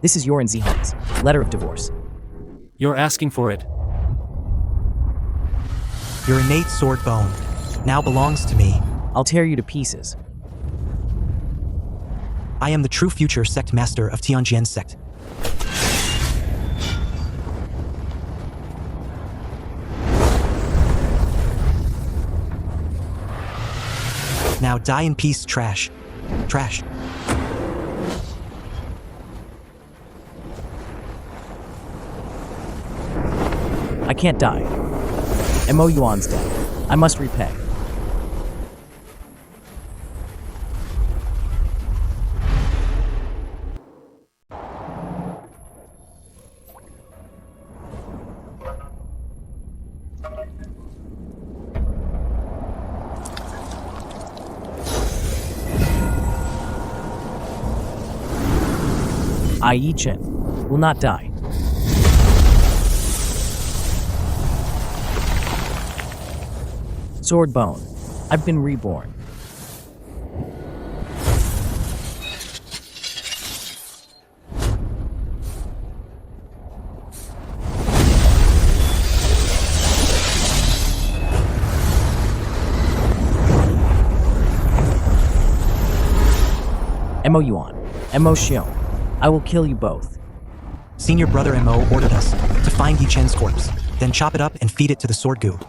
This is your and Zihan's letter of divorce. You're asking for it. Your innate sword bone now belongs to me. I'll tear you to pieces. I am the true future sect master of Tianjian sect. Now die in peace, trash. Trash. I can't die. Mo Yuan's dead. I must repay. I, Yi Chen, will not die. Sword bone, I've been reborn. Mo Yuan, Mo Xiong, I will kill you both. Senior brother Mo ordered us to find Yi Chen's corpse, then chop it up and feed it to the sword goo.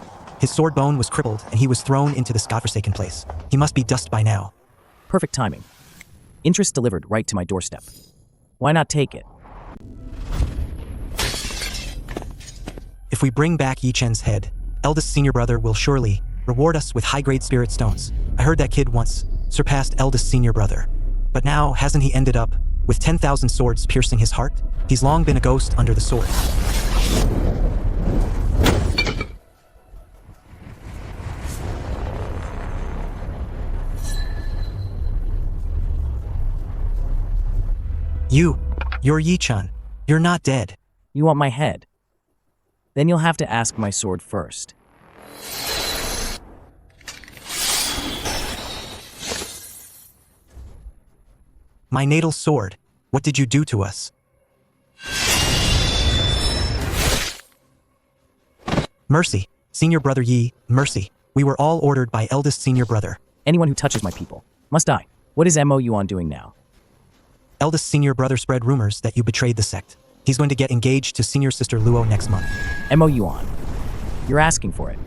His sword bone was crippled and he was thrown into this godforsaken place. He must be dust by now. Perfect timing. Interest delivered right to my doorstep. Why not take it? If we bring back Yi Chen's head, eldest senior brother will surely reward us with high-grade spirit stones. I heard that kid once surpassed eldest senior brother. But now, hasn't he ended up with 10,000 swords piercing his heart? He's long been a ghost under the sword. You're Yi Chen. You're not dead. You want my head? Then you'll have to ask my sword first. My natal sword. What did you do to us? Mercy. Senior brother Yi, mercy. We were all ordered by eldest senior brother. Anyone who touches my people must die. What is Mo Yuan doing now? Eldest senior brother spread rumors that you betrayed the sect. He's going to get engaged to senior sister Luo next month. Mo Yuan, you're asking for it.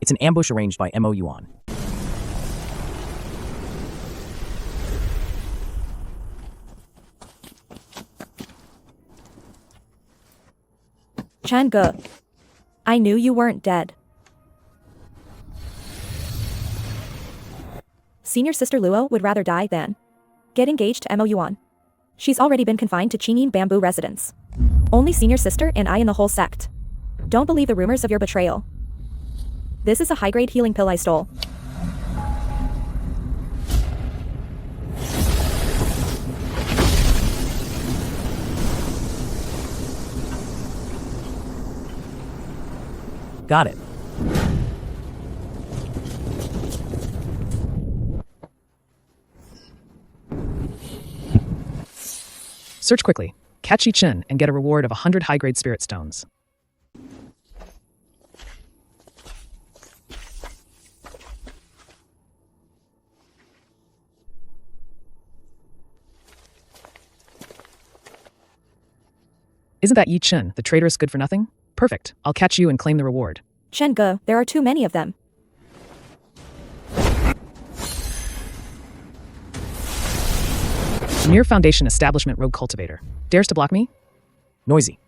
It's an ambush arranged by Mo Yuan. Changge, I knew you weren't dead. Senior sister Luo would rather die than get engaged to Mo Yuan. She's already been confined to Qingyin Bamboo residence. Only senior sister and I in the whole sect. Don't believe the rumors of your betrayal. This is a high-grade healing pill I stole. Got it. Search quickly. Catch Yi Chen and get a reward of 100 high-grade spirit stones. Isn't that Yi Chen, the traitorous good-for-nothing? Perfect. I'll catch you and claim the reward. Changge, there are too many of them. Mere Foundation Establishment Rogue Cultivator. Dares to block me? Noisy.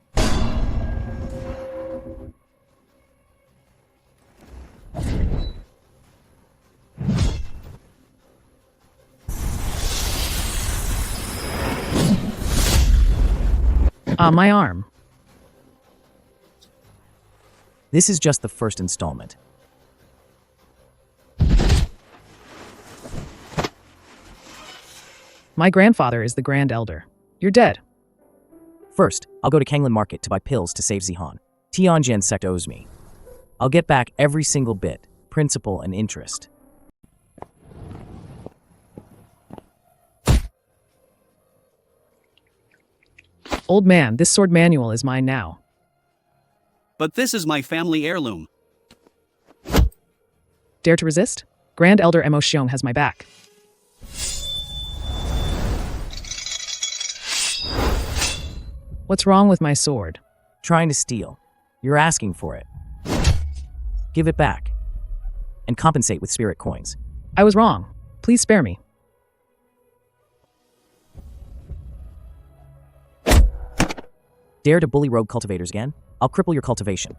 My arm. This is just the first installment. My grandfather is the Grand Elder. You're dead. First, I'll go to Kanglin Market to buy pills to save Zihan. Tianjian sect owes me. I'll get back every single bit, principal and interest. Old man, this sword manual is mine now. But this is my family heirloom. Dare to resist? Grand Elder Emo Xiong has my back. What's wrong with my sword? Trying to steal. You're asking for it. Give it back. And compensate with spirit coins. I was wrong. Please spare me. Dare to bully rogue cultivators again? I'll cripple your cultivation.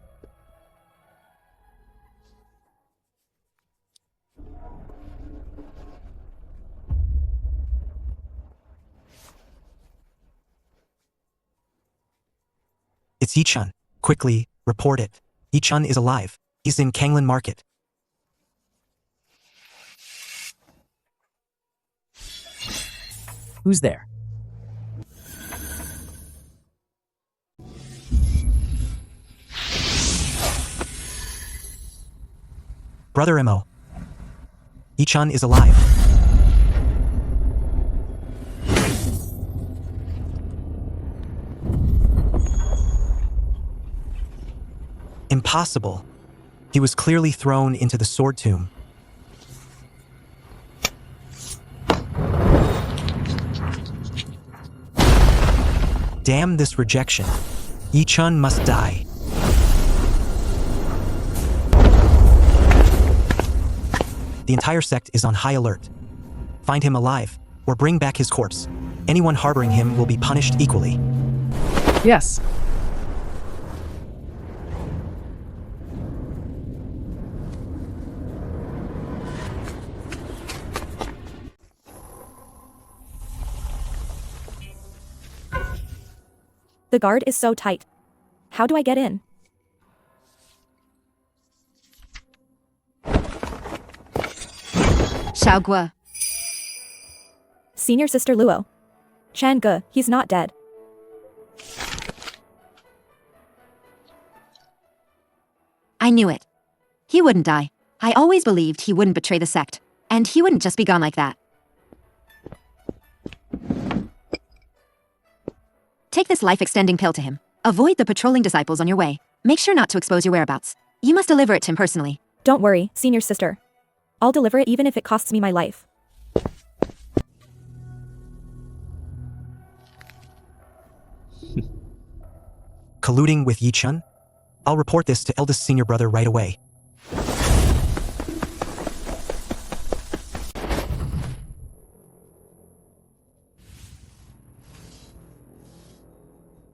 It's Yichun. Quickly, report it. Yichun is alive. He's in Kanglin Market. Who's there? Brother Emo. Yichun is alive. Impossible. He was clearly thrown into the sword tomb. Damn this rejection. Yichun must die. The entire sect is on high alert. Find him alive, or bring back his corpse. Anyone harboring him will be punished equally. Yes. The guard is so tight. How do I get in? Xiaogua. Senior Sister Luo. Changge, he's not dead. I knew it. He wouldn't die. I always believed he wouldn't betray the sect. And he wouldn't just be gone like that. Take this life-extending pill to him. Avoid the patrolling disciples on your way. Make sure not to expose your whereabouts. You must deliver it to him personally. Don't worry, Senior Sister. I'll deliver it even if it costs me my life. Colluding with Yichun? I'll report this to eldest senior brother right away.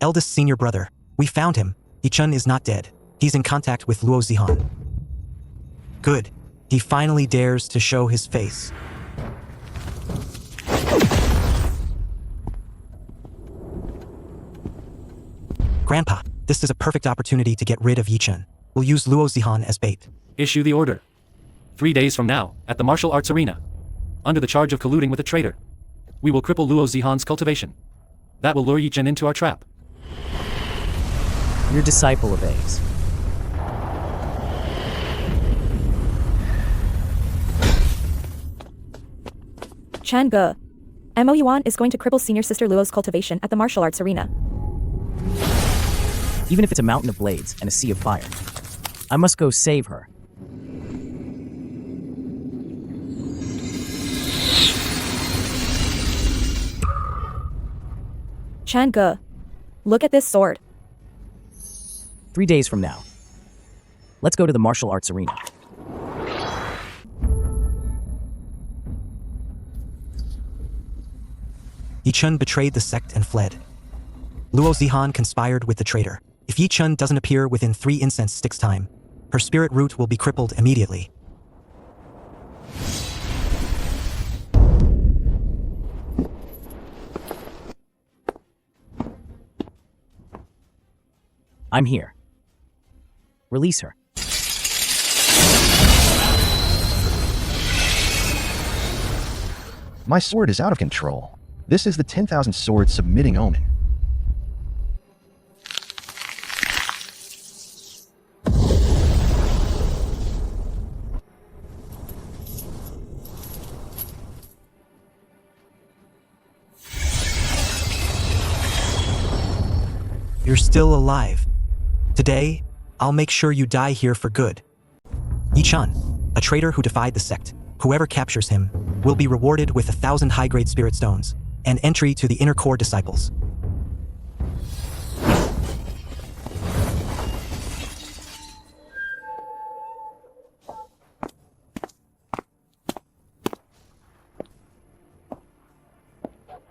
Eldest senior brother, we found him. Yichun is not dead. He's in contact with Luo Zihan. Good. He finally dares to show his face. Grandpa, this is a perfect opportunity to get rid of Yichun. We'll use Luo Zihan as bait. Issue the order. 3 days from now, at the martial arts arena. Under the charge of colluding with a traitor. We will cripple Luo Zihan's cultivation. That will lure Yichun into our trap. Your disciple obeys. Changge. Emo Yuan is going to cripple Senior Sister Luo's cultivation at the martial arts arena. Even if it's a mountain of blades and a sea of fire. I must go save her. Changge. Look at this sword. 3 days from now. Let's go to the martial arts arena. Yichun betrayed the sect and fled. Luo Zihan conspired with the traitor. If Yichun doesn't appear within 3 incense sticks time, her spirit root will be crippled immediately. I'm here. Release her. My sword is out of control. This is the 10,000 sword submitting omen. You're still alive. Today, I'll make sure you die here for good. Yi-chan, a traitor who defied the sect. Whoever captures him will be rewarded with 1,000 high-grade spirit stones and entry to the inner core disciples.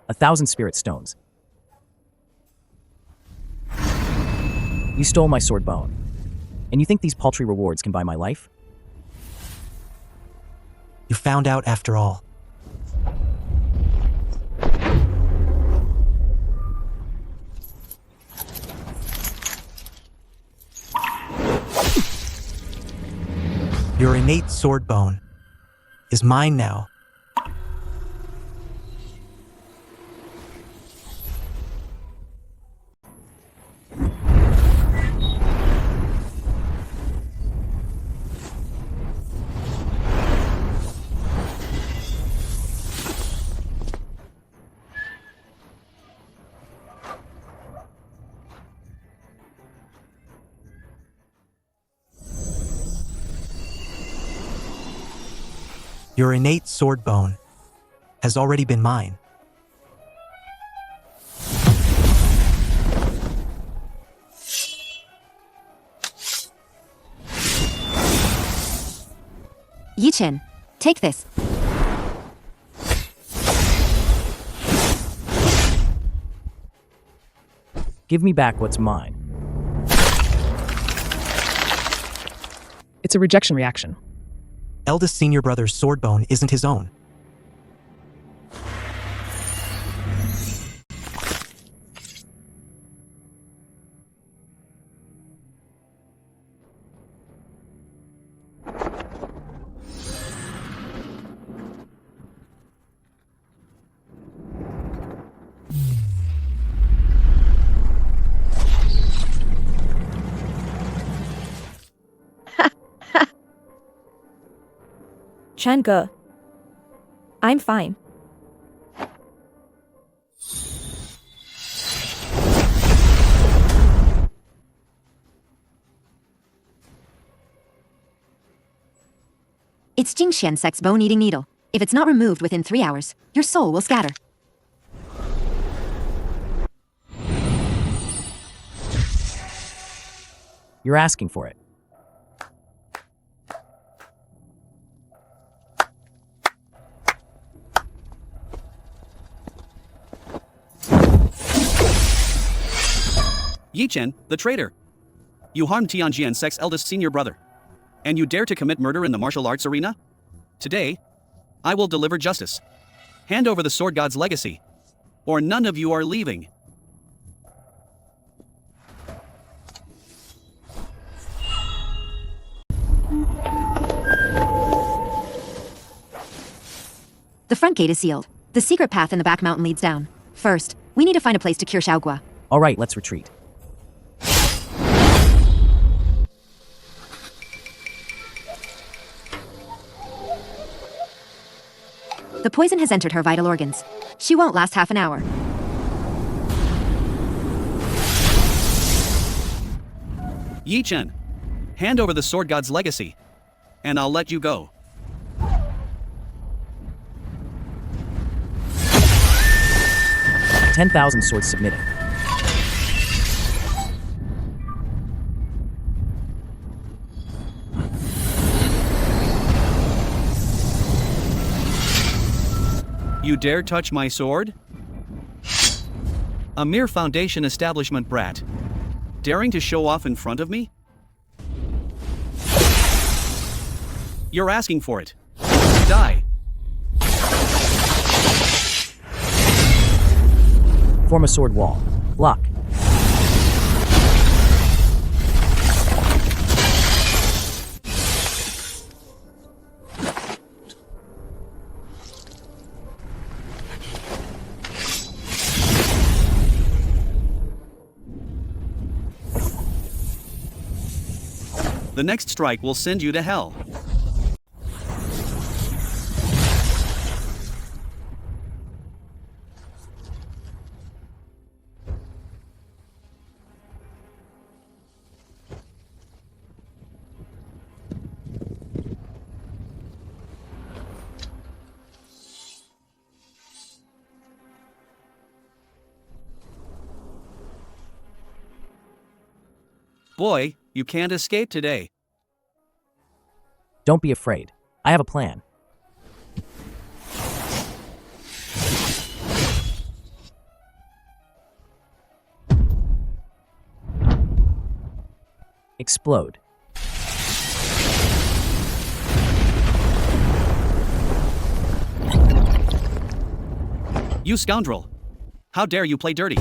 A 1,000 spirit stones. You stole my sword bone. And you think these paltry rewards can buy my life? You found out after all. Your innate sword bone is mine now. Your innate sword bone has already been mine. Yi-chan, take this. Give me back what's mine. It's a rejection reaction. Eldest senior brother's sword bone isn't his own. Chen-ge. I'm fine. It's Jingxian sect's bone-eating needle. If it's not removed within 3 hours, your soul will scatter. You're asking for it. Yi-chen, the traitor. You harmed Tianjian sect's eldest senior brother. And you dare to commit murder in the martial arts arena? Today, I will deliver justice. Hand over the sword god's legacy. Or none of you are leaving. The front gate is sealed. The secret path in the back mountain leads down. First, we need to find a place to cure Xiaogua. All right, let's retreat. The poison has entered her vital organs. She won't last half an hour. Yi-chen, hand over the sword god's legacy. And I'll let you go. $10,000 swords submitted. You dare touch my sword? A mere Foundation establishment brat. Daring to show off in front of me? You're asking for it. Die. Form a sword wall. Block. The next strike will send you to hell. Boy, you can't escape today. Don't be afraid. I have a plan. Explode. You scoundrel! How dare you play dirty?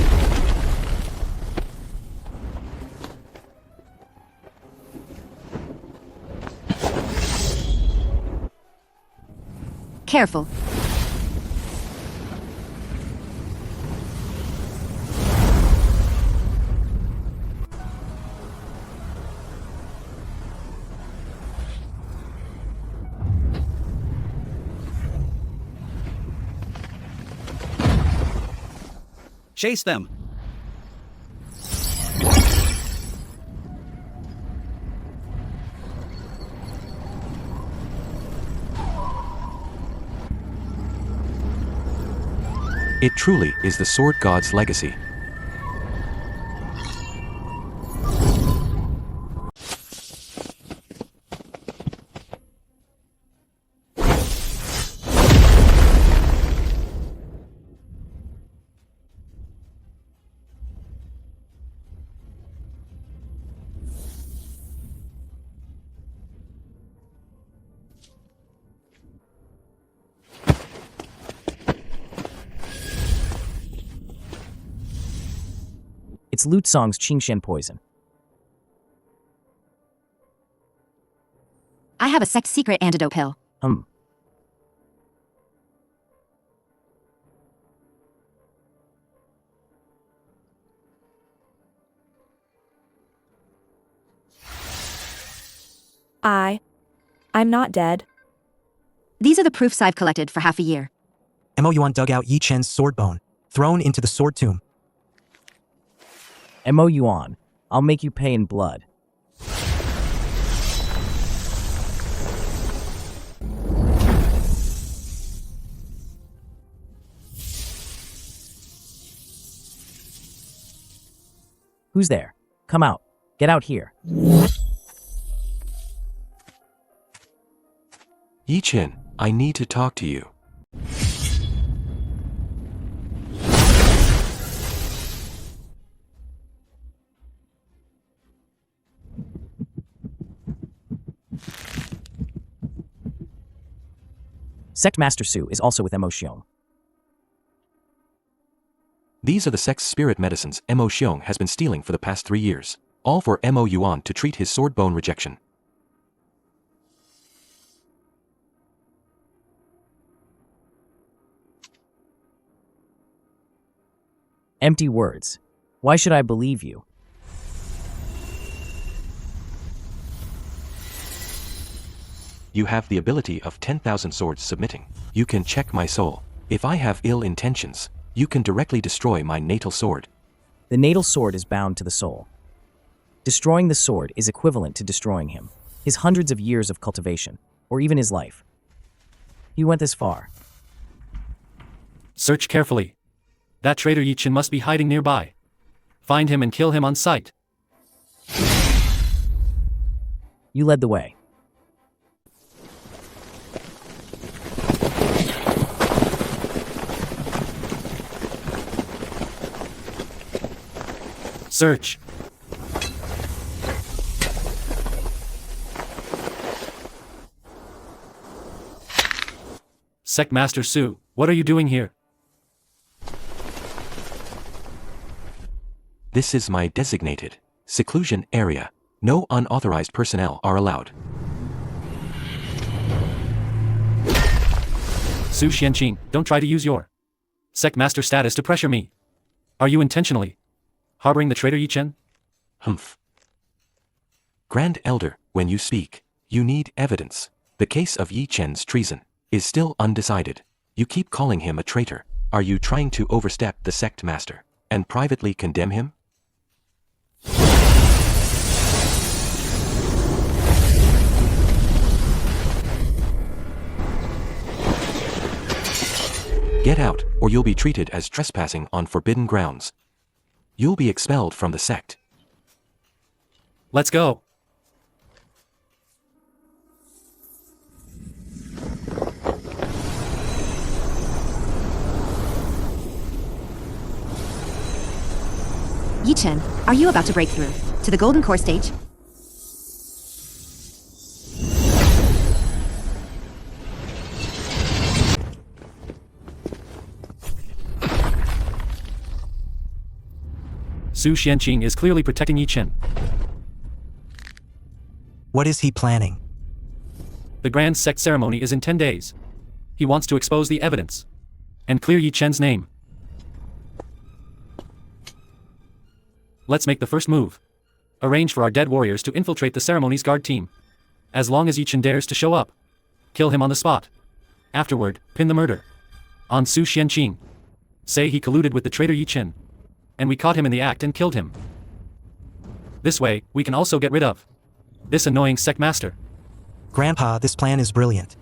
Careful. Chase them! It truly is the sword god's legacy. It's Lute Song's Qingshen poison. I have a sect secret antidote pill. I'm not dead. These are the proofs I've collected for half a year. Mo Yuan dug out Yi Chen's sword bone, thrown into the sword tomb. Mo Yuan, I'll make you pay in blood. Who's there? Come out. Get out here. Yi Chen, I need to talk to you. Sect Master Su is also with Mo Xiong. These are the sect's spirit medicines Mo Xiong has been stealing for the past 3 years, all for Mo Yuan to treat his sword bone rejection. Empty words. Why should I believe you? You have the ability of 10,000 swords submitting. You can check my soul. If I have ill intentions, you can directly destroy my natal sword. The natal sword is bound to the soul. Destroying the sword is equivalent to destroying him, his hundreds of years of cultivation, or even his life. He went this far. Search carefully. That traitor Yi Chen must be hiding nearby. Find him and kill him on sight. You led the way. Search. Sect Master Su, what are you doing here? This is my designated seclusion area. No unauthorized personnel are allowed. Su Xianqing, don't try to use your Sect Master status to pressure me. Are you intentionally harboring the traitor Yi Chen? Humph. Grand Elder, when you speak, you need evidence. The case of Yi Chen's treason is still undecided. You keep calling him a traitor. Are you trying to overstep the sect master and privately condemn him? Get out, or you'll be treated as trespassing on forbidden grounds. You'll be expelled from the sect. Let's go. Yi-Chen, are you about to break through to the golden core stage? Su Xianqing is clearly protecting Yi-Chen. What is he planning? The grand sect ceremony is in 10 days. He wants to expose the evidence and clear Yi-Chen's name. Let's make the first move. Arrange for our dead warriors to infiltrate the ceremony's guard team. As long as Yi-Chen dares to show up, kill him on the spot. Afterward, pin the murder on Su Xianqing. Say he colluded with the traitor Yi-Chen, and we caught him in the act and killed him. This way, we can also get rid of this annoying sect master. Grandpa, this plan is brilliant.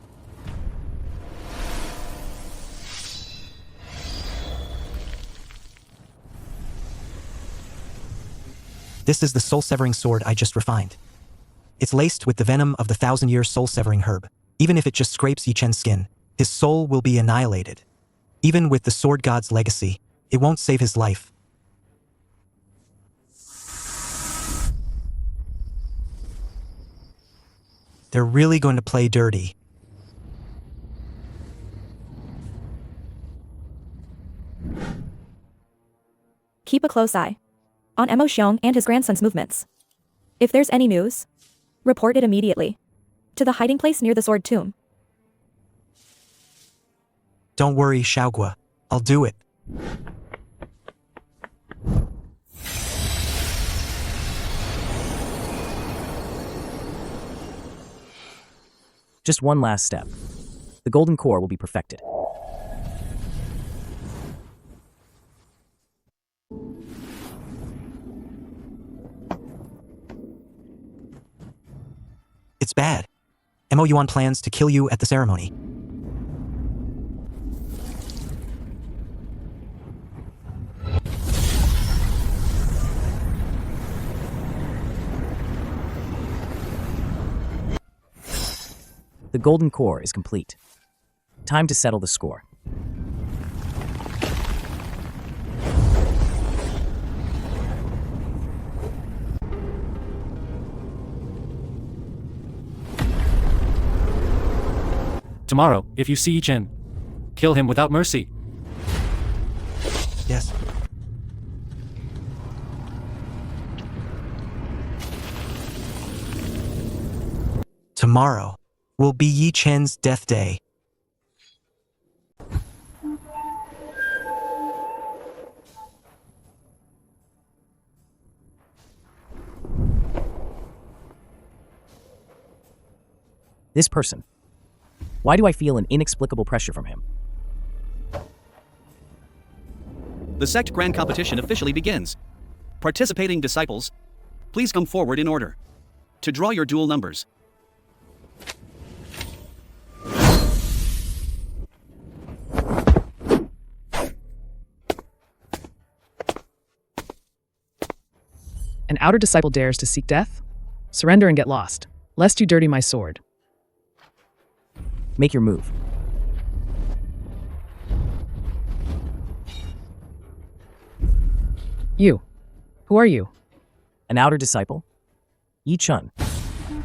This is the soul-severing sword I just refined. It's laced with the venom of the 1,000-year soul-severing herb. Even if it just scrapes Yi-Chen's skin, his soul will be annihilated. Even with the sword god's legacy, it won't save his life. They're really going to play dirty. Keep a close eye on Mo Xiong and his grandson's movements. If there's any news, report it immediately to the hiding place near the sword tomb. Don't worry, Xiaogua. I'll do it. Just one last step. The golden core will be perfected. It's bad. Mo Yuan plans to kill you at the ceremony. The golden core is complete. Time to settle the score. Tomorrow, if you see Yi-Chen, kill him without mercy. Yes. Tomorrow will be Yi-Chen's death day. This person. Why do I feel an inexplicable pressure from him? The sect grand competition officially begins. Participating disciples, please come forward in order to draw your dual numbers. An outer disciple dares to seek death? Surrender and get lost, lest you dirty my sword. Make your move. You. Who are you? An outer disciple? Yi-Chen.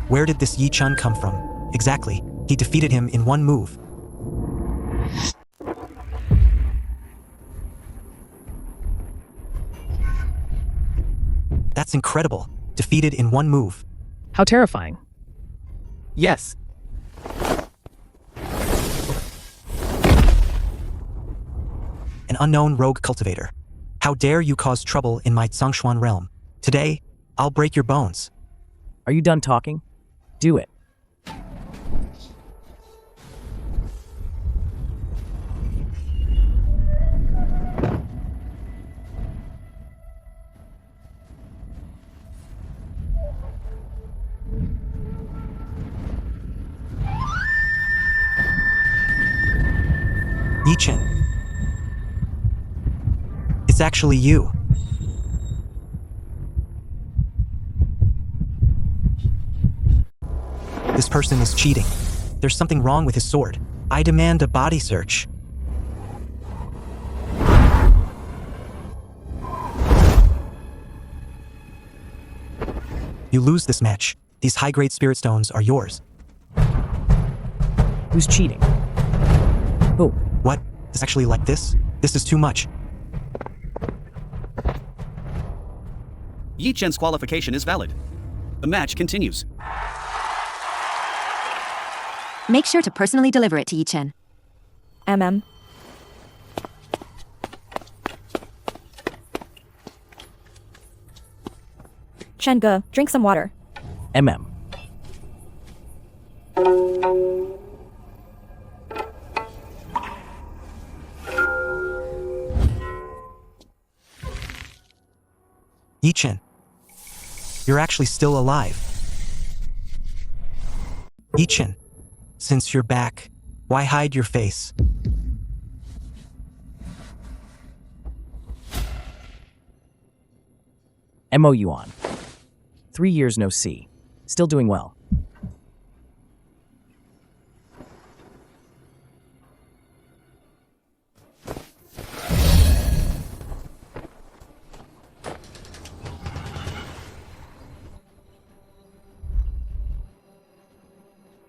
Where did this Yi-Chen come from? Exactly. He defeated him in one move. That's incredible. Defeated in one move. How terrifying. Yes. An unknown rogue cultivator. How dare you cause trouble in my Zhongshuan realm? Today, I'll break your bones. Are you done talking? Do it. Yi-Chen. It's actually you. This person is cheating. There's something wrong with his sword. I demand a body search. You lose this match. These high-grade spirit stones are yours. Who's cheating? Who? What? It's actually like this? This is too much. Yi Chen's qualification is valid. The match continues. Make sure to personally deliver it to Yi Chen. MM. Chen Ge, drink some water. MM. Yi Chen, you're actually still alive. Yi Chen, since you're back, why hide your face? Mo Yuan. 3 years no see. Still doing well.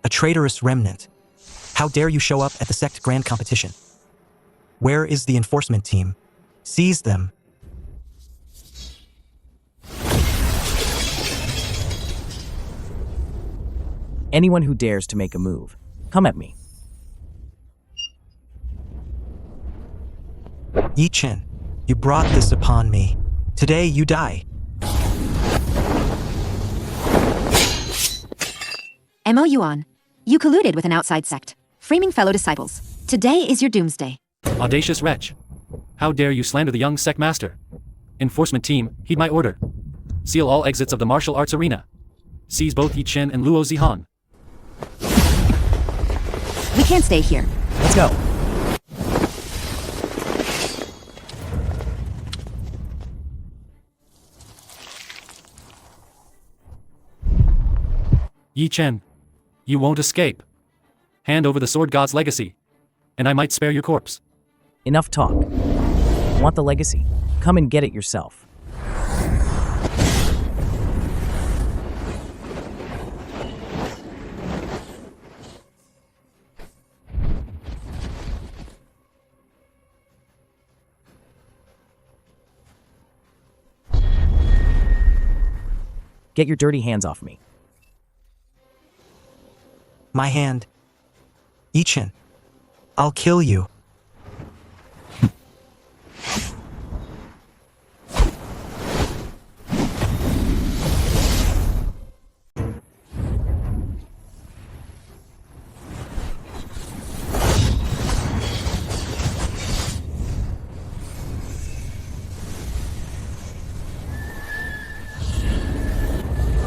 A traitorous remnant. How dare you show up at the sect grand competition? Where is the enforcement team? Seize them. Anyone who dares to make a move, come at me. Yi Chen, you brought this upon me. Today you die. Mo Yuan, you colluded with an outside sect, framing fellow disciples. Today is your doomsday. Audacious wretch. How dare you slander the young sect master? Enforcement team, heed my order. Seal all exits of the martial arts arena. Seize both Yi Chen and Luo Zihan. We can't stay here. Let's go. Yi Chen, you won't escape. Hand over the sword god's legacy, and I might spare your corpse. Enough talk. Want the legacy? Come and get it yourself. Get your dirty hands off me. My hand. Yi Chen, I'll kill you.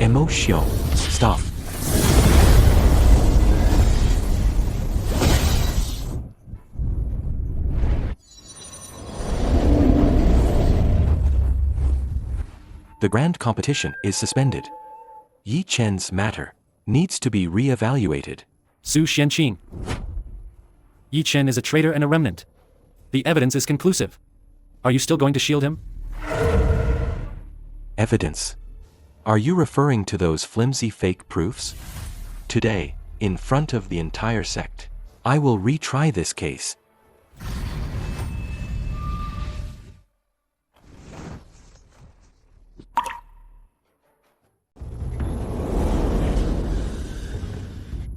Emotion. Stop. The grand competition is suspended. Yi Chen's matter needs to be re-evaluated. Su Xianqing. Yi Chen is a traitor and a remnant. The evidence is conclusive. Are you still going to shield him? Evidence. Are you referring to those flimsy fake proofs? Today, in front of the entire sect, I will retry this case.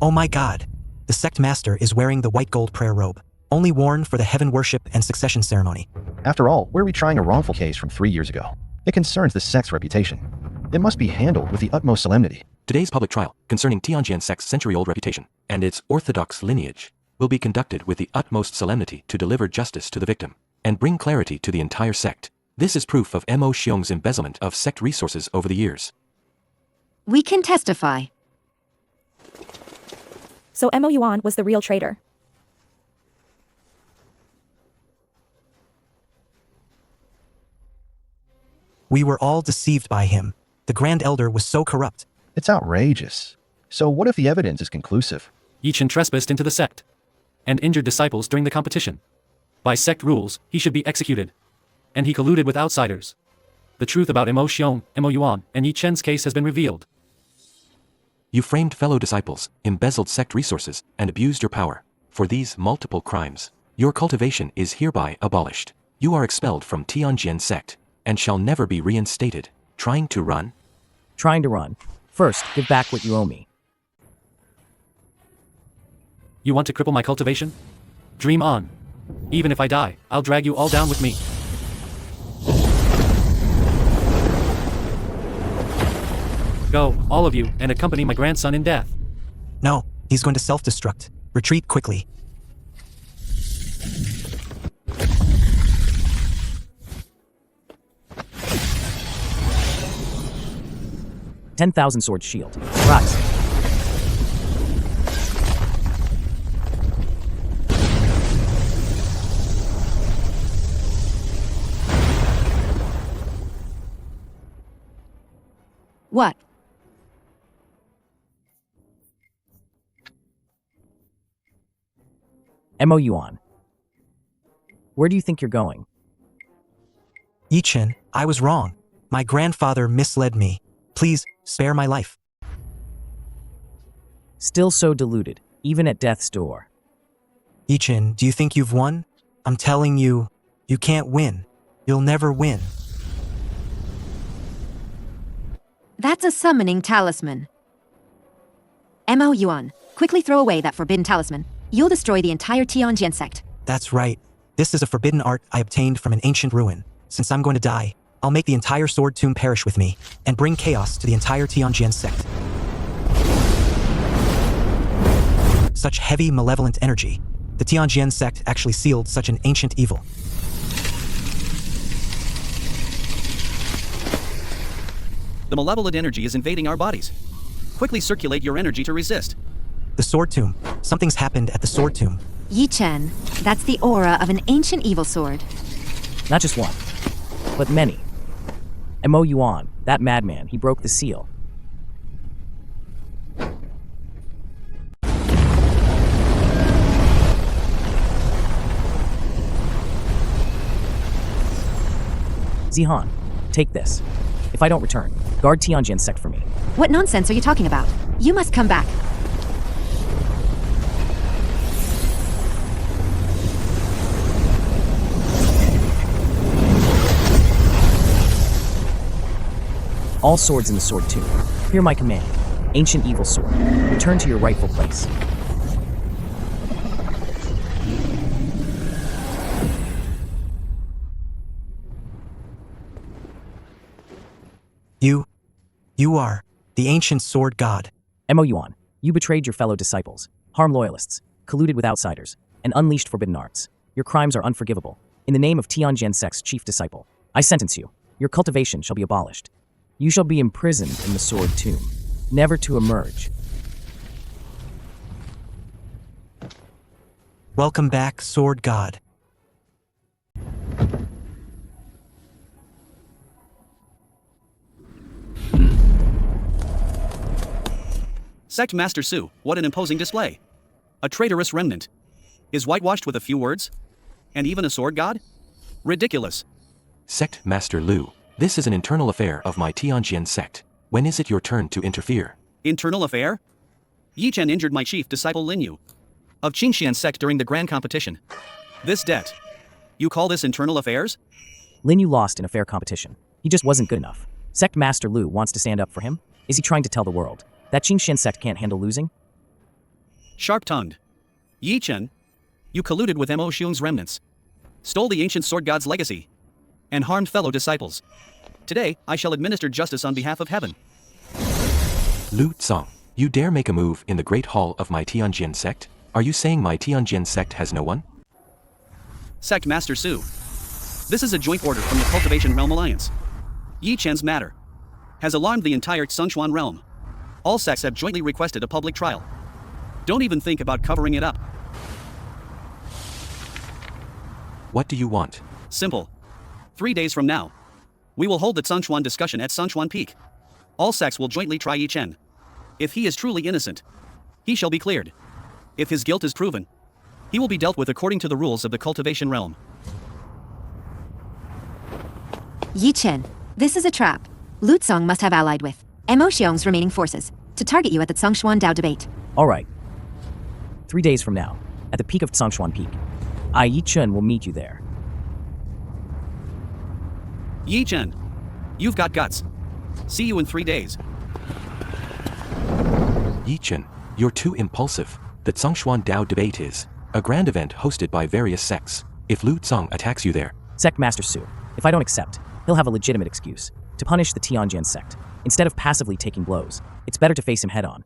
Oh my god. The sect master is wearing the white gold prayer robe, only worn for the heaven worship and succession ceremony. After all, we're retrying a wrongful case from 3 years ago. It concerns the sect's reputation. It must be handled with the utmost solemnity. Today's public trial, concerning Tianjian sect's century-old reputation and its orthodox lineage, will be conducted with the utmost solemnity to deliver justice to the victim and bring clarity to the entire sect. This is proof of Mo Xiong's embezzlement of sect resources over the years. We can testify. So Mo Yuan was the real traitor. We were all deceived by him. The Grand Elder was so corrupt. It's outrageous. So what if the evidence is conclusive? Yi Chen trespassed into the sect and injured disciples during the competition. By sect rules, he should be executed. And he colluded with outsiders. The truth about Mo Xiong, Mo Yuan, and Yi Chen's case has been revealed. You framed fellow disciples, embezzled sect resources, and abused your power. For these multiple crimes, your cultivation is hereby abolished. You are expelled from Tianjin sect, and shall never be reinstated. Trying to run? Trying to run. First, give back what you owe me. You want to cripple my cultivation? Dream on. Even if I die, I'll drag you all down with me. Go, all of you, and accompany my grandson in death. No, he's going to self-destruct. Retreat quickly. $10,000 sword shield. Rise. What? Mo Yuan. Where do you think you're going? Yi Chen, I was wrong. My grandfather misled me. Please, spare my life. Still so deluded, even at death's door. Yi Chen, do you think you've won? I'm telling you, you can't win. You'll never win. That's a summoning talisman. Mo Yuan, quickly throw away that forbidden talisman. You'll destroy the entire Tianjin sect. That's right. This is a forbidden art I obtained from an ancient ruin. Since I'm going to die, I'll make the entire sword tomb perish with me, and bring chaos to the entire Tianjin sect. Such heavy, malevolent energy. The Tianjin sect actually sealed such an ancient evil. The malevolent energy is invading our bodies. Quickly circulate your energy to resist. The sword tomb. Something's happened at the sword tomb. Yi Chen, that's the aura of an ancient evil sword. Not just one, but many. Mo Yuan, that madman, he broke the seal. Zihan, take this. If I don't return, guard Tianjin sect for me. What nonsense are you talking about? You must come back. All swords in the sword tomb. Hear my command. Ancient evil sword. Return to your rightful place. You are the ancient sword god. Mo Yuan, you betrayed your fellow disciples, harmed loyalists, colluded with outsiders, and unleashed forbidden arts. Your crimes are unforgivable. In the name of Tianjin sect's chief disciple, I sentence you. Your cultivation shall be abolished. You shall be imprisoned in the sword tomb, never to emerge. Welcome back, sword god. Sect Master Su, what an imposing display. A traitorous remnant. Is whitewashed with a few words? And even a sword god? Ridiculous. Sect Master Lu, this is an internal affair of my Tianjin sect. When is it your turn to interfere? Internal affair? Yi Chen injured my chief disciple Lin Yu of Qingxian sect during the grand competition. This debt. You call this internal affairs? Lin Yu lost in a fair competition. He just wasn't good enough. Sect Master Lu wants to stand up for him? Is he trying to tell the world that Qingxian sect can't handle losing? Sharp-tongued. Yi Chen, you colluded with Mo Xiong's remnants, stole the ancient sword god's legacy, and harmed fellow disciples. Today, I shall administer justice on behalf of heaven. Lu Tsong, you dare make a move in the great hall of my Tianjin sect? Are you saying my Tianjin sect has no one? Sect Master Su. This is a joint order from the Cultivation Realm Alliance. Yi Chen's matter has alarmed the entire Sunchuan realm. All sects have jointly requested a public trial. Don't even think about covering it up. What do you want? Simple. 3 days from now, we will hold the Sunchuan discussion at Sunchuan Peak. All sects will jointly try Yi Chen. If he is truly innocent, he shall be cleared. If his guilt is proven, he will be dealt with according to the rules of the cultivation realm. Yi Chen, this is a trap. Lu Tsong must have allied with Mo Xiong's remaining forces to target you at the Tsongshuan Dao debate. All right. 3 days from now, at the peak of Tsongshuan Peak, I, Yi Chen, will meet you there. Yi Chen, you've got guts. See you in 3 days. Yi Chen, you're too impulsive. The Tsongshuan Dao debate is a grand event hosted by various sects. If Lu Tsong attacks you there, Sect Master Su, if I don't accept, he'll have a legitimate excuse to punish the Tianjin sect. Instead of passively taking blows, it's better to face him head-on.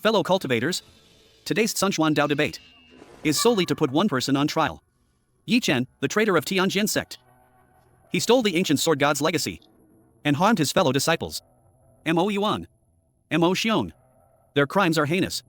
Fellow cultivators, today's Tsongshuan Dao debate is solely to put one person on trial. Yi Chen, the traitor of Tianjin sect. He stole the ancient sword god's legacy and harmed his fellow disciples. Mo Yuan, Mo Xiong. Their crimes are heinous.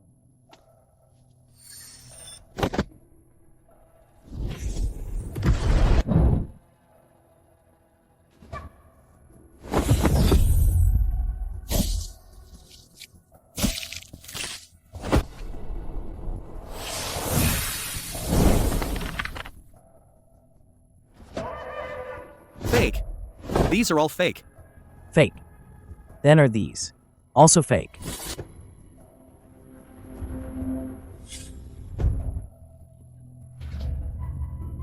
Fake. These are all fake. Fake. Then are these. Also fake.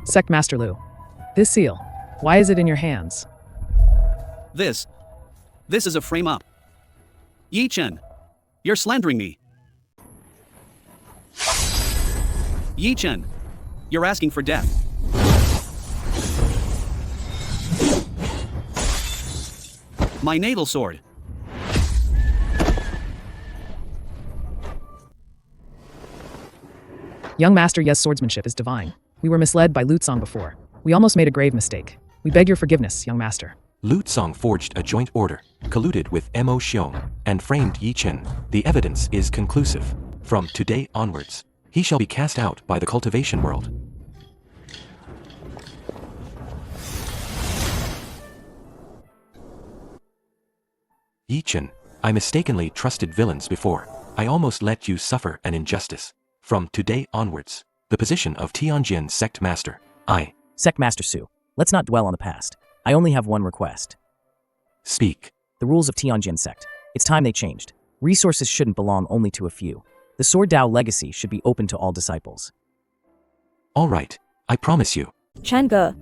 Sect Master Lu. This seal, why is it in your hands? This is a frame-up. Yi Chen, you're slandering me. Yi Chen, you're asking for death. My natal sword. Young Master Ye's swordsmanship is divine. We were misled by Lu Tsong before. We almost made a grave mistake. We beg your forgiveness, young master. Lu Tsong forged a joint order, colluded with Mo Xiong, and framed Yi Chen. The evidence is conclusive. From today onwards, he shall be cast out by the cultivation world. Yi Chen, I mistakenly trusted villains before. I almost let you suffer an injustice. From today onwards, the position of Tianjin Sect Master, Sect Master Su, let's not dwell on the past. I only have one request. Speak. The rules of Tianjin Sect. It's time they changed. Resources shouldn't belong only to a few. The Sword Dao legacy should be open to all disciples. All right, I promise you. Chen Ge.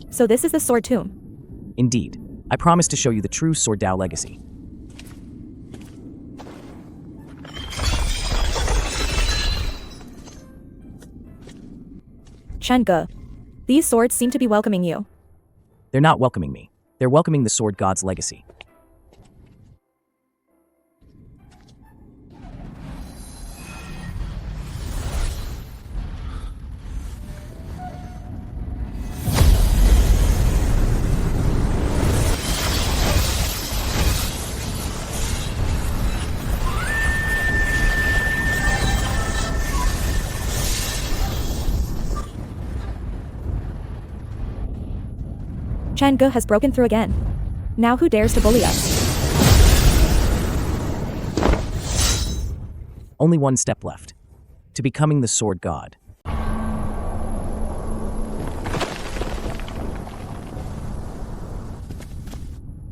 So this is the sword tomb. Indeed. I promise to show you the true Sword Dao legacy. Chen Ge. These swords seem to be welcoming you. They're not welcoming me. They're welcoming the Sword God's legacy. Chen Ge has broken through again. Now who dares to bully us? Only one step left. To becoming the Sword God.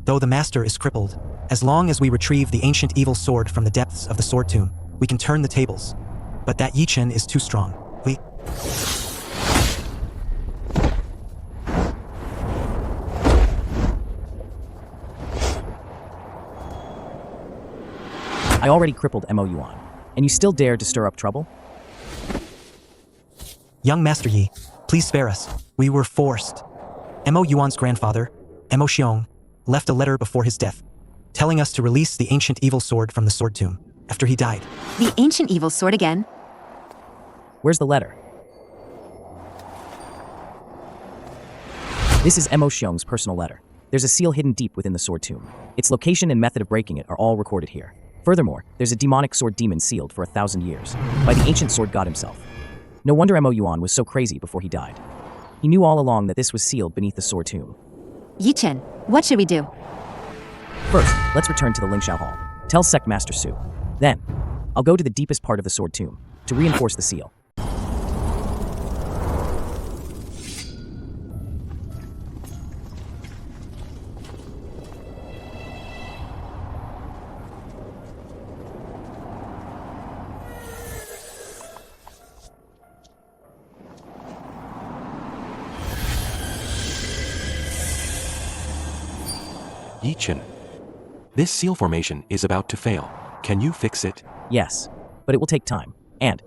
Though the master is crippled, as long as we retrieve the ancient evil sword from the depths of the sword tomb, we can turn the tables. But that Yi Chen is too strong. I already crippled Mo Yuan, and you still dare to stir up trouble? Young Master Yi, please spare us. We were forced. Mo Yuan's grandfather, Mo Xiong, left a letter before his death, telling us to release the ancient evil sword from the sword tomb after he died. The ancient evil sword again? Where's the letter? This is Mo Xiong's personal letter. There's a seal hidden deep within the sword tomb. Its location and method of breaking it are all recorded here. Furthermore, there's a demonic sword demon sealed for 1,000 years by the ancient sword god himself. No wonder Mo Yuan was so crazy before he died. He knew all along that this was sealed beneath the sword tomb. Yi Chen, what should we do? First, let's return to the Lingxiao Hall. Tell Sect Master Su. Then, I'll go to the deepest part of the sword tomb to reinforce the seal. Yi Chen. This seal formation is about to fail. Can you fix it? Yes, but it will take time, and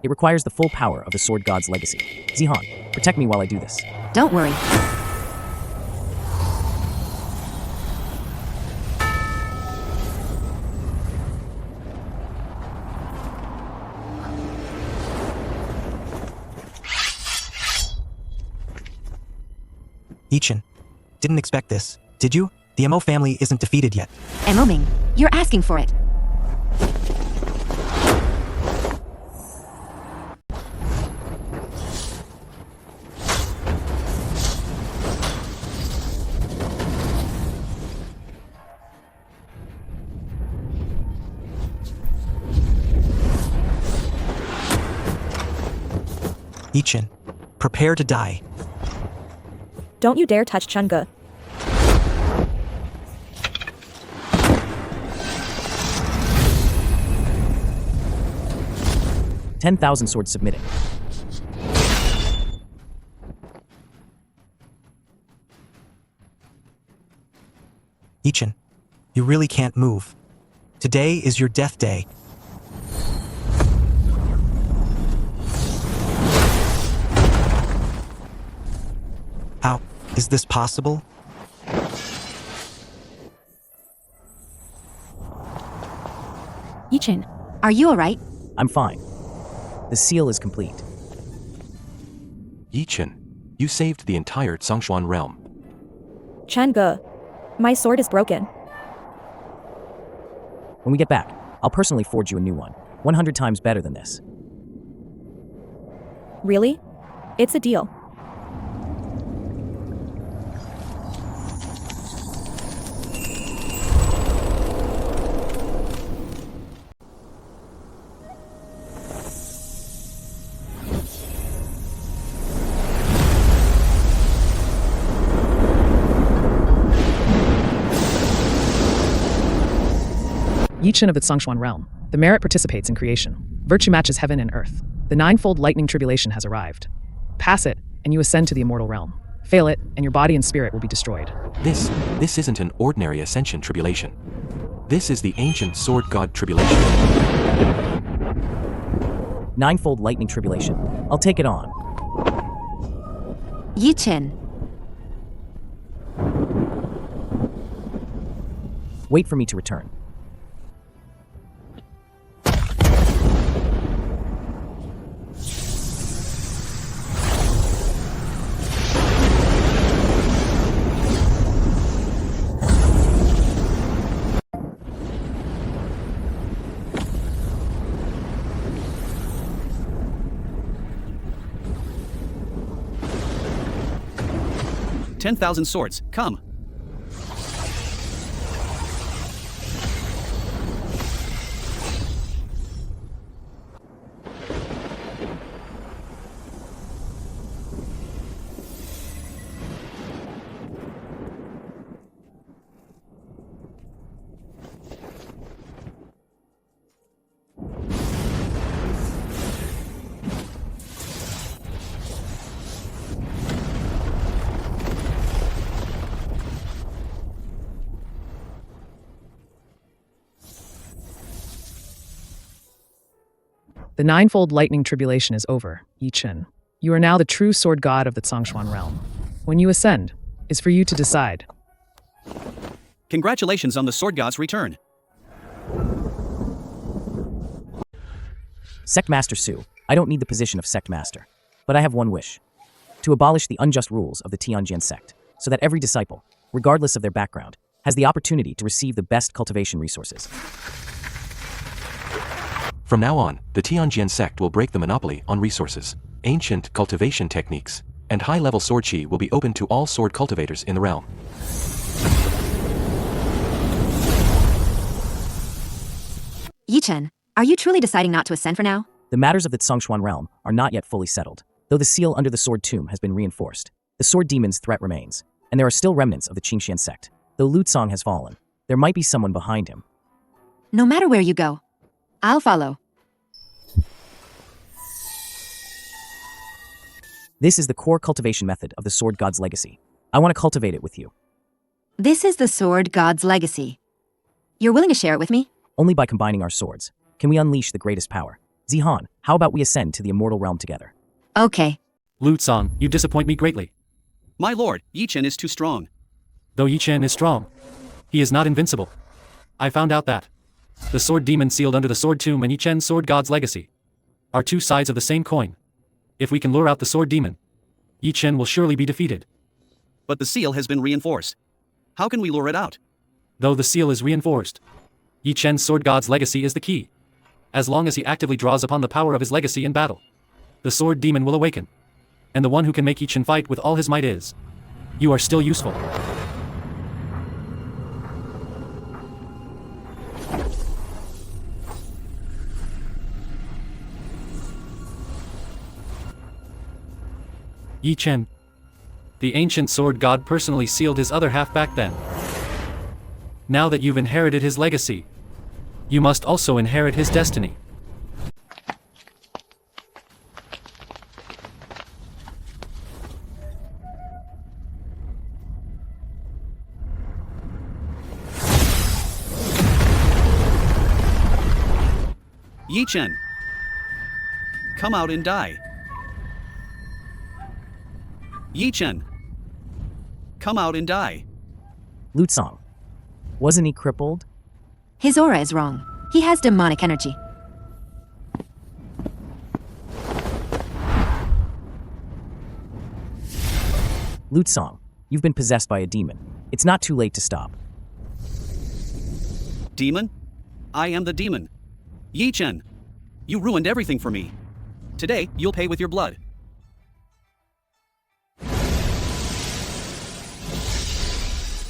it requires the full power of the sword god's legacy. Zihan, protect me while I do this. Don't worry. Yi Chen, didn't expect this, did you? The Mo family isn't defeated yet. Ming, you're asking for it. Yi Chen, prepare to die. Don't you dare touch Chunga. $10,000 swords submitted. Yi Chen, you really can't move. Today is your death day. How is this possible? Yi Chen, Are you alright? I'm fine. The seal is complete. Yi Chen, you saved the entire Zhongshuan realm. Chunga, my sword is broken. When we get back, I'll personally forge you a new one, 100 times better than this. Really? It's a deal. Yi Chen of the Zhongshuan realm. The merit participates in creation. Virtue matches heaven and earth. The ninefold lightning tribulation has arrived. Pass it, and you ascend to the immortal realm. Fail it, and your body and spirit will be destroyed. This isn't an ordinary ascension tribulation. This is the ancient sword god tribulation. Ninefold lightning tribulation. I'll take it on. Yi Chen, Wait for me to return. $10,000 swords, come. The ninefold lightning tribulation is over, Yi Chen. You are now the true sword god of the Zhongshuan realm. When you ascend, is for you to decide. Congratulations on the sword god's return. Sect Master Su, I don't need the position of Sect Master, but I have one wish. To abolish the unjust rules of the Tianjin sect, so that every disciple, regardless of their background, has the opportunity to receive the best cultivation resources. From now on, the Tianjian sect will break the monopoly on resources. Ancient cultivation techniques and high-level sword chi will be open to all sword cultivators in the realm. Yichen, are you truly deciding not to ascend for now? The matters of the Tsongshuan realm are not yet fully settled, though the seal under the sword tomb has been reinforced. The sword demon's threat remains, and there are still remnants of the Qingxian sect. Though Lu Tsong has fallen, there might be someone behind him. No matter where you go, I'll follow. This is the core cultivation method of the sword god's legacy. I want to cultivate it with you. This is the sword god's legacy. You're willing to share it with me? Only by combining our swords can we unleash the greatest power. Zihan, how about we ascend to the immortal realm together? Okay. Lu Tsong, you disappoint me greatly. My lord, Yichen is too strong. Though Yichen is strong, he is not invincible. I found out that. The sword demon sealed under the sword tomb and Yichen's sword god's legacy are two sides of the same coin. If we can lure out the sword demon, Yichen will surely be defeated. But the seal has been reinforced. How can we lure it out? Though the seal is reinforced, Yichen's sword god's legacy is the key. As long as he actively draws upon the power of his legacy in battle, the sword demon will awaken. And the one who can make Yichen fight with all his might is. You are still useful. Yichen. The ancient sword god personally sealed his other half back then. Now that you've inherited his legacy, you must also inherit his destiny. Yichen! Come out and die. Yichen! Come out and die. Lu Tsong, wasn't he crippled? His aura is wrong. He has demonic energy. Lu Tsong, you've been possessed by a demon. It's not too late to stop. Demon? I am the demon. Yichen! You ruined everything for me. Today, you'll pay with your blood.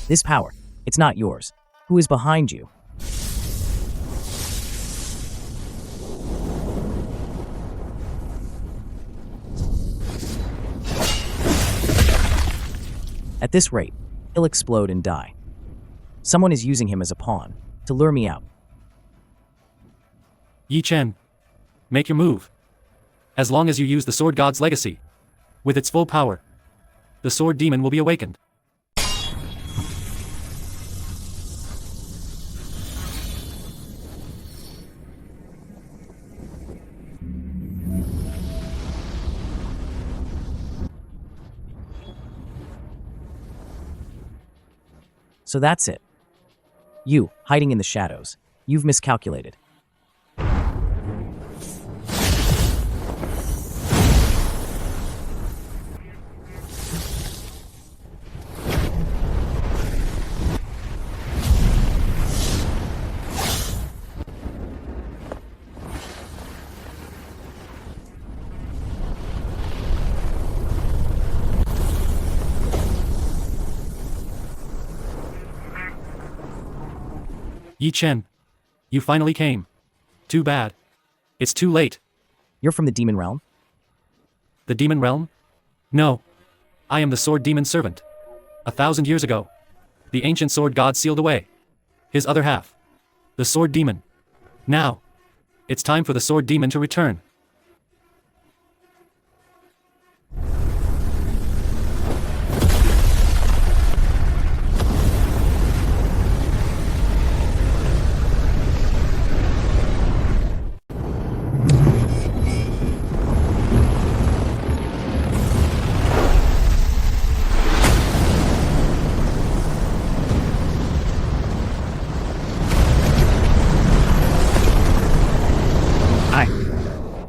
This power, it's not yours. Who is behind you? At this rate, he'll explode and die. Someone is using him as a pawn to lure me out. Yichen, make your move. As long as you use the sword god's legacy, with its full power, the sword demon will be awakened. So that's it. You, hiding in the shadows. You've miscalculated. Yichen, you finally came. Too bad. It's too late. You're from the demon realm? The demon realm? No. I am the sword demon's servant. 1,000 years ago, the ancient sword god sealed away his other half, the sword demon. Now, it's time for the sword demon to return.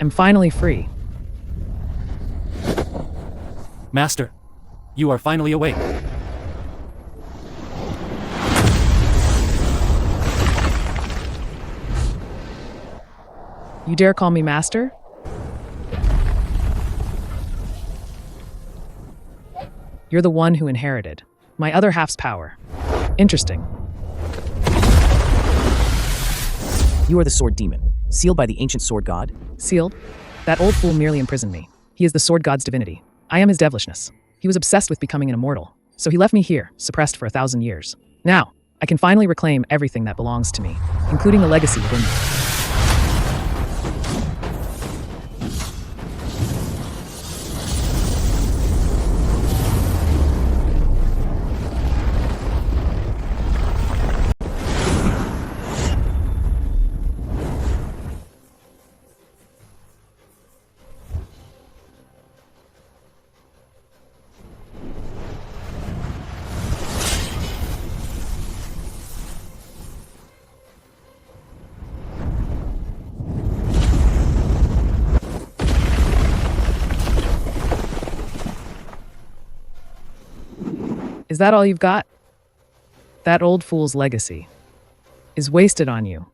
I'm finally free. Master, you are finally awake. You dare call me master? You're the one who inherited my other half's power. Interesting. You are the sword demon, sealed by the ancient sword god? Sealed? That old fool merely imprisoned me. He is the sword god's divinity. I am his devilishness. He was obsessed with becoming an immortal, so he left me here, suppressed for 1,000 years. Now, I can finally reclaim everything that belongs to me, including the legacy within me. Is that all you've got? That old fool's legacy is wasted on you.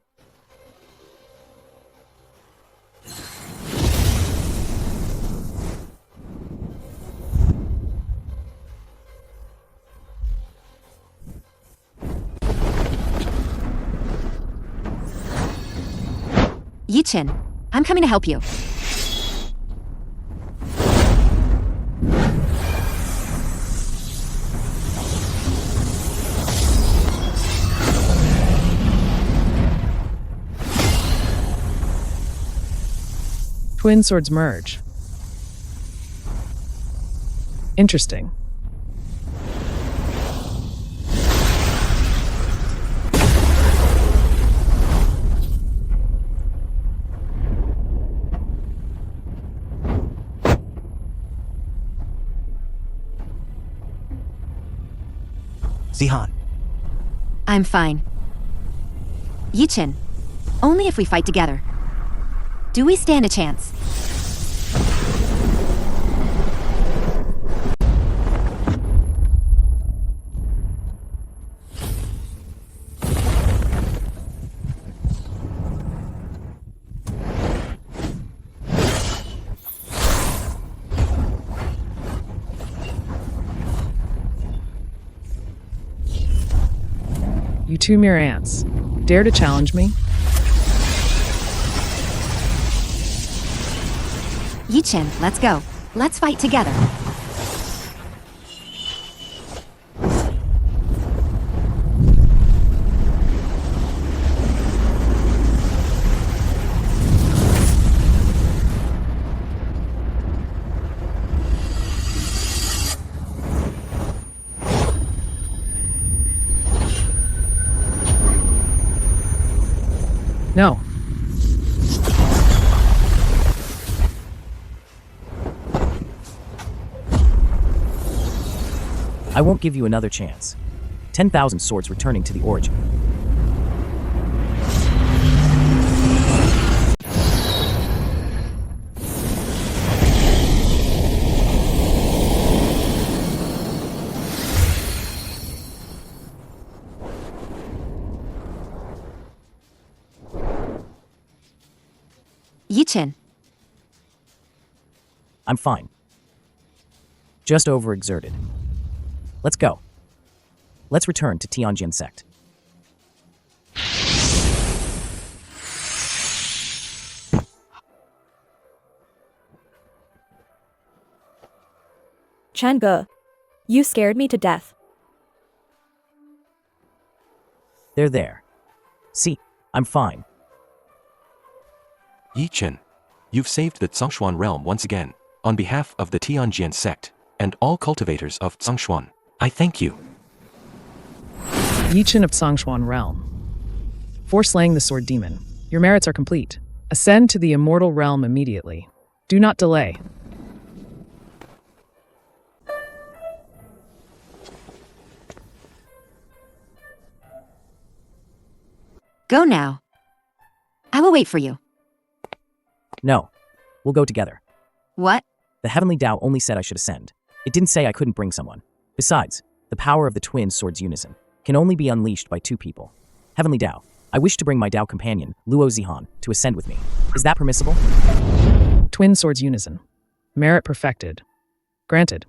Yi-Chin, I'm coming to help you. Twin swords merge. Interesting. Zihan, I'm fine. Yi-Chin, only if we fight together. Do we stand a chance? You two mere ants. Dare to challenge me? Yi-Chin, let's go. Let's fight together. No. I won't give you another chance. 10,000 swords returning to the origin. Yi-Chin, I'm fine. Just overexerted. Let's go. Let's return to Tianjin sect. Changge, you scared me to death. They're there. See, I'm fine. Yi-Chin, you've saved the Zhongshuan realm once again. On behalf of the Tianjin sect and all cultivators of Zhongshuan, I thank you. Yi-Chin of Zhongshuan realm. For slaying the sword demon, your merits are complete. Ascend to the immortal realm immediately. Do not delay. go now. I will wait for you. No. We'll go together. What? The Heavenly Tao only said I should ascend. It didn't say I couldn't bring someone. Besides, the power of the twin swords unison can only be unleashed by two people. Heavenly Tao, I wish to bring my Dao companion, Luo Zihan, to ascend with me. Is that permissible? Twin swords unison. Merit perfected. Granted.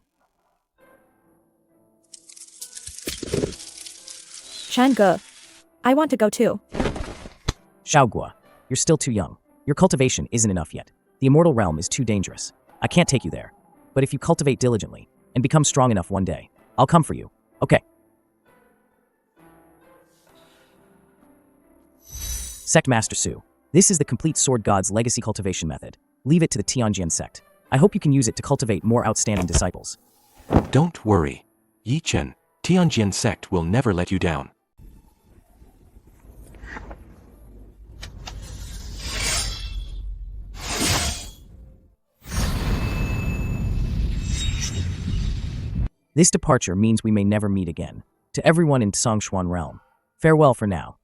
Changge. I want to go too. Xiaogua, you're still too young. Your cultivation isn't enough yet. The immortal realm is too dangerous. I can't take you there. But if you cultivate diligently and become strong enough one day, I'll come for you. Okay. Sect Master Su. This is the complete Sword God's legacy cultivation method. Leave it to the Tianjian sect. I hope you can use it to cultivate more outstanding disciples. Don't worry. Yi Chen, Tianjian sect will never let you down. This departure means we may never meet again. To everyone in Songshuan realm, farewell for now.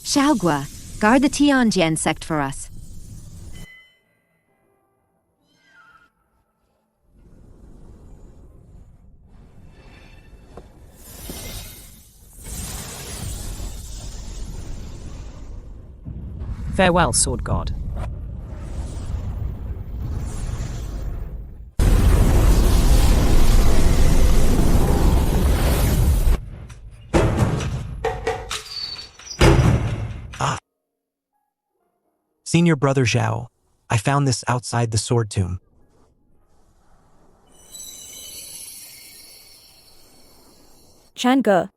Xiaogua, guard the Tianjian sect for us. Farewell, Sword God. Senior Brother Zhao, I found this outside the sword tomb. Changge.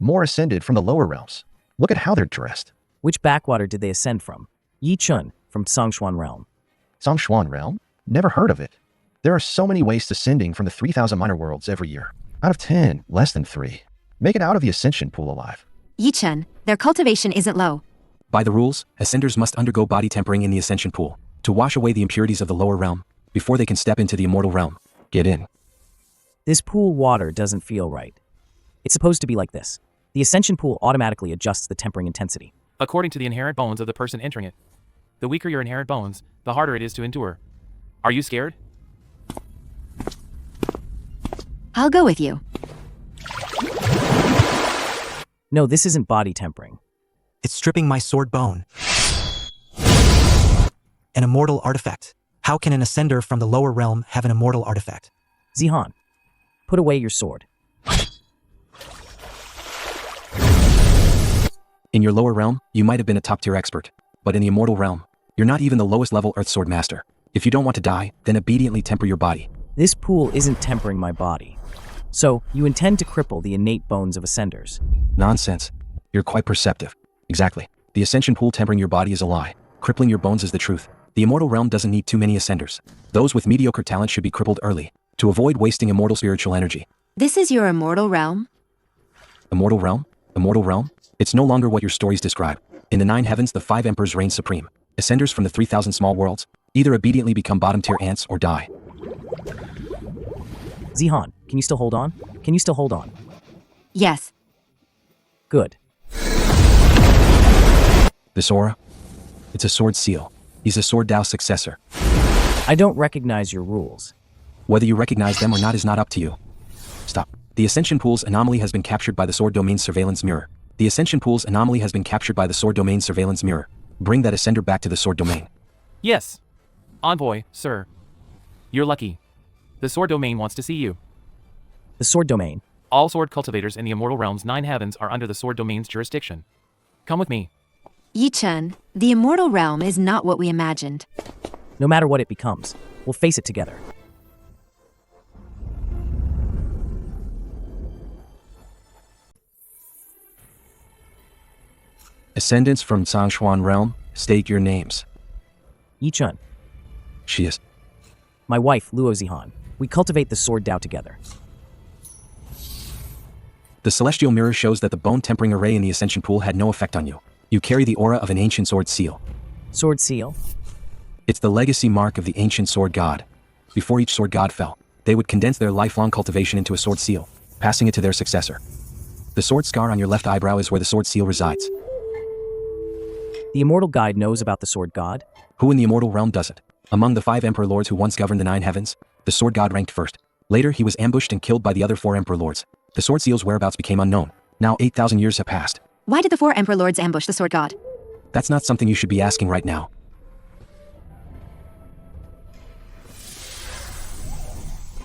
More ascended from the lower realms. Look at how they're dressed. Which backwater did they ascend from? Yi Chun, from Songshuan realm. Songshuan realm? Never heard of it. There are so many wastes ascending from the 3,000 minor worlds every year. Out of 10, less than 3. Make it out of the ascension pool alive. Yichen, their cultivation isn't low. By the rules, ascenders must undergo body tempering in the ascension pool to wash away the impurities of the lower realm before they can step into the immortal realm. Get in. This pool water doesn't feel right. It's supposed to be like this. The ascension pool automatically adjusts the tempering intensity. According to the inherent bones of the person entering it. The weaker your inherent bones, the harder it is to endure. Are you scared? I'll go with you. No, this isn't body tempering. It's stripping my sword bone. An immortal artifact. How can an ascender from the lower realm have an immortal artifact? Zihan, put away your sword. In your lower realm, you might have been a top-tier expert. But in the immortal realm, you're not even the lowest level Earth Sword Master. If you don't want to die, then obediently temper your body. This pool isn't tempering my body. So, you intend to cripple the innate bones of ascenders. Nonsense. You're quite perceptive. Exactly. The ascension pool tempering your body is a lie. Crippling your bones is the truth. The immortal realm doesn't need too many ascenders. Those with mediocre talent should be crippled early, to avoid wasting immortal spiritual energy. This is your immortal realm? Immortal realm? Immortal realm? It's no longer what your stories describe. In the 9 heavens, the 5 emperors reign supreme. Ascenders from the 3,000 small worlds either obediently become bottom-tier ants or die. Zihan, can you still hold on? Can you still hold on? Yes. Good. This aura? It's a sword seal. He's a sword Dao successor. I don't recognize your rules. Whether you recognize them or not is not up to you. Stop. The Ascension Pool's anomaly has been captured by the Sword Domain's surveillance mirror. The Ascension Pool's anomaly has been captured by the Sword Domain's surveillance mirror. Bring that Ascender back to the Sword Domain. Yes. Envoy, sir. You're lucky. The Sword Domain wants to see you. The Sword Domain? All sword cultivators in the Immortal Realm's 9 heavens are under the Sword Domain's jurisdiction. Come with me. Yichen, the Immortal Realm is not what we imagined. No matter what it becomes, we'll face it together. Ascendants from Songshuan Realm, state your names. Yichun. She is. My wife, Luo Zihan. We cultivate the Sword Dao together. The Celestial Mirror shows that the bone tempering array in the Ascension Pool had no effect on you. You carry the aura of an ancient sword seal. Sword seal? It's the legacy mark of the ancient sword god. Before each sword god fell, they would condense their lifelong cultivation into a sword seal, passing it to their successor. The sword scar on your left eyebrow is where the sword seal resides. The Immortal Guide knows about the Sword God? Who in the immortal realm doesn't? Among the 5 Emperor Lords who once governed the 9 heavens, the Sword God ranked first. Later he was ambushed and killed by the other 4 Emperor Lords. The sword seal's whereabouts became unknown. Now 8,000 years have passed. Why did the 4 Emperor Lords ambush the Sword God? That's not something you should be asking right now.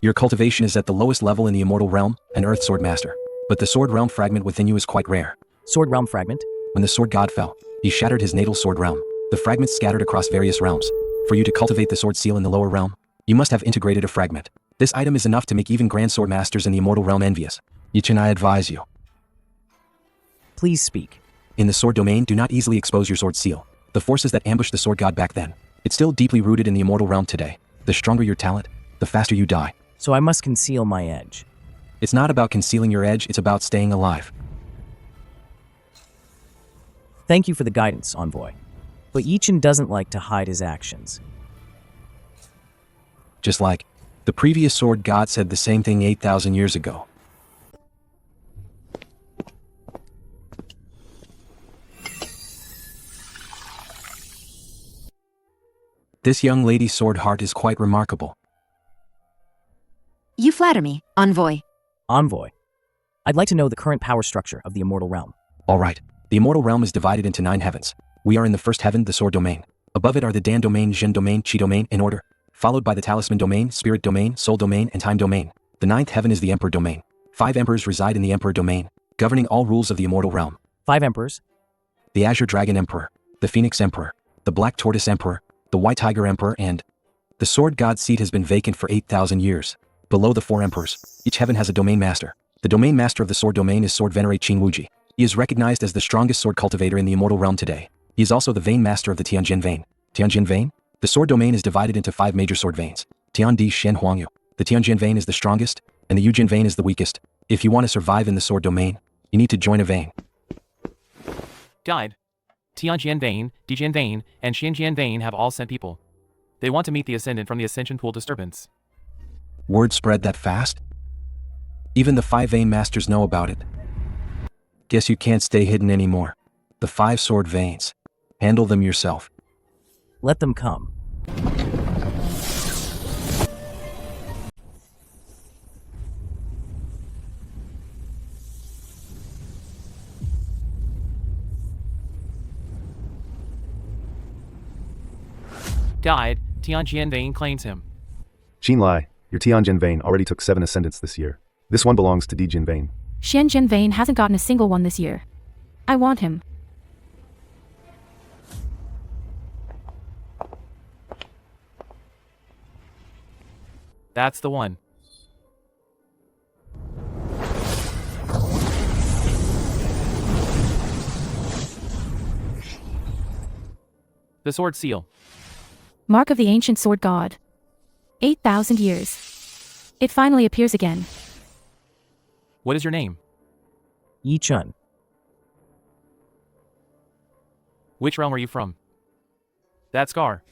Your cultivation is at the lowest level in the immortal realm, an Earth Sword Master. But the Sword Realm fragment within you is quite rare. Sword Realm Fragment? When the Sword God fell, he shattered his natal Sword Realm. The fragments scattered across various realms. For you to cultivate the Sword Seal in the lower realm, you must have integrated a fragment. This item is enough to make even Grand Sword Masters in the immortal realm envious. Yichin, I advise you. Please speak. In the Sword Domain, do not easily expose your Sword Seal. The forces that ambushed the Sword God back then, it's still deeply rooted in the immortal realm today. The stronger your talent, the faster you die. So I must conceal my edge. It's not about concealing your edge, it's about staying alive. Thank you for the guidance, Envoy. But Yichin doesn't like to hide his actions. Just like the previous Sword God said the same thing 8,000 years ago. This young lady's sword heart is quite remarkable. You flatter me, Envoy. Envoy. I'd like to know the current power structure of the Immortal Realm. All right. The immortal realm is divided into 9 heavens. We are in the first heaven, the Sword Domain. Above it are the Dan Domain, Jin Domain, Chi Domain, in order, followed by the Talisman Domain, Spirit Domain, Soul Domain, and Time Domain. The 9th heaven is the Emperor Domain. 5 emperors reside in the Emperor Domain, governing all rules of the immortal realm. 5 emperors? The Azure Dragon Emperor, the Phoenix Emperor, the Black Tortoise Emperor, the White Tiger Emperor, and the Sword God's seat has been vacant for 8,000 years. Below the 4 emperors, each heaven has a domain master. The domain master of the Sword Domain is Sword Venerate Qin Wuji. He is recognized as the strongest sword cultivator in the immortal realm today. He is also the vein master of the Tianjin vein. Tianjin vein? The Sword Domain is divided into 5 major sword veins. Tian Di Shen Huangyu. The Tianjin vein is the strongest, and the Yujin vein is the weakest. If you want to survive in the Sword Domain, you need to join a vein. Guide. Tianjian vein, Dijin vein, and Xinjian vein have all sent people. They want to meet the Ascendant from the Ascension Pool disturbance. Word spread that fast? Even the 5 vein masters know about it. Guess you can't stay hidden anymore. The 5 sword veins. Handle them yourself. Let them come. Guide, Tianjian vein claims him. Xinlai, your Tianjin vein already took 7 ascendants this year. This one belongs to Dijin vein. Xianjian vein hasn't gotten a single one this year. I want him. That's the one. The Sword Seal. Mark of the ancient sword god. 8,000 years. It finally appears again. What is your name? Yichun. Which realm are you from? That scar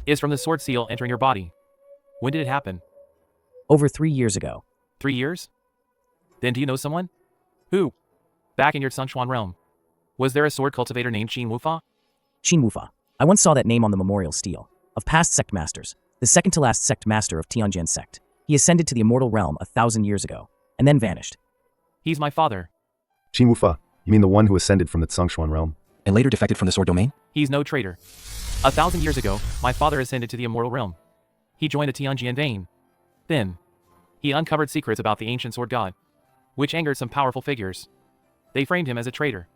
is from the Sword Seal entering your body. When did it happen? Over 3 years ago. 3 years? Then do you know someone? Who? Back in your Sungshuan realm. Was there a sword cultivator named Qin Wufa? Qin Wufa. I once saw that name on the memorial stele of past sect masters, the second to last sect master of Tianjin sect. He ascended to the immortal realm 1,000 years ago, and then vanished. He's my father. Qin Wufa, you mean the one who ascended from the Tsongshuan realm? And later defected from the Sword Domain? He's no traitor. 1,000 years ago, my father ascended to the immortal realm. He joined the Tianjian vein. Then, he uncovered secrets about the ancient sword god, which angered some powerful figures. They framed him as a traitor.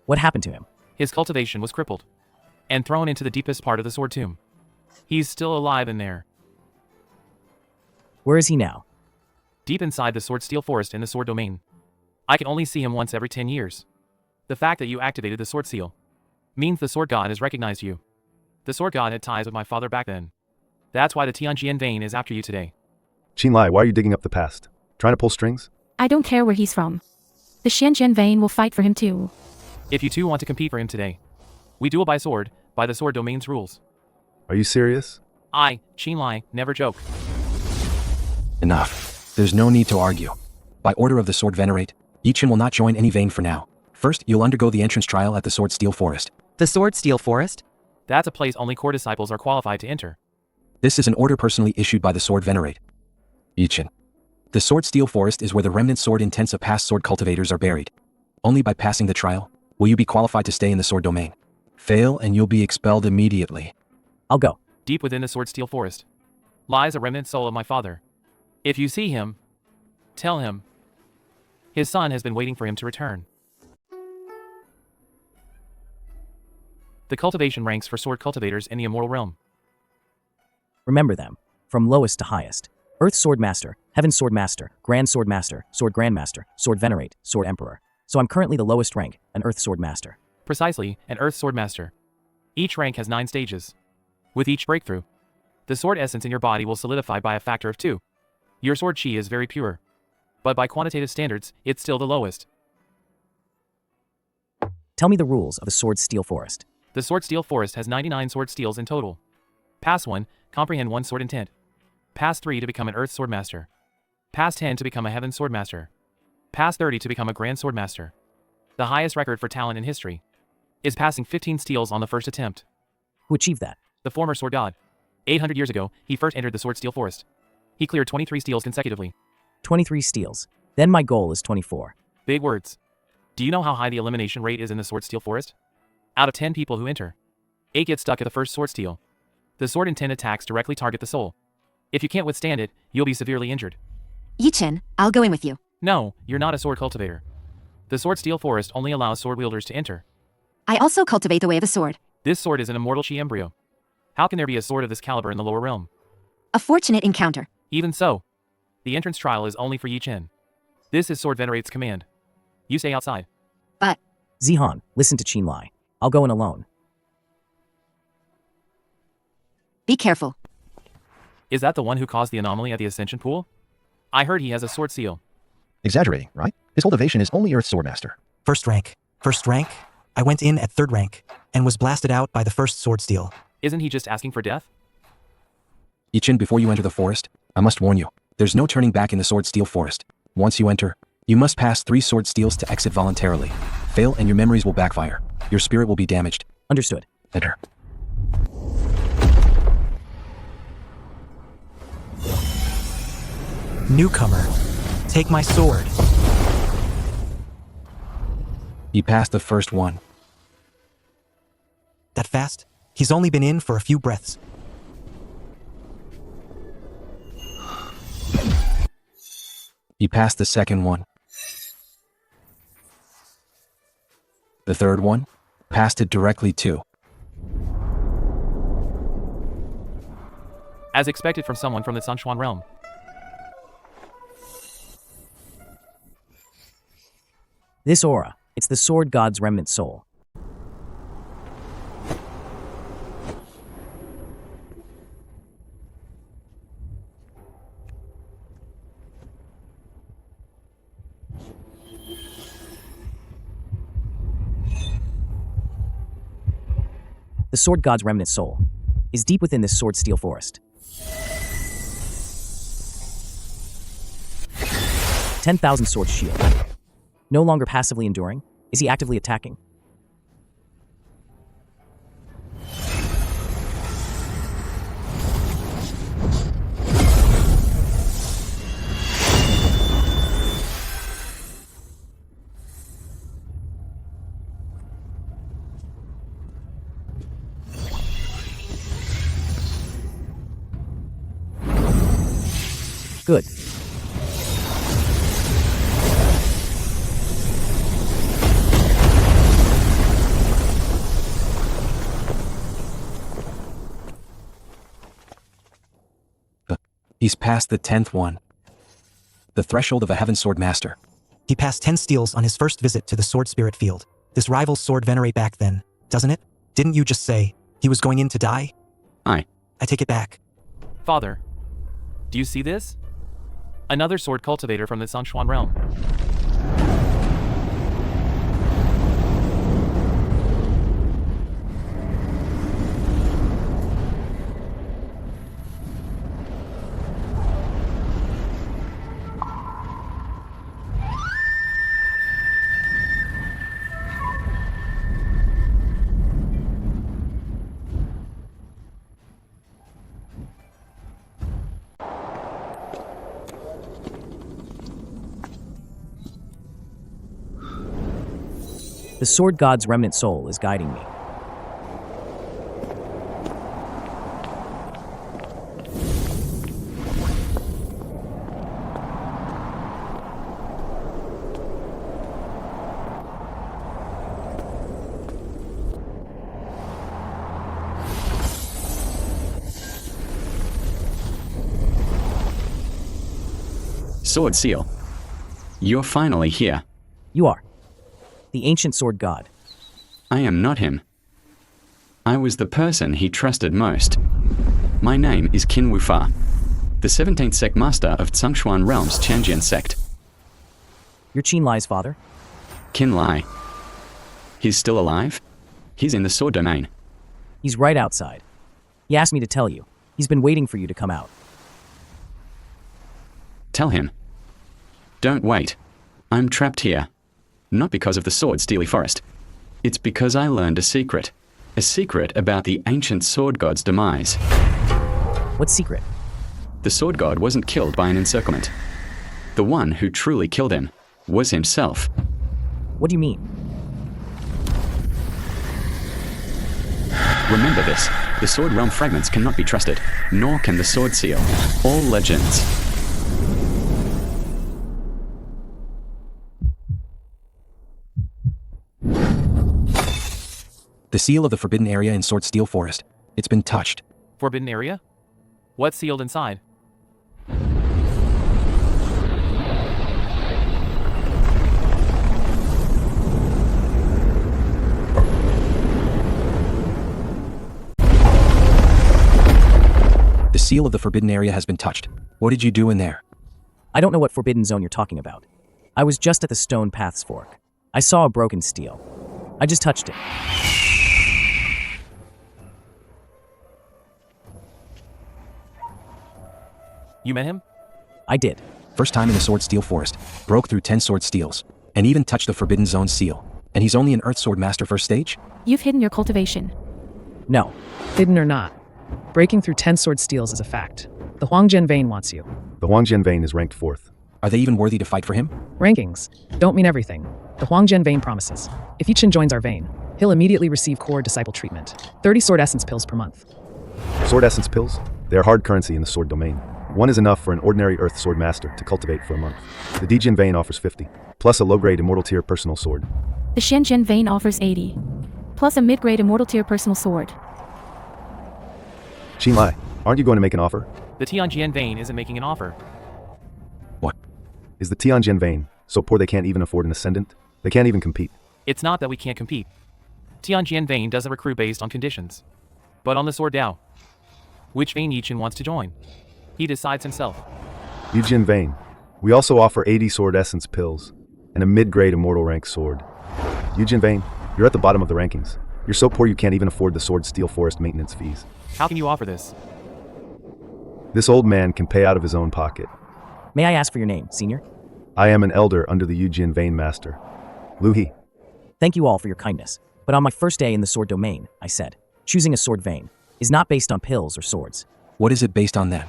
What happened to him? His cultivation was crippled and thrown into the deepest part of the sword tomb. He's still alive in there, Where is he now? deep inside the sword steel forest in the sword domain. I can only see him once every 10 years. The fact that you activated the sword seal means the sword god has recognized you. The sword god had ties with my father back then. That's why the Tianjian vein is after you today. Qinlai, why are you digging up the past? Trying to pull strings? I don't care where he's from. The Xianjian vein will fight for him too. If you two want to compete for him today, we duel by sword, by the sword domain's rules. Are you serious? I, Qinlai, never joke. Enough. There's no need to argue. By order of the Sword Venerate, Yichen will not join any vein for now. First, you'll undergo the entrance trial at the Sword Steel Forest. The Sword Steel Forest? That's a place only core disciples are qualified to enter. This is an order personally issued by the Sword Venerate. Yichen. The Sword Steel Forest is where the remnant sword intents of past sword cultivators are buried. Only by passing the trial will you be qualified to stay in the sword domain. Fail and you'll be expelled immediately. I'll go. Deep within the Sword Steel Forest lies a remnant soul of my father. If you see him, tell him his son has been waiting for him to return. The cultivation ranks for sword cultivators in the immortal realm. Remember them, from lowest to highest. Earth Sword Master, Heaven Sword Master, Grand Sword Master, Sword Grandmaster, Sword Venerate, Sword Emperor. So I'm currently the lowest rank, an Earth Sword Master. Precisely, an Earth Sword Master. Each rank has 9 stages. With each breakthrough, the sword essence in your body will solidify by a factor of 2. Your sword chi is very pure, but by quantitative standards, it's still the lowest. Tell me the rules of the Sword Steel Forest. The Sword Steel Forest has 99 sword steels in total. Pass 1, comprehend 1 sword intent. Pass 3 to become an Earth Sword Master. Pass 10 to become a Heaven Sword Master. Pass 30 to become a Grand Sword Master. The highest record for talent in history is passing 15 steels on the first attempt. Who achieved that? The former sword god. 800 years ago, he first entered the Sword Steel Forest. He cleared 23 steels consecutively. 23 steals. Then my goal is 24. Big words. Do you know how high the elimination rate is in the Sword Steel Forest? Out of 10 people who enter, 8 get stuck at the first sword steel. The sword intent attacks directly target the soul. If you can't withstand it, you'll be severely injured. Yichen, I'll go in with you. No, you're not a sword cultivator. The Sword Steel Forest only allows sword wielders to enter. I also cultivate the way of the sword. This sword is an immortal chi embryo. How can there be a sword of this caliber in the lower realm? A fortunate encounter. Even so, the entrance trial is only for Yichen. This is Sword Venerate's command. You stay outside. But... Zihan, listen to Qin Lai. I'll go in alone. Be careful. Is that the one who caused the anomaly at the Ascension Pool? I heard he has a sword seal. Exaggerating, right? His cultivation is only Earth Sword Master. First rank. First rank? I went in at 3rd rank, and was blasted out by the first sword steel. Isn't he just asking for death? Yichen, before you enter the forest, I must warn you, there's no turning back in the Sword Steel Forest. Once you enter, you must pass 3 sword steels to exit voluntarily. Fail and your memories will backfire. Your spirit will be damaged. Understood. Enter. Newcomer, take my sword. He passed the first one. That fast? He's only been in for a few breaths. He passed the second one. The third one? Passed it directly too. As expected from someone from the Sanchuan realm. This aura, it's the sword god's remnant soul. The sword god's remnant soul is deep within this sword steel forest. 10,000 sword shield. No longer passively enduring, is he actively attacking? Good. He's past the 10th one. The threshold of a Heaven Sword Master. He passed 10 steals on his first visit to the Sword Spirit Field. This rivals Sword Venerate back then, doesn't it? Didn't you just say he was going in to die? Aye. I take it back. Father, do you see this? Another sword cultivator from the Sanchuan realm. The sword god's remnant soul is guiding me. Sword Seal. You're finally here. You are. The ancient sword god. I am not him. I was the person he trusted most. My name is Qin Wufa, the 17th sect master of Tsangshuan Realm's Tianjian sect. You're Qin Lai's father? Qin Lai. He's still alive? He's in the sword domain. He's right outside. He asked me to tell you. He's been waiting for you to come out. Tell him. Don't wait. I'm trapped here. Not because of the sword Steely Forest. It's because I learned a secret. A secret about the ancient sword god's demise. What secret? The sword god wasn't killed by an encirclement. The one who truly killed him was himself. What do you mean? Remember this. The sword realm fragments cannot be trusted, nor can the sword seal. All legends. The seal of the forbidden area in Sword Steel Forest. It's been touched. Forbidden area? What's sealed inside? The seal of the forbidden area has been touched. What did you do in there? I don't know what forbidden zone you're talking about. I was just at the Stone Path's fork. I saw a broken steel. I just touched it. You met him? I did. First time in the Sword Steel Forest. Broke through 10 sword steels. And even touched the Forbidden Zone seal. And he's only an Earth Sword Master first stage? You've hidden your cultivation. No. Hidden or not, breaking through 10 sword steels is a fact. The Huangjian Vein wants you. The Huangjian Vein is ranked 4th. Are they even worthy to fight for him? Rankings don't mean everything. The Huangjian Vein promises. If Yichen joins our vein, he'll immediately receive core disciple treatment. 30 sword essence pills per month. Sword essence pills? They are hard currency in the sword domain. One is enough for an ordinary Earth Sword Master to cultivate for a month. The Dijian Vein offers 50, plus a low-grade immortal tier personal sword. The Shenzhen Vein offers 80, plus a mid-grade immortal tier personal sword. Qin Lai, aren't you going to make an offer? The Tianjian Vein isn't making an offer. What? Is the Tianjian Vein so poor they can't even afford an ascendant? They can't even compete. It's not that we can't compete. Tianjian Vein doesn't recruit based on conditions, but on the sword Dao. Which vein Yichen wants to join? He decides himself. Dijian Vein. We also offer 80 sword essence pills and a mid-grade immortal rank sword. Dijian Vein, you're at the bottom of the rankings. You're so poor you can't even afford the Sword Steel Forest maintenance fees. How can you offer this? This old man can pay out of his own pocket. May I ask for your name, Senior? I am an elder under the Yujian Vein Master. Luhi. Thank you all for your kindness. But on my first day in the sword domain, I said, choosing a sword vein is not based on pills or swords. What is it based on then?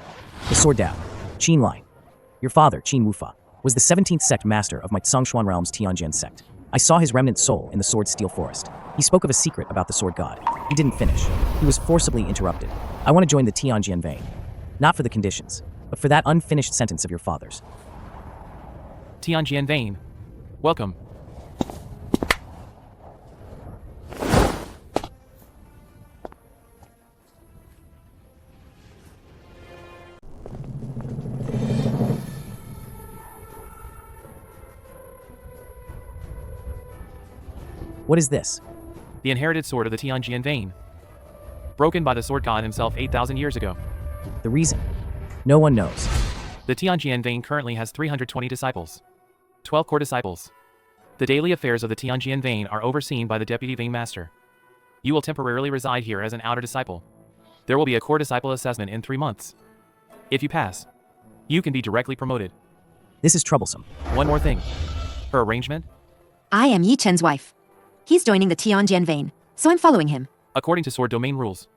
The sword Dao, Qin Lai. Your father, Qin Wufa, was the 17th sect master of my Tsangshuan Realm's Tianjian sect. I saw his remnant soul in the Sword Steel Forest. He spoke of a secret about the sword god. He didn't finish. He was forcibly interrupted. I want to join the Tianjian Vein. Not for the conditions, but for that unfinished sentence of your father's. Tianjian Vein. Welcome. What is this? The inherited sword of the Tianjian Vein. Broken by the sword god himself 8,000 years ago. The reason? No one knows. The Tianjian Vein currently has 320 disciples. 12 core disciples. The daily affairs of the Tianjian Vein are overseen by the Deputy Vein Master. You will temporarily reside here as an outer disciple. There will be a core disciple assessment in 3 months. If you pass, you can be directly promoted. This is troublesome. One more thing. Her arrangement? I am Yi Chen's wife. He's joining the Tianjian Vein, so I'm following him. According to sword domain rules,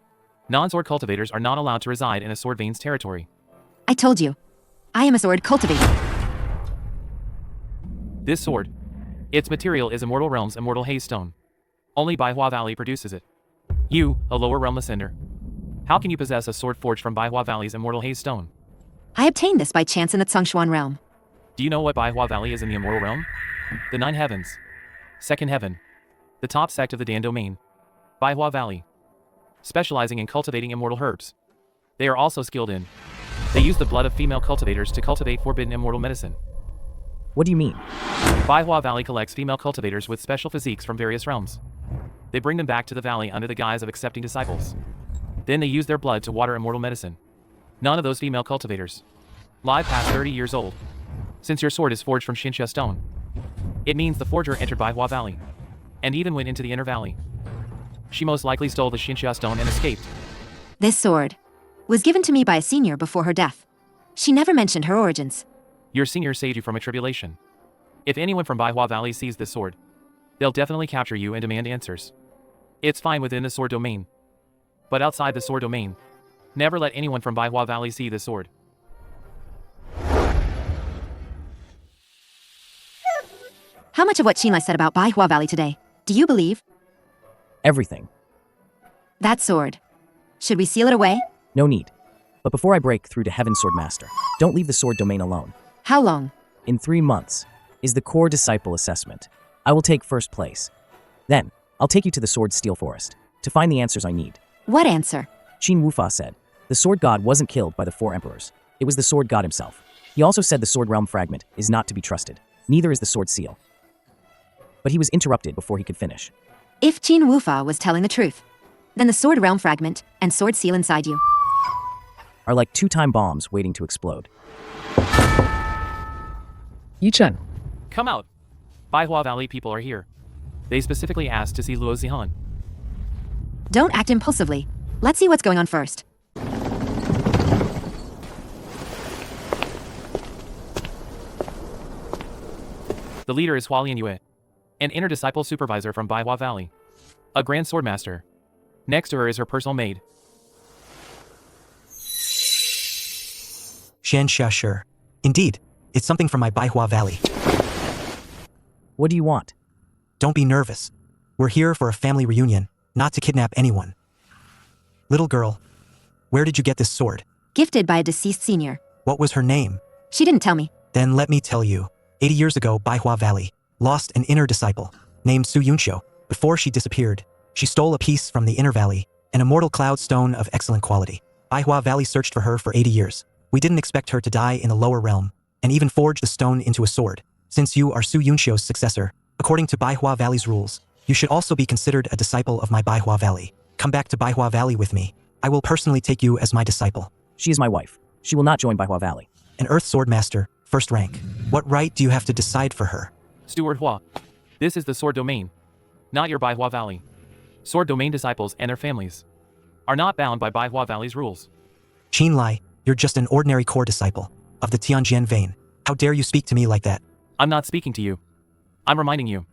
non-sword cultivators are not allowed to reside in a sword vein's territory. I told you. I am a sword cultivator. This sword, Its material is Immortal Realm's Immortal Haze Stone. Only Baihua Valley produces it. You, a lower realm ascender. How can you possess a sword forged from Baihua Valley's Immortal Haze Stone? I obtained this by chance in the Tsongshuan realm. Do you know what Baihua Valley is in the Immortal Realm? The Nine Heavens. Second Heaven. The top sect of the Dan Domain. Baihua Valley. Specializing in cultivating immortal herbs. They are also skilled in. They use the blood of female cultivators to cultivate forbidden immortal medicine. What do you mean? Baihua Valley collects female cultivators with special physiques from various realms. They bring them back to the valley under the guise of accepting disciples. Then they use their blood to water immortal medicine. None of those female cultivators live past 30 years old. Since your sword is forged from Xinxia stone, it means the forger entered Baihua Valley, and even went into the inner valley. She most likely stole the Xinxia stone and escaped. This sword was given to me by a senior before her death. She never mentioned her origins. Your senior saved you from a tribulation. If anyone from Baihua Valley sees this sword, they'll definitely capture you and demand answers. It's fine within the sword domain. But outside the sword domain, never let anyone from Baihua Valley see this sword. How much of what Xinlai said about Baihua Valley today do you believe? Everything. That sword. Should we seal it away? No need. But before I break through to Heaven Sword Master, don't leave the sword domain alone. How long? In 3 months is the core disciple assessment. I will take first place. Then, I'll take you to the sword steel forest to find the answers I need. What answer? Qin Wufa said, the sword god wasn't killed by the 4 emperors. It was the sword god himself. He also said the sword realm fragment is not to be trusted. Neither is the sword seal. But he was interrupted before he could finish. If Qin Wufa was telling the truth, then the sword realm fragment and sword seal inside you are like 2-time bombs waiting to explode. Yichen. Come out. Baihua Valley people are here. They specifically asked to see Luo Zihan. Don't act impulsively. Let's see what's going on first. The leader is Hualian Yue, an inner disciple supervisor from Baihua Valley. A grand swordmaster. Next to her is her personal maid. Xianxia sure. Indeed, it's something from my Baihua Valley. What do you want? Don't be nervous. We're here for a family reunion, not to kidnap anyone. Little girl, where did you get this sword? Gifted by a deceased senior. What was her name? She didn't tell me. Then let me tell you. 80 years ago, Baihua Valley lost an inner disciple named Su Yunxiu. Before she disappeared, she stole a piece from the inner valley, an immortal cloud stone of excellent quality. Baihua Valley searched for her for 80 years. We didn't expect her to die in the lower realm, and even forge the stone into a sword. Since you are Su Yunxiu's successor, according to Baihua Valley's rules, you should also be considered a disciple of my Baihua Valley. Come back to Baihua Valley with me. I will personally take you as my disciple. She is my wife. She will not join Baihua Valley. An Earth Sword Master, first rank. What right do you have to decide for her? Steward Hua. This is the sword domain, not your Baihua Valley. Sword domain disciples and their families are not bound by Baihua Valley's rules. Qin Lai, you're just an ordinary core disciple of the Tianjian vein. How dare you speak to me like that? I'm not speaking to you. I'm reminding you.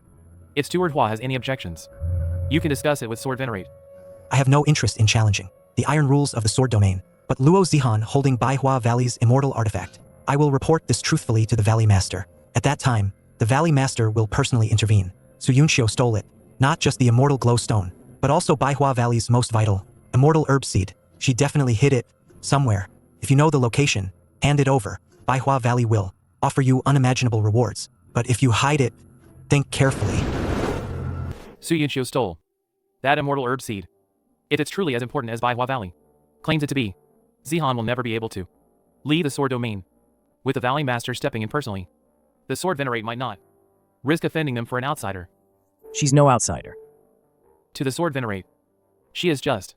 If Steward Hua has any objections, you can discuss it with Sword Venerate. I have no interest in challenging the iron rules of the sword domain, but Luo Zihan holding Baihua Valley's immortal artifact. I will report this truthfully to the Valley Master. At that time, the Valley Master will personally intervene. Su Yunxiu stole it, not just the immortal glow stone, but also Baihua Valley's most vital, immortal herb seed. She definitely hid it somewhere. If you know the location, hand it over. Baihua Valley will offer you unimaginable rewards. But if you hide it, think carefully. Su Yunxiu stole that immortal herb seed. If it's truly as important as Baihua Valley claims it to be, Zihan will never be able to leave the sword domain. With the Valley Master stepping in personally, the Sword Venerate might not risk offending them for an outsider. She's no outsider. To the Sword Venerate, she is just.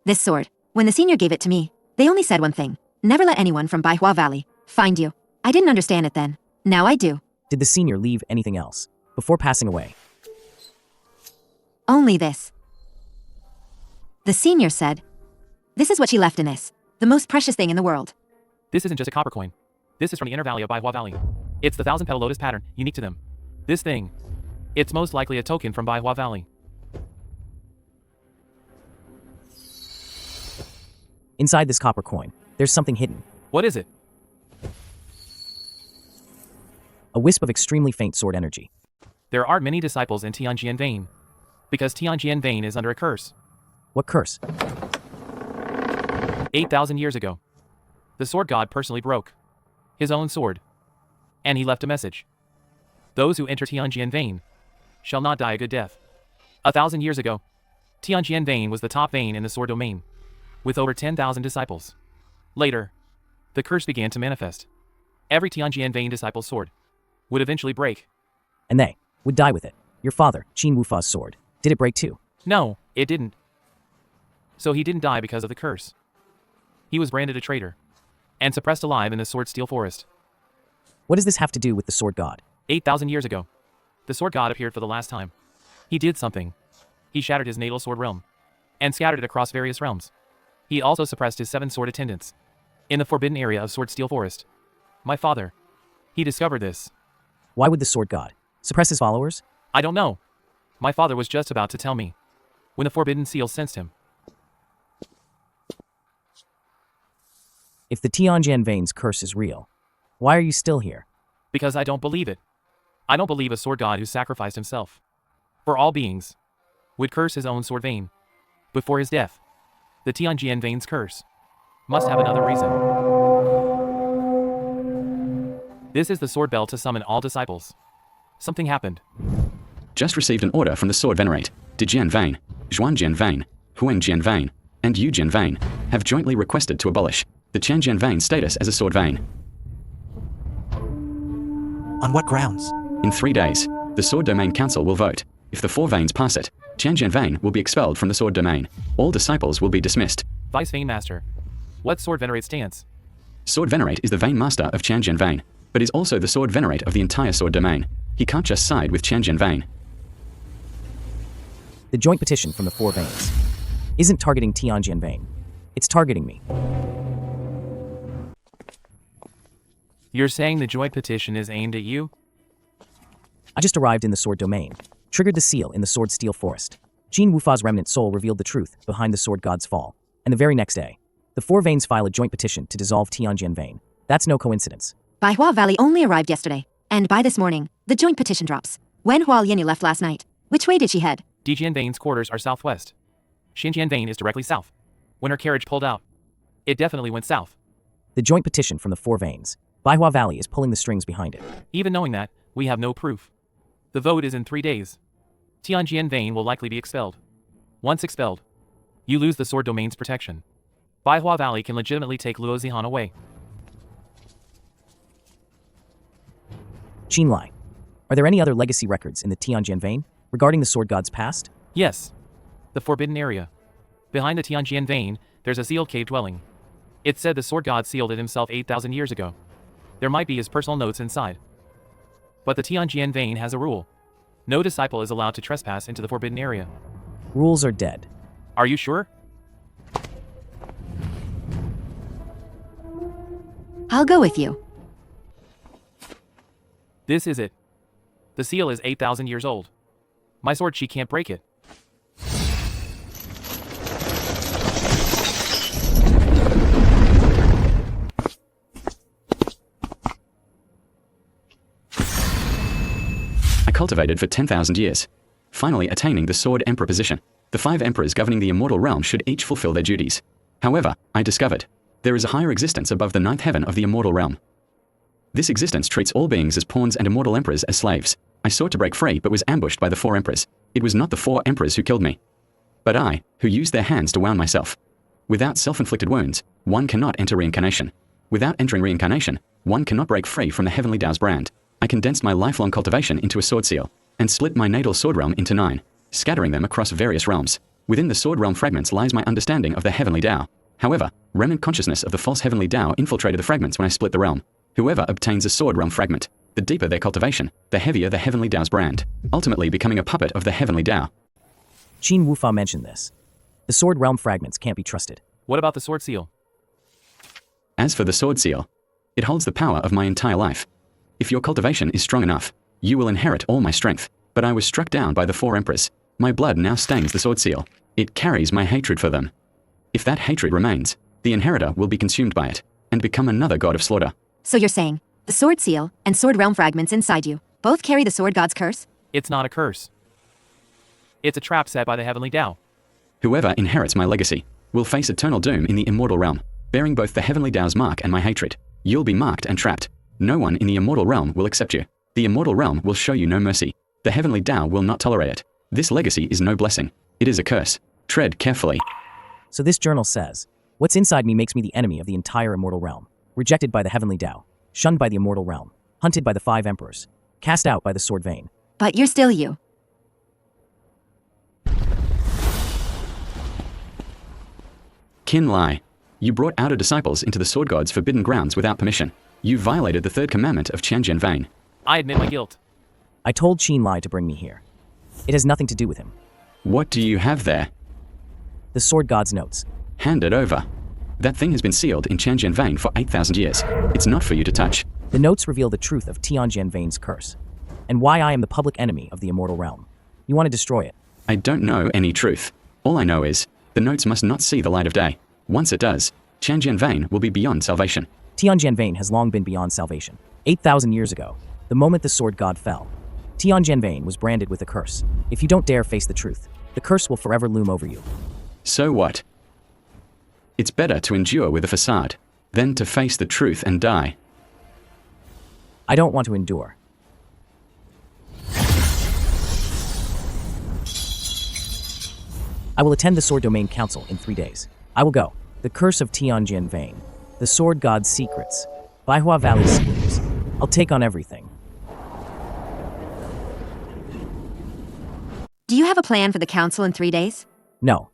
This sword. When the senior gave it to me, they only said one thing. Never let anyone from Baihua Valley find you. I didn't understand it then. Now I do. Did the senior leave anything else before passing away? Only this. The senior said, this is what she left in this. The most precious thing in the world. This isn't just a copper coin. This is from the inner valley of Baihua Valley. It's the 1,000-petal lotus pattern, unique to them. This thing, it's most likely a token from Baihua Valley. Inside this copper coin, there's something hidden. What is it? A wisp of extremely faint sword energy. There aren't many disciples in Tianjian Vein, because Tianjian Vein is under a curse. What curse? 8,000 years ago, the sword god personally broke his own sword, and he left a message. Those who enter Tianjian Vein shall not die a good death. 1,000 years ago, Tianjian Vein was the top vein in the sword domain, with over 10,000 disciples. Later, the curse began to manifest. Every Tianjian Vein disciple's sword would eventually break. And they would die with it. Your father, Qin Wufa's sword, did it break too? No, it didn't. So he didn't die because of the curse. He was branded a traitor and suppressed alive in the sword steel forest. What does this have to do with the sword god? 8,000 years ago, the sword god appeared for the last time. He did something. He shattered his natal sword realm and scattered it across various realms. He also suppressed his 7 sword attendants in the forbidden area of sword steel forest. My father, he discovered this. Why would the sword god suppress his followers? I don't know. My father was just about to tell me when the forbidden seal sensed him. If the Tianjian Vein's curse is real, why are you still here? Because I don't believe it. I don't believe a sword god who sacrificed himself for all beings would curse his own sword vein before his death. The Tianjian Vein's curse must have another reason. This is the sword bell to summon all disciples. Something happened. Just received an order from the Sword Venerate. Dijian Vein, Zhuanjian Vein, Huangjian Vein, and Yujian Vein have jointly requested to abolish the Tianjian Vein status as a sword vein. On what grounds? In 3 days, the Sword Domain Council will vote. If the 4 veins pass it, Tianjian Vein will be expelled from the Sword Domain. All disciples will be dismissed. Vice Vein Master, what Sword Venerate stance? Sword Venerate is the Vein Master of Tianjian Vein, but is also the Sword Venerate of the entire Sword Domain. He can't just side with Tianjian Vein. The joint petition from the 4 veins isn't targeting Tianjian Vein. It's targeting me. You're saying the joint petition is aimed at you? I just arrived in the sword domain, triggered the seal in the sword steel forest. Qin Wufa's remnant soul revealed the truth behind the sword god's fall, and the very next day, the 4 veins file a joint petition to dissolve Tianjian Vein. That's no coincidence. Baihua Valley only arrived yesterday, and by this morning, the joint petition drops. When Hua Lianyu left last night, which way did she head? Dijian Vein's quarters are southwest. Xinjian Vein is directly south. When her carriage pulled out, it definitely went south. The joint petition from the 4 veins. Baihua Valley is pulling the strings behind it. Even knowing that, we have no proof. The vote is in 3 days. Tianjian Vein will likely be expelled. Once expelled, you lose the sword domain's protection. Baihua Valley can legitimately take Luo Zihan away. Qinlai, are there any other legacy records in the Tianjian Vein regarding the sword god's past? Yes. The forbidden area. Behind the Tianjian Vein, there's a sealed cave dwelling. It's said the sword god sealed it himself 8,000 years ago. There might be his personal notes inside. But the Tianjian Vein has a rule. No disciple is allowed to trespass into the forbidden area. Rules are dead. Are you sure? I'll go with you. This is it. The seal is 8,000 years old. My sword, she can't break it. I cultivated for 10,000 years, finally attaining the Sword Emperor position. The 5 emperors governing the immortal realm should each fulfill their duties. However, I discovered there is a higher existence above the 9th heaven of the immortal realm. This existence treats all beings as pawns and immortal emperors as slaves. I sought to break free but was ambushed by the 4 emperors. It was not the 4 emperors who killed me, but I, who used their hands to wound myself. Without self-inflicted wounds, one cannot enter reincarnation. Without entering reincarnation, one cannot break free from the heavenly Tao's brand. I condensed my lifelong cultivation into a sword seal, and split my natal sword realm into 9, scattering them across various realms. Within the sword realm fragments lies my understanding of the heavenly Tao. However, remnant consciousness of the false heavenly Tao infiltrated the fragments when I split the realm. Whoever obtains a sword realm fragment, the deeper their cultivation, the heavier the heavenly Tao's brand, ultimately becoming a puppet of the heavenly Tao. Qin Wufa mentioned this. The sword realm fragments can't be trusted. What about the sword seal? As for the sword seal, it holds the power of my entire life. If your cultivation is strong enough, you will inherit all my strength. But I was struck down by the 4 emperors. My blood now stains the sword seal. It carries my hatred for them. If that hatred remains, the inheritor will be consumed by it, and become another god of slaughter. So you're saying, the sword seal and sword realm fragments inside you both carry the sword god's curse? It's not a curse. It's a trap set by the Heavenly Tao. Whoever inherits my legacy will face eternal doom in the immortal realm, bearing both the Heavenly Tao's mark and my hatred. You'll be marked and trapped. No one in the immortal realm will accept you. The immortal realm will show you no mercy. The Heavenly Tao will not tolerate it. This legacy is no blessing. It is a curse. Tread carefully. So this journal says, what's inside me makes me the enemy of the entire immortal realm, rejected by the Heavenly Tao, shunned by the immortal realm, hunted by the 5 emperors, cast out by the sword vein. But you're still you. Kinlai, you brought outer disciples into the sword god's forbidden grounds without permission. You violated the 3rd commandment of Tianjin Vane. I admit my guilt. I told Qin Lai to bring me here. It has nothing to do with him. What do you have there? The sword god's notes. Hand it over. That thing has been sealed in Tianjin Vane for 8,000 years. It's not for you to touch. The notes reveal the truth of Tianjin Vane's curse, and why I am the public enemy of the immortal realm. You want to destroy it. I don't know any truth. All I know is, the notes must not see the light of day. Once it does, Tianjin Vane will be beyond salvation. Tianjin Vane has long been beyond salvation. 8,000 years ago, the moment the sword god fell, Tianjin Vane was branded with a curse. If you don't dare face the truth, the curse will forever loom over you. So what? It's better to endure with a facade, than to face the truth and die. I don't want to endure. I will attend the Sword Domain Council in 3 days. I will go. The Curse of Tianjin Vane. The Sword God's Secrets. Baihua Valley Schemes. I'll take on everything. Do you have a plan for the council in 3 days? No.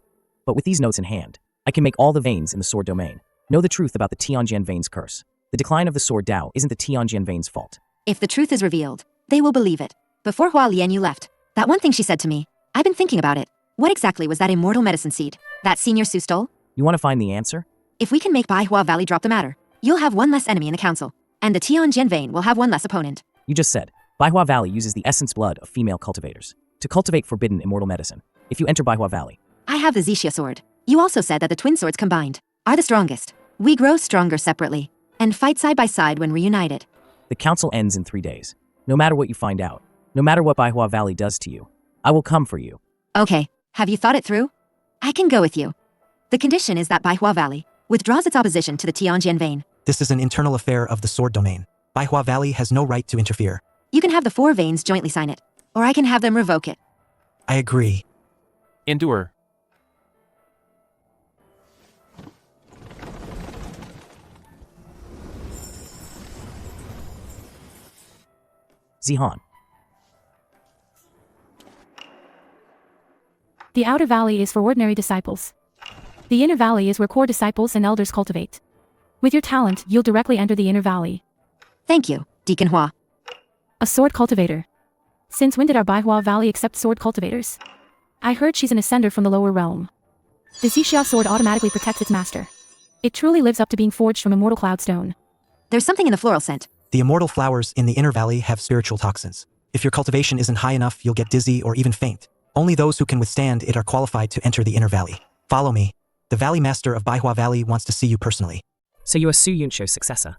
But with these notes in hand, I can make all the veins in the Sword Domain know the truth about the Tianjin Vane's curse. The decline of the Sword Dao isn't the Tianjin Vane's fault. If the truth is revealed, they will believe it. Before Hua Lianyu left, that one thing she said to me, I've been thinking about it. What exactly was that immortal medicine seed that Senior Su stole? You want to find the answer? If we can make Baihua Valley drop the matter, you'll have one less enemy in the council, and the Tianjin Vane will have one less opponent. You just said, Baihua Valley uses the essence blood of female cultivators to cultivate forbidden immortal medicine. If you enter Baihua Valley, I have the Zixia sword. You also said that the twin swords combined are the strongest. We grow stronger separately, and fight side by side when reunited. The council ends in 3 days. No matter what you find out, no matter what Baihua Valley does to you, I will come for you. Okay, have you thought it through? I can go with you. The condition is that Baihua Valley withdraws its opposition to the Tianjin Vane. This is an internal affair of the Sword Domain. Baihua Valley has no right to interfere. You can have the 4 veins jointly sign it, or I can have them revoke it. I agree. Endure. Zihan. The outer valley is for ordinary disciples. The inner valley is where core disciples and elders cultivate. With your talent, you'll directly enter the inner valley. Thank you, Deacon Hua. A sword cultivator. Since when did our Baihua Valley accept sword cultivators? I heard she's an ascender from the lower realm. The Zixia sword automatically protects its master. It truly lives up to being forged from immortal cloudstone. There's something in the floral scent. The immortal flowers in the inner valley have spiritual toxins. If your cultivation isn't high enough, you'll get dizzy or even faint. Only those who can withstand it are qualified to enter the inner valley. Follow me. The Valley Master of Baihua Valley wants to see you personally. So you are Su Yuncho's successor?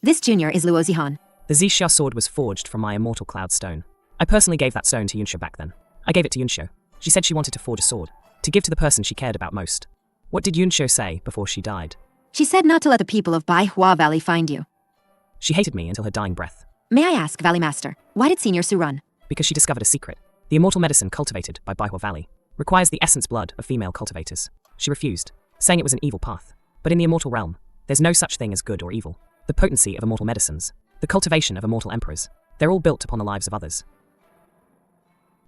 This junior is Luo Zihan. The Zixia sword was forged from my immortal cloud stone. I personally gave that stone to Yuncho back then. I gave it to Yuncho. She said she wanted to forge a sword, to give to the person she cared about most. What did Yuncho say before she died? She said not to let the people of Baihua Valley find you. She hated me until her dying breath. May I ask, Valley Master, why did Senior Su run? Because she discovered a secret. The immortal medicine cultivated by Baihua Valley requires the essence blood of female cultivators. She refused, saying it was an evil path. But in the immortal realm, there's no such thing as good or evil. The potency of immortal medicines, the cultivation of immortal emperors, they're all built upon the lives of others.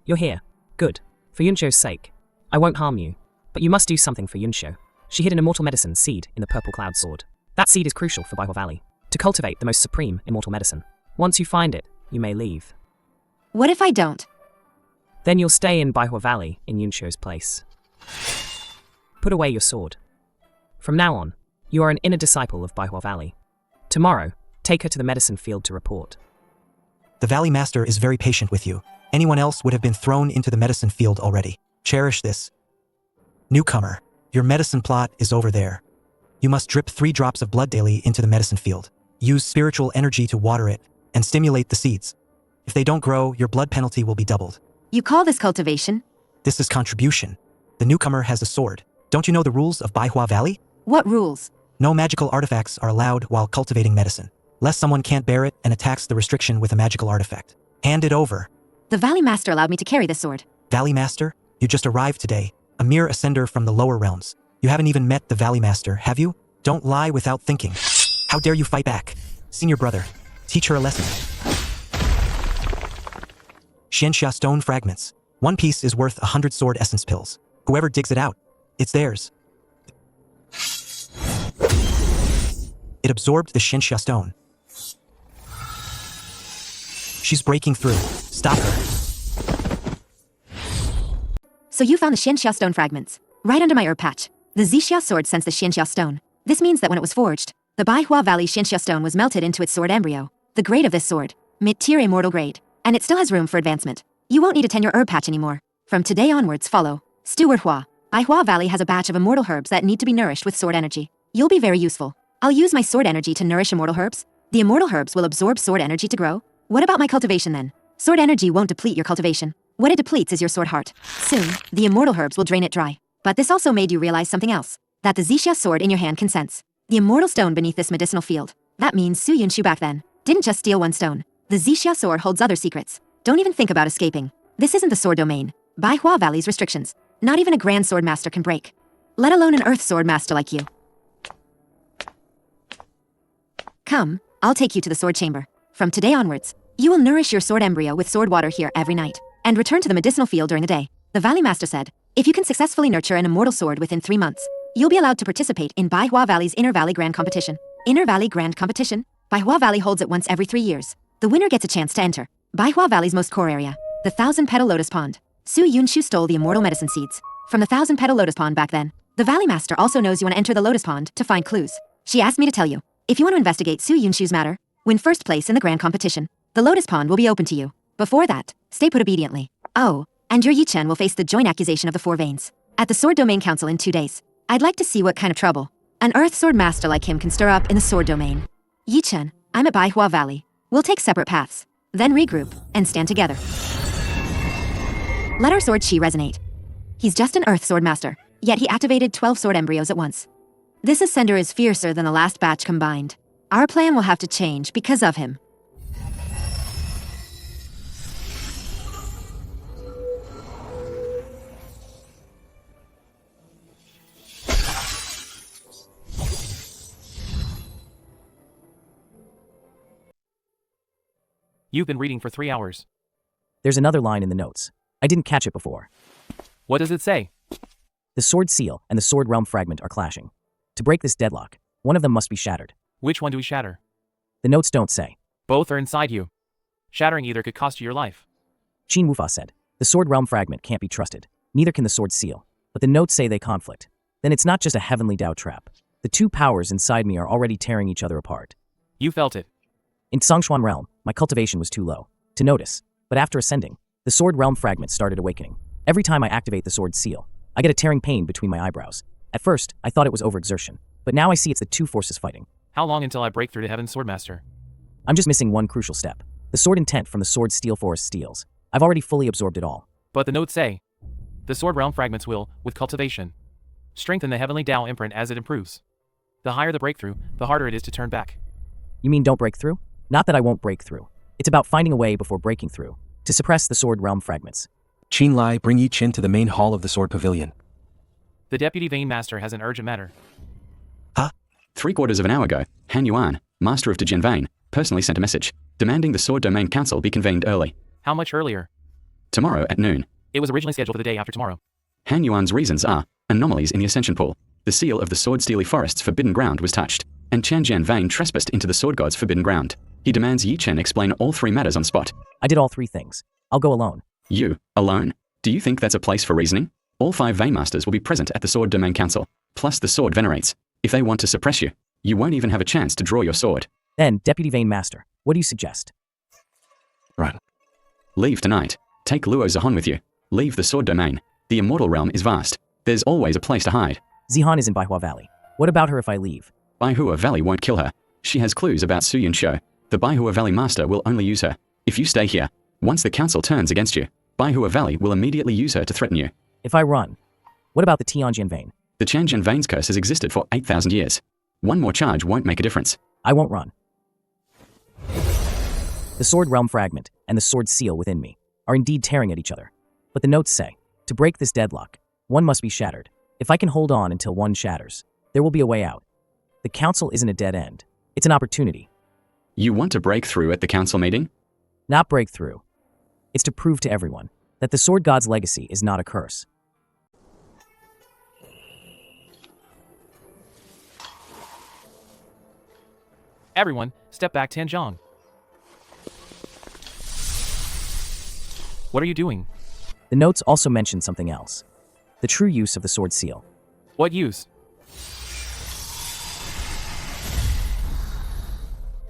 You're here. Good. For Yuncho's sake. I won't harm you. But you must do something for Yuncho. She hid an immortal medicine seed in the purple cloud sword. That seed is crucial for Baihua Valley, to cultivate the most supreme immortal medicine. Once you find it, you may leave. What if I don't? Then you'll stay in Baihua Valley in Yuncho's place. Put away your sword. From now on, you are an inner disciple of Baihua Valley. Tomorrow, take her to the medicine field to report. The Valley Master is very patient with you. Anyone else would have been thrown into the medicine field already. Cherish this. Newcomer, your medicine plot is over there. You must drip 3 drops of blood daily into the medicine field. Use spiritual energy to water it and stimulate the seeds. If they don't grow, your blood penalty will be doubled. You call this cultivation? This is contribution. The newcomer has a sword. Don't you know the rules of Baihua Valley? What rules? No magical artifacts are allowed while cultivating medicine, lest someone can't bear it and attacks the restriction with a magical artifact. Hand it over. The Valley Master allowed me to carry this sword. Valley Master, you just arrived today, a mere ascender from the lower realms. You haven't even met the Valley Master, have you? Don't lie without thinking. How dare you fight back? Senior brother, teach her a lesson. Xianxia stone fragments. One piece is worth 100 sword essence pills. Whoever digs it out, it's theirs. It absorbed the Xianxia stone. She's breaking through. Stop her. So you found the Xianxia stone fragments, right under my herb patch. The Zixia sword sensed the Xianxia stone. This means that when it was forged, the Baihua Valley Xianxia stone was melted into its sword embryo. The grade of this sword, mid-tier immortal grade, and it still has room for advancement. You won't need to tend your herb patch anymore. From today onwards, follow Steward Hua. Baihua Valley has a batch of immortal herbs that need to be nourished with sword energy. You'll be very useful. I'll use my sword energy to nourish immortal herbs. The immortal herbs will absorb sword energy to grow. What about my cultivation then? Sword energy won't deplete your cultivation. What it depletes is your sword heart. Soon, the immortal herbs will drain it dry. But this also made you realize something else. That the Zixia sword in your hand can sense the immortal stone beneath this medicinal field. That means Su Yunshu back then didn't just steal one stone. The Zixia sword holds other secrets. Don't even think about escaping. This isn't the sword domain. Baihua Valley's restrictions. Not even a grand sword master can break. Let alone an earth sword master like you. Come, I'll take you to the sword chamber. From today onwards, you will nourish your sword embryo with sword water here every night, and return to the medicinal field during the day. The Valley Master said, if you can successfully nurture an immortal sword within 3 months, you'll be allowed to participate in Baihua Valley's Inner Valley Grand Competition. Inner Valley Grand Competition? Baihua Valley holds it once every 3 years. The winner gets a chance to enter Baihua Valley's most core area, the 1,000-petal lotus pond. Su Yunshu stole the immortal medicine seeds from the 1,000-petal lotus pond back then. The Valley Master also knows you want to enter the lotus pond to find clues. She asked me to tell you, if you want to investigate Su Yunshu's matter, win first place in the grand competition, the lotus pond will be open to you. Before that, stay put obediently. Oh, and your Yichen will face the joint accusation of the 4 veins at the Sword Domain Council in 2 days. I'd like to see what kind of trouble an Earth Sword Master like him can stir up in the Sword Domain. Yichen, I'm at Baihua Valley. We'll take separate paths, then regroup and stand together. Let our sword chi resonate. He's just an Earth Sword Master, yet he activated 12 sword embryos at once. This Ascender is fiercer than the last batch combined. Our plan will have to change because of him. You've been reading for 3 hours. There's another line in the notes. I didn't catch it before. What does it say? The sword seal and the sword realm fragment are clashing. To break this deadlock, one of them must be shattered. Which one do we shatter? The notes don't say. Both are inside you. Shattering either could cost you your life. Qin Wufa said, the sword realm fragment can't be trusted. Neither can the sword seal. But the notes say they conflict. Then it's not just a heavenly Dao trap. The 2 powers inside me are already tearing each other apart. You felt it. In Songshuan realm, my cultivation was too low to notice. But after ascending, the sword realm fragment started awakening. Every time I activate the sword seal, I get a tearing pain between my eyebrows. At first, I thought it was overexertion. But now I see it's the 2 forces fighting. How long until I break through to Heaven's Swordmaster? I'm just missing one crucial step. The sword intent from the sword steel forest steals. I've already fully absorbed it all. But the notes say, the sword realm fragments will, with cultivation, strengthen the heavenly Dao imprint as it improves. The higher the breakthrough, the harder it is to turn back. You mean don't break through? Not that I won't break through. It's about finding a way before breaking through, to suppress the sword realm fragments. Qin Lai, bring Yi Chen to the main hall of the sword pavilion. The Deputy Vein Master has an urgent matter. Huh? 3/4 of an hour ago, Han Yuan, Master of Dejin Vein, personally sent a message, demanding the Sword Domain Council be convened early. How much earlier? Tomorrow at noon. It was originally scheduled for the day after tomorrow. Han Yuan's reasons are anomalies in the Ascension Pool. The seal of the Sword Steely Forest's forbidden ground was touched, and Chanjian Vein trespassed into the Sword God's forbidden ground. He demands Yi Chen explain all 3 matters on spot. I did all 3 things. I'll go alone. You, alone? Do you think that's a place for reasoning? All 5 Vein Masters will be present at the Sword Domain Council, plus the Sword Venerates. If they want to suppress you, you won't even have a chance to draw your sword. Then, Deputy Vein Master, what do you suggest? Right. Leave tonight. Take Luo Zahon with you. Leave the Sword Domain. The Immortal Realm is vast. There's always a place to hide. Zihan is in Baihua Valley. What about her if I leave? Baihua Valley won't kill her. She has clues about Su Yunshu. The Baihua Valley Master will only use her. If you stay here, once the council turns against you, Baihua Valley will immediately use her to threaten you. If I run, what about the Tianjian vein? The Tianjian Veins curse has existed for 8,000 years. One more charge won't make a difference. I won't run. The sword realm fragment and the sword seal within me are indeed tearing at each other. But the notes say, to break this deadlock, one must be shattered. If I can hold on until one shatters, there will be a way out. The council isn't a dead end. It's an opportunity. You want to break through at the council meeting? Not break through. It's to prove to everyone that the sword god's legacy is not a curse. Everyone, step back Tanzhong. What are you doing? The notes also mention something else. The true use of the sword seal. What use?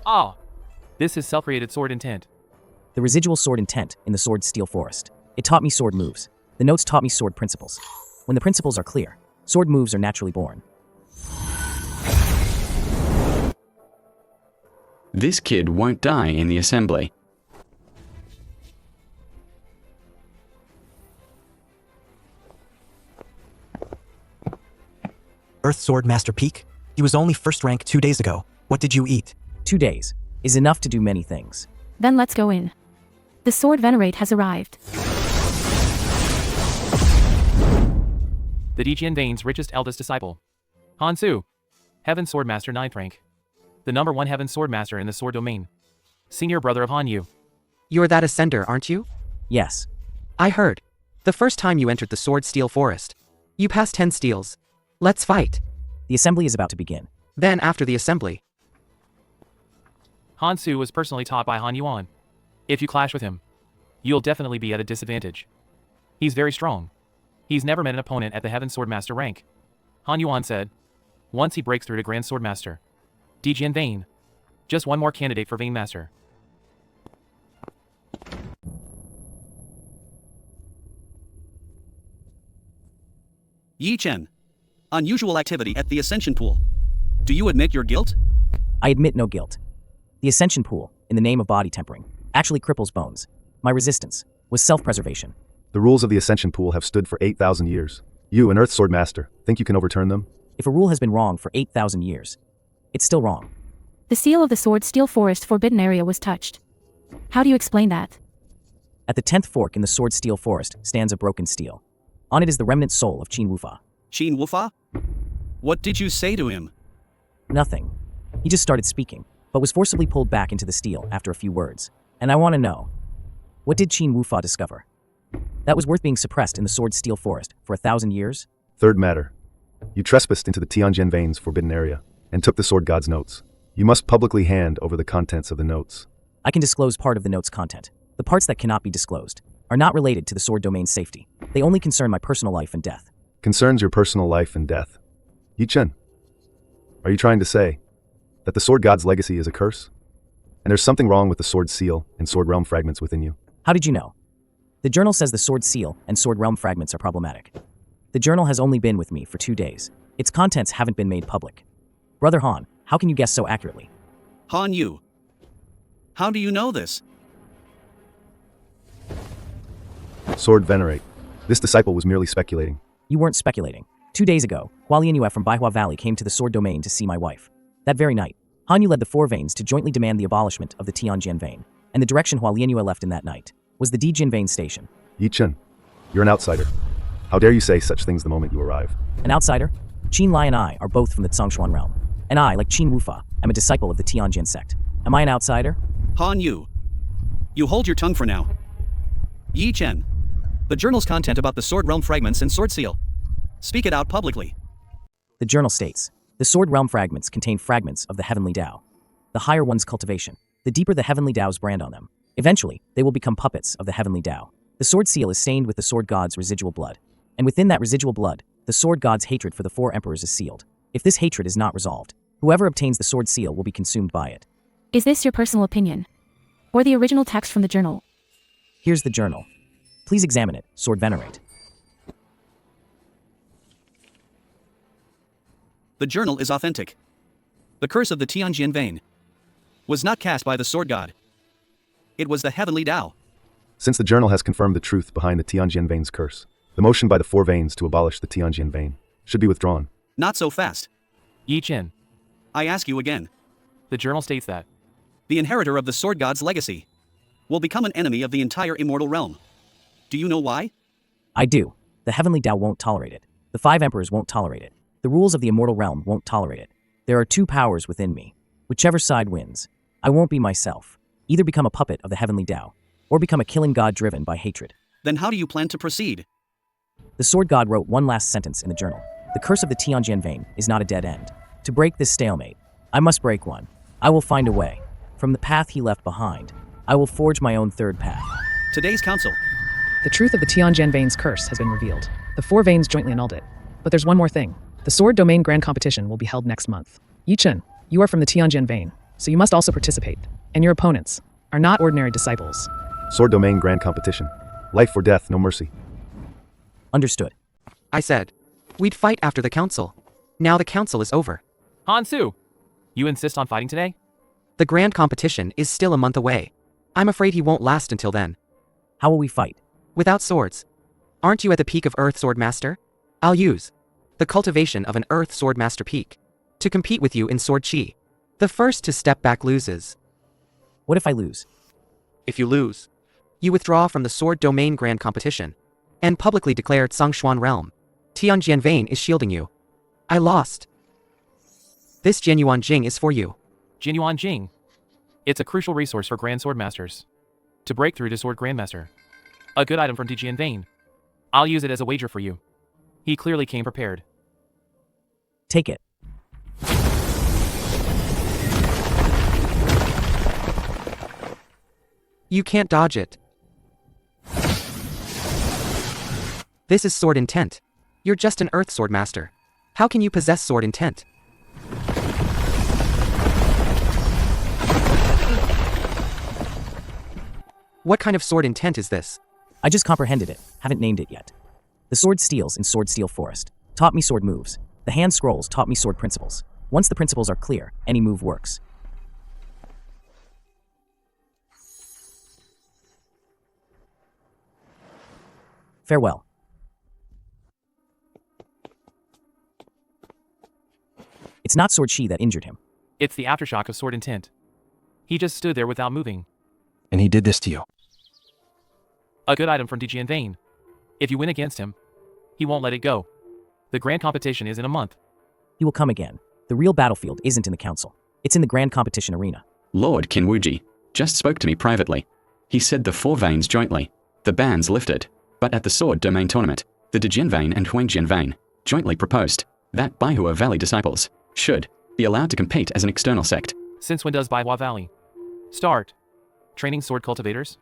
Ah! This is self-created sword intent. The residual sword intent in the sword steel forest. It taught me sword moves. The notes taught me sword principles. When the principles are clear, sword moves are naturally born. This kid won't die in the assembly. Earth Sword Master Peak? He was only first rank 2 days ago. What did you eat? 2 days is enough to do many things. Then let's go in. The sword venerate has arrived. The Dijian Vein's richest eldest disciple. Han Su. Heaven Sword Master 9th rank. The number 1 Heaven Sword Master in the sword domain. Senior brother of Han Yu. You're that ascender, aren't you? Yes. I heard. The first time you entered the sword steel forest. You passed 10 steels. Let's fight. The assembly is about to begin. Then after the assembly. Han Su was personally taught by Han Yuan. If you clash with him, you'll definitely be at a disadvantage. He's very strong. He's never met an opponent at the Heaven Sword Master rank. Han Yuan said, once he breaks through to Grand Sword Master. Dijian Vein. Just one more candidate for Vein Master. Yi Chen. Unusual activity at the Ascension Pool. Do you admit your guilt? I admit no guilt. The Ascension Pool, in the name of body tempering, actually cripples bones. My resistance was self-preservation. The rules of the Ascension Pool have stood for 8,000 years. You, an Earth Sword Master, think you can overturn them? If a rule has been wrong for 8,000 years, it's still wrong. The seal of the sword steel forest forbidden area was touched. How do you explain that? At the 10th fork in the sword steel forest stands a broken steel. On it is the remnant soul of Qin Wufa. Qin Wufa? What did you say to him? Nothing. He just started speaking, but was forcibly pulled back into the steel after a few words. And I want to know, what did Qin Wufa discover that was worth being suppressed in the sword steel forest for 1,000 years? Third matter. You trespassed into the Tianjian Vein's forbidden area and took the sword god's notes. You must publicly hand over the contents of the notes. I can disclose part of the notes' content. The parts that cannot be disclosed are not related to the sword domain's safety. They only concern my personal life and death. Concerns your personal life and death. Yi Chen, are you trying to say that the sword god's legacy is a curse? And there's something wrong with the sword seal and sword realm fragments within you? How did you know? The journal says the sword seal and sword realm fragments are problematic. The journal has only been with me for 2 days. Its contents haven't been made public. Brother Han, how can you guess so accurately? Han Yu. How do you know this? Sword Venerate. This disciple was merely speculating. You weren't speculating. 2 days ago, Hualianyu from Baihua Valley came to the sword domain to see my wife. That very night, Han Yu led the 4 veins to jointly demand the abolishment of the Tianjian vein, and the direction Hualianyu left in that night was the Dijin vein station. Yi Chen, you're an outsider. How dare you say such things the moment you arrive? An outsider? Qin Lai and I are both from the Tsongshuan realm, and I, like Qin Wufa, am a disciple of the Tianjian sect. Am I an outsider? Han Yu. You hold your tongue for now. Yi Chen. The journal's content about the sword realm fragments and sword seal. Speak it out publicly. The journal states, the sword realm fragments contain fragments of the heavenly Tao. The higher one's cultivation, the deeper the heavenly Tao's brand on them. Eventually, they will become puppets of the heavenly Tao. The sword seal is stained with the sword god's residual blood. And within that residual blood, the sword god's hatred for the 4 emperors is sealed. If this hatred is not resolved, whoever obtains the sword seal will be consumed by it. Is this your personal opinion? Or the original text from the journal? Here's the journal. Please examine it, Sword Venerate. The journal is authentic. The curse of the Tianjian vein was not cast by the sword god. It was the heavenly Tao. Since the journal has confirmed the truth behind the Tianjian vein's curse, the motion by the four veins to abolish the Tianjian vein should be withdrawn. Not so fast. Yi Chen, I ask you again. the journal states that The inheritor of the Sword God's legacy will become an enemy of the entire immortal realm. Do you know why? I do. The heavenly Tao won't tolerate it. The five emperors won't tolerate it. The rules of the immortal realm won't tolerate it. There are two powers within me. Whichever side wins, I won't be myself. Either become a puppet of the heavenly Tao, or become a killing god driven by hatred. Then how do you plan to proceed? The sword god wrote one last sentence in the journal. The curse of the Tianjian vein is not a dead end. To break this stalemate, I must break one. I will find a way. From the path he left behind, I will forge my own third path. Today's council. The truth of the Tianjian vein's curse has been revealed. The four veins jointly annulled it. But there's one more thing. The sword domain grand competition will be held next month. Yi Chen, you are from the Tianjian vein, so you must also participate. And your opponents are not ordinary disciples. Sword domain grand competition. Life or death, no mercy. Understood. I said, we'd fight after the council. Now the council is over. Hansu, you insist on fighting today? The grand competition is still a month away. I'm afraid he won't last until then. How will we fight? Without swords. Aren't you at the peak of Earth Sword Master? I'll use the cultivation of an Earth Sword Master peak to compete with you in Sword Chi. The first to step back loses. What if I lose? If you lose, you withdraw from the Sword Domain Grand Competition and publicly declare Tsangshuan Realm. Tianjian Vein is shielding you. I lost. This Genuan Jing is for you. Jinyuan Jing. It's a crucial resource for Grand Sword Masters to break through to Sword Grandmaster. A good item from Tianjian Vein. I'll use it as a wager for you. He clearly came prepared. Take it. You can't dodge it. This is Sword Intent. You're just an Earth Sword Master. How can you possess Sword Intent? What kind of Sword Intent is this? I just comprehended it, haven't named it yet. The sword steals in Sword Steel Forest taught me sword moves. The hand scrolls taught me sword principles. Once the principles are clear, any move works. Farewell. It's not Sword Chi that injured him. It's the aftershock of Sword Intent. He just stood there without moving. And he did this to you. A good item from Tianjian Vein. If you win against him, he won't let it go. The grand competition is in a month. He will come again. The real battlefield isn't in the council. It's in the grand competition arena. Lord Kinwuji just spoke to me privately. He said the four veins jointly. The bans lifted. But at the Sword Domain Tournament, the Dejian Vein and Huangjian Vein jointly proposed that Baihua Valley disciples should be allowed to compete as an external sect. Since when does Baihua Valley start training sword cultivators?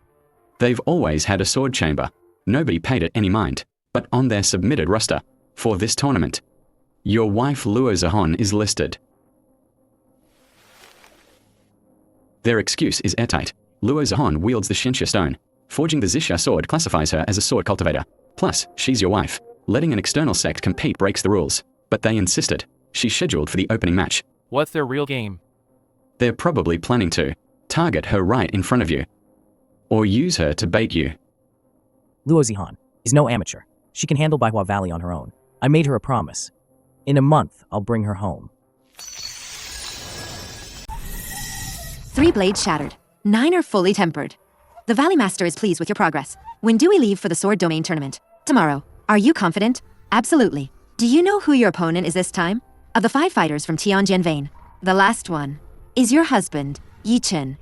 They've always had a sword chamber. Nobody paid it any mind. But on their submitted roster for this tournament, your wife Luo Zahon is listed. Their excuse is airtight. Luo Zahon wields the Xinxia stone. Forging the Zixia sword classifies her as a sword cultivator. Plus, she's your wife. Letting an external sect compete breaks the rules. But they insisted. She's scheduled for the opening match. What's their real game? They're probably planning to target her right in front of you. Or use her to bait you. Luo Zihan is no amateur. She can handle Baihua Valley on her own. I made her a promise. In a month, I'll bring her home. 3 blades shattered. 9 are fully tempered. The Valley Master is pleased with your progress. When do we leave for the Sword Domain Tournament? Tomorrow. Are you confident? Absolutely. Do you know who your opponent is this time? Of the 5 fighters from Tianjian Vein, the last one is your husband, Yi Chen.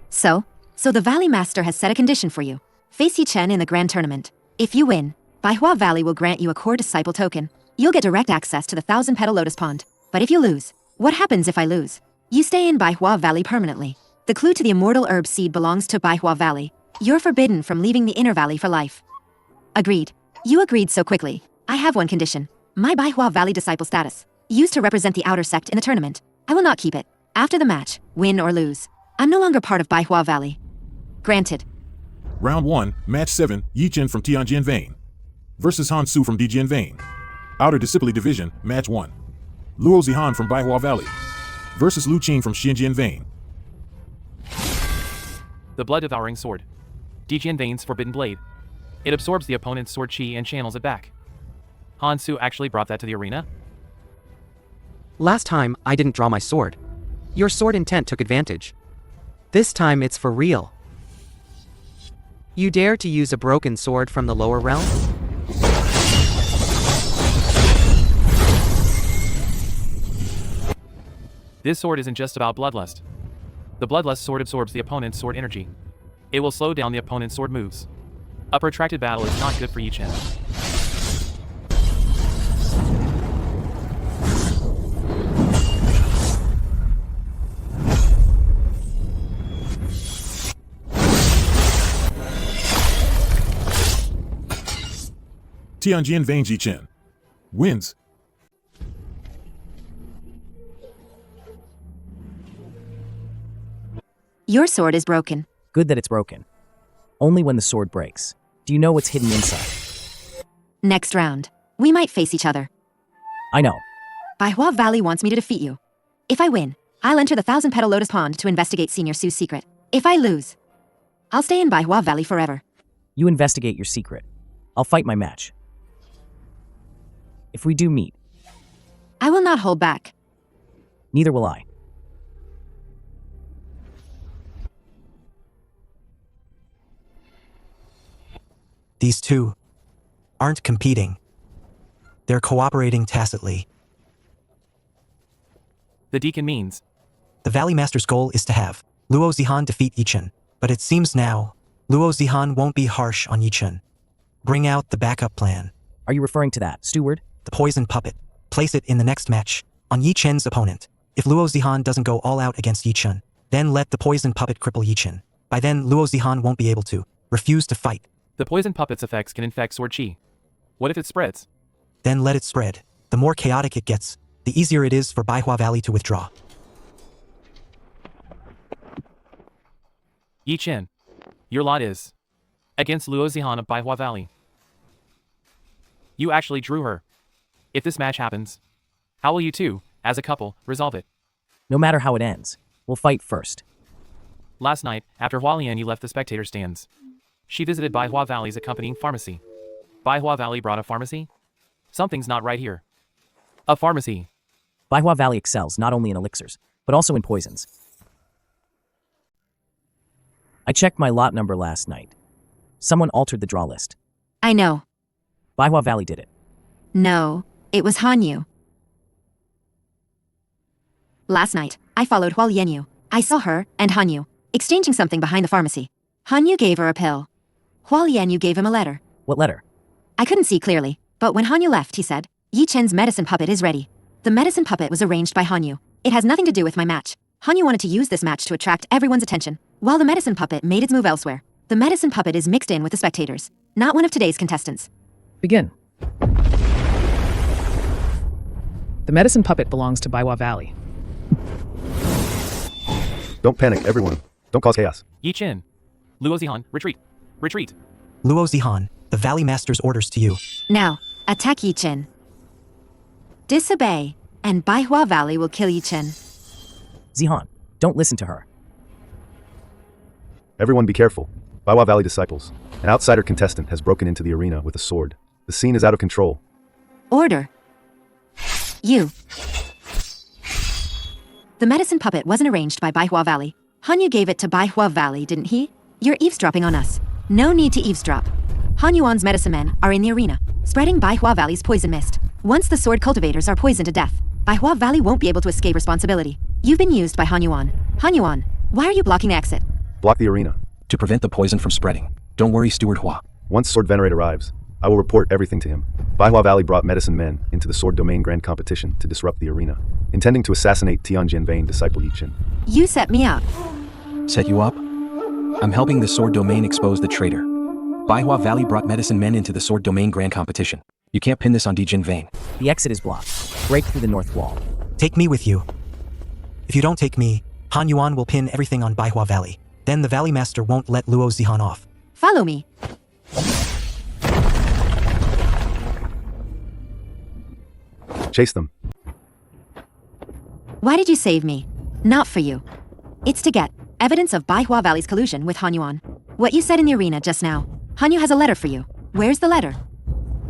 So the Valley Master has set a condition for you. Face Yi Chen in the Grand Tournament. If you win, Baihua Valley will grant you a core disciple token. You'll get direct access to the 1,000-petal Lotus Pond. But if you lose, what happens if I lose? You stay in Baihua Valley permanently. The clue to the immortal herb seed belongs to Baihua Valley. You're forbidden from leaving the inner valley for life. Agreed. You agreed so quickly. I have one condition. My Baihua Valley disciple status, used to represent the outer sect in the tournament. I will not keep it. After the match, win or lose, I'm no longer part of Baihua Valley. Granted. Round 1, Match 7, Yi Chen from Tianjian Vein versus Han Su from Dejian Vein. Outer Disciple Division, Match 1. Luo Zihan from Baihua Valley versus Lu Qing from Xinjian Vein. The blood-devouring sword. Dijian Vein's forbidden blade. It absorbs the opponent's sword chi and channels it back. Han Su actually brought that to the arena? Last time, I didn't draw my sword. Your sword intent took advantage. This time it's for real. You dare to use a broken sword from the lower realm? This sword isn't just about bloodlust. The bloodlust sword absorbs the opponent's sword energy. It will slow down the opponent's sword moves. A protracted battle is not good for Yi Chen. Tianjin Vane Ji Chen wins. Your sword is broken. Good that it's broken. Only when the sword breaks. Do you know what's hidden inside? Next round. We might face each other. I know. Baihua Valley wants me to defeat you. If I win, I'll enter the 1,000-petal Lotus Pond to investigate Senior Su's secret. If I lose, I'll stay in Baihua Valley forever. You investigate your secret. I'll fight my match. If we do meet, I will not hold back. neither will I. These two aren't competing. They're cooperating tacitly. The deacon means. The Valley Master's goal is to have Luo Zihan defeat Yi Chen, but it seems now Luo Zihan won't be harsh on Yi Chen. Bring out the backup plan. Are you referring to that, steward? The poison puppet. Place it in the next match, on Yi Chen's opponent. If Luo Zihan doesn't go all out against Yi Chen, then let the poison puppet cripple Yi Chen. By then, Luo Zihan won't be able to refuse to fight. The poison puppet's effects can infect sword chi. What if it spreads? Then let it spread. The more chaotic it gets, the easier it is for Baihua Valley to withdraw. Yi Chen, your lot is against Luo Zihan of Baihua Valley. You actually drew her. If this match happens, how will you two, as a couple, resolve it? No matter how it ends, we'll fight first. Last night, after Hualian, you left the spectator stands. She visited Baihua Valley's accompanying pharmacy. Baihua Valley brought a pharmacy? Something's not right here. A pharmacy. Baihua Valley excels not only in elixirs, but also in poisons. I checked my lot number last night. Someone altered the draw list. I know. Baihua Valley did it. No, it was Hanyu. Last night, I followed Hual Yenyu. I saw her and Hanyu exchanging something behind the pharmacy. Hanyu gave her a pill. Hual Yenyu gave him a letter. What letter? I couldn't see clearly, but when Hanyu left, he said, Yi Chen's medicine puppet is ready. The medicine puppet was arranged by Hanyu. It has nothing to do with my match. Hanyu wanted to use this match to attract everyone's attention, while the medicine puppet made its move elsewhere. The medicine puppet is mixed in with the spectators, not one of today's contestants. Begin. The medicine puppet belongs to Baihua Valley. Don't panic, everyone. Don't cause chaos. Yi Chen. Luo Zihan, retreat. Retreat. Luo Zihan, the Valley Master's orders to you. Now, attack Yi Chen. Disobey, and Baihua Valley will kill Yi Chen. Zihan, don't listen to her. Everyone be careful. Baihua Valley disciples. An outsider contestant has broken into the arena with a sword. The scene is out of control. Order. You. The medicine puppet wasn't arranged by Baihua Valley. Hanyu gave it to Baihua Valley, didn't he? You're eavesdropping on us. No need to eavesdrop. Hanyuan's medicine men are in the arena, spreading Baihua Valley's poison mist. Once the sword cultivators are poisoned to death, Baihua Valley won't be able to escape responsibility. You've been used by Hanyuan. Hanyuan, why are you blocking the exit? Block the arena. To prevent the poison from spreading. Don't worry, Steward Hua. Once Sword Venerate arrives, I will report everything to him. Baihua Valley brought medicine men into the Sword Domain Grand Competition to disrupt the arena, intending to assassinate Tianjin Vane disciple Yi Chen. You set me up. Set you up? I'm helping the Sword Domain expose the traitor. Baihua Valley brought medicine men into the Sword Domain Grand Competition. You can't pin this on Dijin Vane. The exit is blocked. Break through the north wall. Take me with you. If you don't take me, Han Yuan will pin everything on Baihua Valley. Then the Valley Master won't let Luo Zihan off. Follow me. Chase them. Why did you save me? Not for you. It's to get Evidence of Baihua Valley's collusion with Han Yuan. What you said in the arena just now. Han Yu has a letter for you. Where's the letter?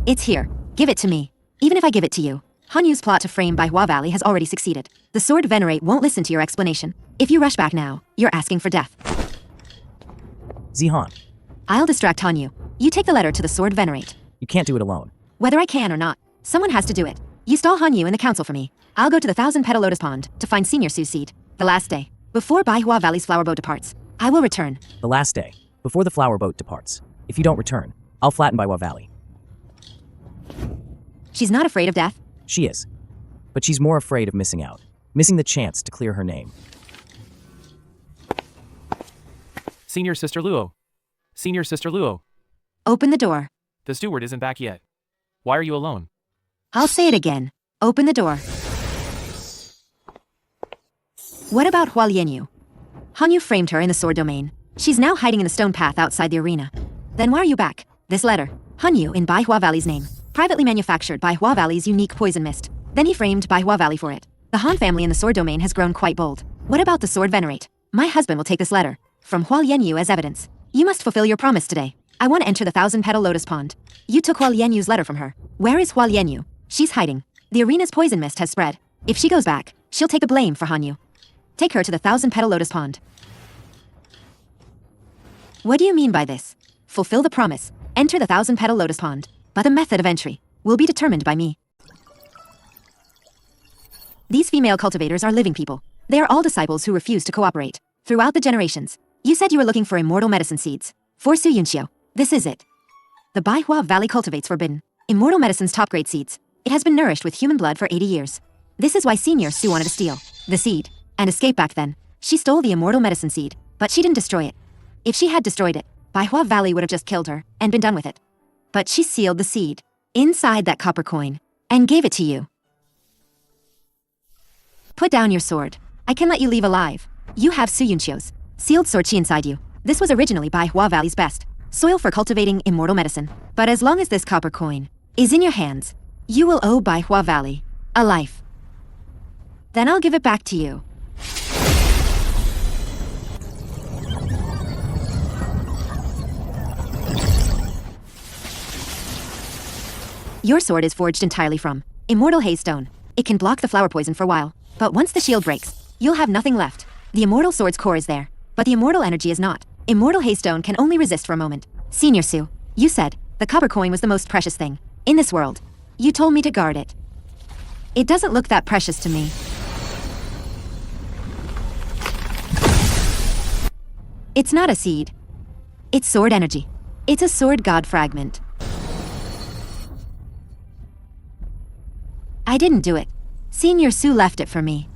It's here. Give it to me. Even if I give it to you, Han Yu's plot to frame Baihua Valley has already succeeded. The Sword Venerate won't listen to your explanation. If you rush back now, you're asking for death. Zihan, I'll distract Han Yu. You take the letter to the Sword Venerate. you can't do it alone. Whether I can or not, someone has to do it. You stall Han Yu in the council for me. I'll go to the 1,000-petal lotus pond to find Senior Su's seed. The last day, before Baihua Valley's flower boat departs, I will return. The last day, before the flower boat departs. If you don't return, I'll flatten Baihua Valley. She's not afraid of death? She is. But she's more afraid of missing out. Missing the chance to clear her name. Senior Sister Luo. Senior Sister Luo. Open the door. The steward isn't back yet. Why are you alone? I'll say it again. Open the door. What about Hua Lianyu? Han Yu framed her in the sword domain. She's now hiding in the stone path outside the arena. Then why are you back? This letter. Han Yu in Baihua Valley's name. Privately manufactured Baihua Valley's unique poison mist. Then he framed Baihua Valley for it. The Han family in the sword domain has grown quite bold. What about the Sword Venerate? My husband will take this letter from Hua Lianyu as evidence. You must fulfill your promise today. I want to enter the 1,000-petal lotus pond. You took Hua Lianyu's letter from her. Where is Hua Lianyu? She's hiding. The arena's poison mist has spread. If she goes back, she'll take the blame for Han Yu. Take her to the 1,000-petal lotus pond. What do you mean by this? Fulfill the promise. Enter the 1,000-petal lotus pond. But the method of entry will be determined by me. These female cultivators are living people. They are all disciples who refuse to cooperate. Throughout the generations, you said you were looking for immortal medicine seeds. For Su Yunxiu, this is it. The Baihua Valley cultivates forbidden, immortal medicine's top-grade seeds. It has been nourished with human blood for 80 years. This is why Senior Su wanted to steal the seed and escape back then. She stole the immortal medicine seed, but she didn't destroy it. If she had destroyed it, Baihua Valley would have just killed her and been done with it. But she sealed the seed inside that copper coin and gave it to you. Put down your sword. I can let you leave alive. You have Su Yunxiu's sealed sword chi inside you. This was originally Baihua Valley's best soil for cultivating immortal medicine. But as long as this copper coin is in your hands, you will owe Baihua Valley a life. Then I'll give it back to you. Your sword is forged entirely from immortal haystone. It can block the flower poison for a while, but once the shield breaks, you'll have nothing left. The immortal sword's core is there, but the immortal energy is not. Immortal haystone can only resist for a moment. Senior Su, you said the copper coin was the most precious thing in this world. You told me to guard it. It doesn't look that precious to me. It's not a seed. It's sword energy. It's a sword god fragment. I didn't do it. Senior Su left it for me.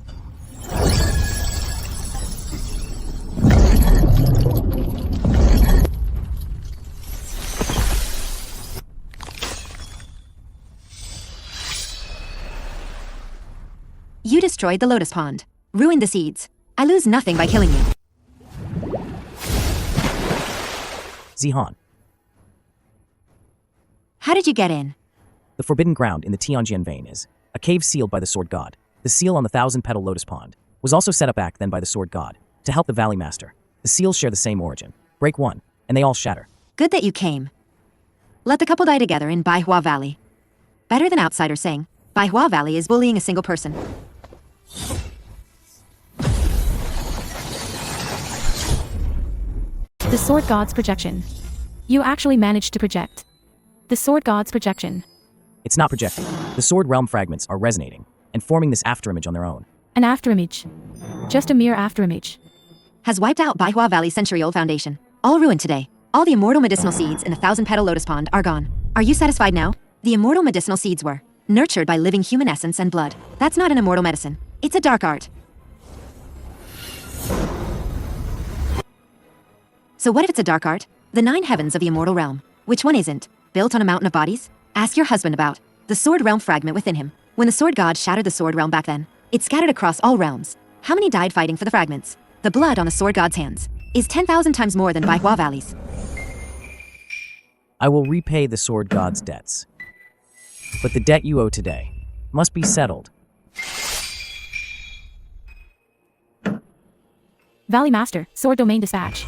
You destroyed the lotus pond, ruined the seeds. I lose nothing by killing you. Zihan, how did you get in? the forbidden ground in the Tianjian vein is a cave sealed by the Sword God. The seal on the 1,000-petal lotus pond was also set up back then by the Sword God to help the Valley Master. The seals share the same origin. Break one, and they all shatter. Good that you came. Let the couple die together in Baihua Valley. Better than outsiders saying, Baihua Valley is bullying a single person. The Sword God's projection. You actually managed to project. The Sword God's projection. It's not projecting. The Sword Realm fragments are resonating and forming this afterimage on their own. An afterimage. Just a mere afterimage. Has wiped out Baihua Valley's century-old foundation. All ruined today. All the immortal medicinal seeds in the 1,000-petal lotus pond are gone. Are you satisfied now? The immortal medicinal seeds were nurtured by living human essence and blood. That's not an immortal medicine. It's a dark art. So what if it's a dark art? The 9 heavens of the immortal realm. Which one isn't? Built on a mountain of bodies? Ask your husband about the sword realm fragment within him. When the sword god shattered the sword realm back then, it scattered across all realms. How many died fighting for the fragments? The blood on the sword god's hands is 10,000 times more than Baihua Valley's. I will repay the Sword God's debts. But the debt you owe today must be settled. Valley Master, Sword Domain Dispatch.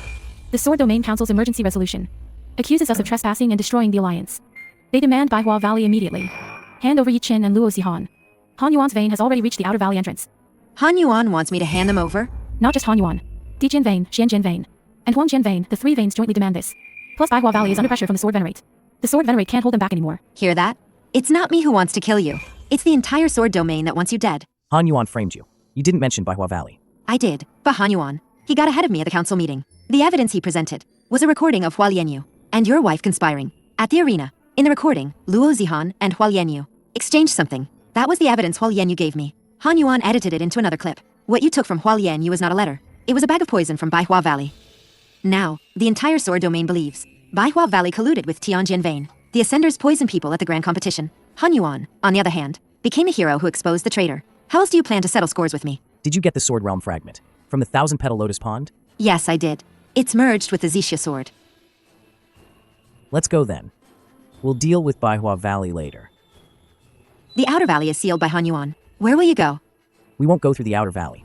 The Sword Domain Council's emergency resolution accuses us of trespassing and destroying the Alliance. They demand Baihua Valley immediately. Hand over Yi Qin and Luo Zihan. Han Yuan's vein has already reached the Outer Valley entrance. Han Yuan wants me to hand them over? Not just Han Yuan. Di Jian Vein, Xian Jian Vein, and Huang Jian Vein, the three veins jointly demand this. Plus Baihua Valley is under pressure from the Sword Venerate. The Sword Venerate can't hold them back anymore. Hear that? It's not me who wants to kill you. It's the entire Sword Domain that wants you dead. Han Yuan framed you. You didn't mention Baihua Valley. I did, but Han Yuan, he got ahead of me at the council meeting. The evidence he presented was a recording of Hua Lianyu and your wife conspiring at the arena. In the recording, Luo Zihan and Hua Lianyu exchanged something. That was the evidence Hua Lianyu gave me. Han Yuan edited it into another clip. What you took from Hua Lianyu was not a letter. It was a bag of poison from Baihua Valley. Now, the entire Sword Domain believes Baihua Valley colluded with Tianjian Vein. The Ascenders poisoned people at the grand competition. Han Yuan, on the other hand, became a hero who exposed the traitor. How else do you plan to settle scores with me? Did you get the Sword Realm fragment from the Thousand Petal Lotus Pond? Yes, I did. It's merged with the Xixia sword. Let's go then. We'll deal with Baihua Valley later. The Outer Valley is sealed by Han Yuan. Where will you go? We won't go through the Outer Valley.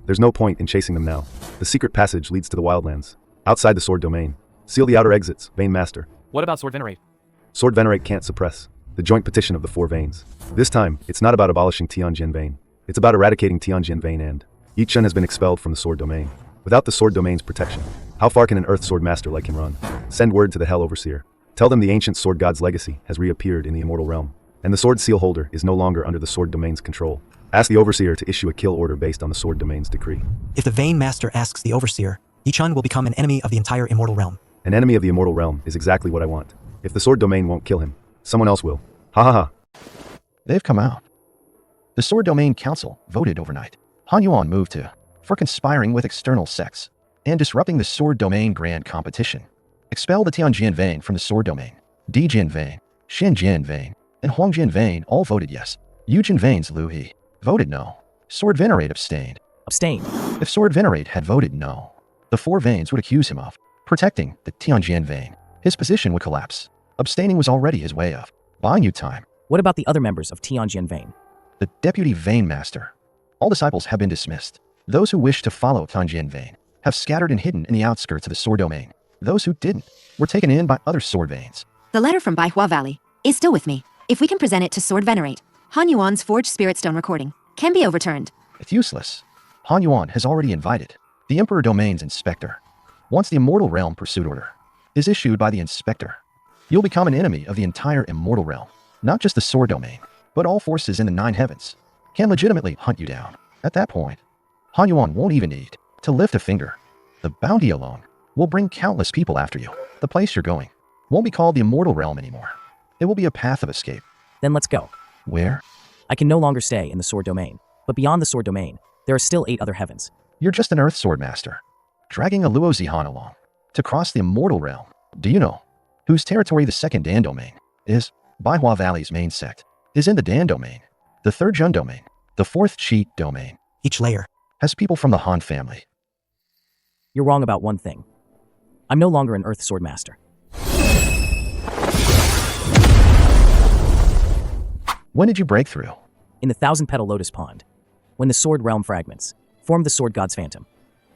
There's no point in chasing them now. The secret passage leads to the Wildlands, outside the Sword Domain. Seal the outer exits, Vein Master. What about Sword Venerate? Sword Venerate can't suppress the joint petition of the four veins. This time, it's not about abolishing Tianjian Vein. It's about eradicating Tianjian Vein and Yi Qin has been expelled from the Sword Domain. Without the Sword Domain's protection, how far can an Earth Sword Master like him run? Send word to the Hell Overseer. Tell them the ancient Sword God's legacy has reappeared in the Immortal Realm, and the Sword Seal Holder is no longer under the Sword Domain's control. Ask the Overseer to issue a kill order based on the Sword Domain's decree. If the Vein Master asks the Overseer, Yi Qin will become an enemy of the entire Immortal Realm. An enemy of the Immortal Realm is exactly what I want. If the Sword Domain won't kill him, someone else will. Ha ha ha. They've come out. The Sword Domain Council voted overnight. Han Yuan moved to for conspiring with external sects and disrupting the Sword Domain Grand Competition. Expel the Tianjian Vein from the Sword Domain. Di Jian Vein, Xian Jian Vein, and Huang Jian Vein all voted yes. Yu Jin Vein's Lu He voted no. Sword Venerate abstained. Abstain. If Sword Venerate had voted no, the four veins would accuse him of protecting the Tianjian Vein. His position would collapse. Abstaining was already his way of buying you time. What about the other members of Tianjian Vein? The Deputy Vein Master. All disciples have been dismissed. Those who wish to follow Tianjian Vein have scattered and hidden in the outskirts of the Sword Domain. Those who didn't were taken in by other Sword Veins. The letter from Baihua Valley is still with me. If we can present it to Sword Venerate, Han Yuan's forged Spirit Stone recording can be overturned. It's useless. Han Yuan has already invited the Emperor Domain's Inspector. Once the Immortal Realm Pursuit Order is issued by the Inspector, you'll become an enemy of the entire Immortal Realm. Not just the Sword Domain, but all forces in the Nine Heavens can legitimately hunt you down. At that point, Han Yuan won't even need to lift a finger. The bounty alone will bring countless people after you. The place you're going won't be called the Immortal Realm anymore. It will be a path of escape. Then let's go. Where? I can no longer stay in the Sword Domain. But beyond the Sword Domain, there are still 8 other heavens. You're just an Earth Sword Master, dragging a Luo Zihan along to cross the Immortal Realm. Do you know whose territory the second Dan Domain is? Baihua Valley's main sect is in the Dan Domain, the third Jun Domain, the fourth Qi Domain. Each layer has people from the Han family. You're wrong about one thing. I'm no longer an Earth Sword Master. When did you break through? In the Thousand Petal Lotus Pond, when the Sword Realm fragments formed the Sword God's Phantom.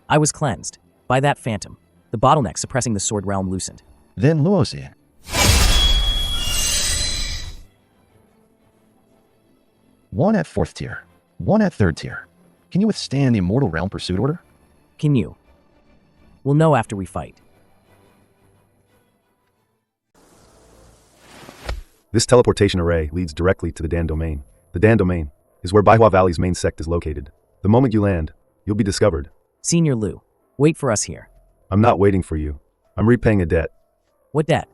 I was cleansed by that Phantom. The bottleneck suppressing the Sword Realm loosened. Then Luo Zihan. One at 4th tier, one at 3rd tier. Can you withstand the Immortal Realm Pursuit Order? Can you? We'll know after we fight. This teleportation array leads directly to the Dan Domain. The Dan Domain is where Baihua Valley's main sect is located. The moment you land, you'll be discovered. Senior Lu, wait for us here. I'm not waiting for you. I'm repaying a debt. What debt?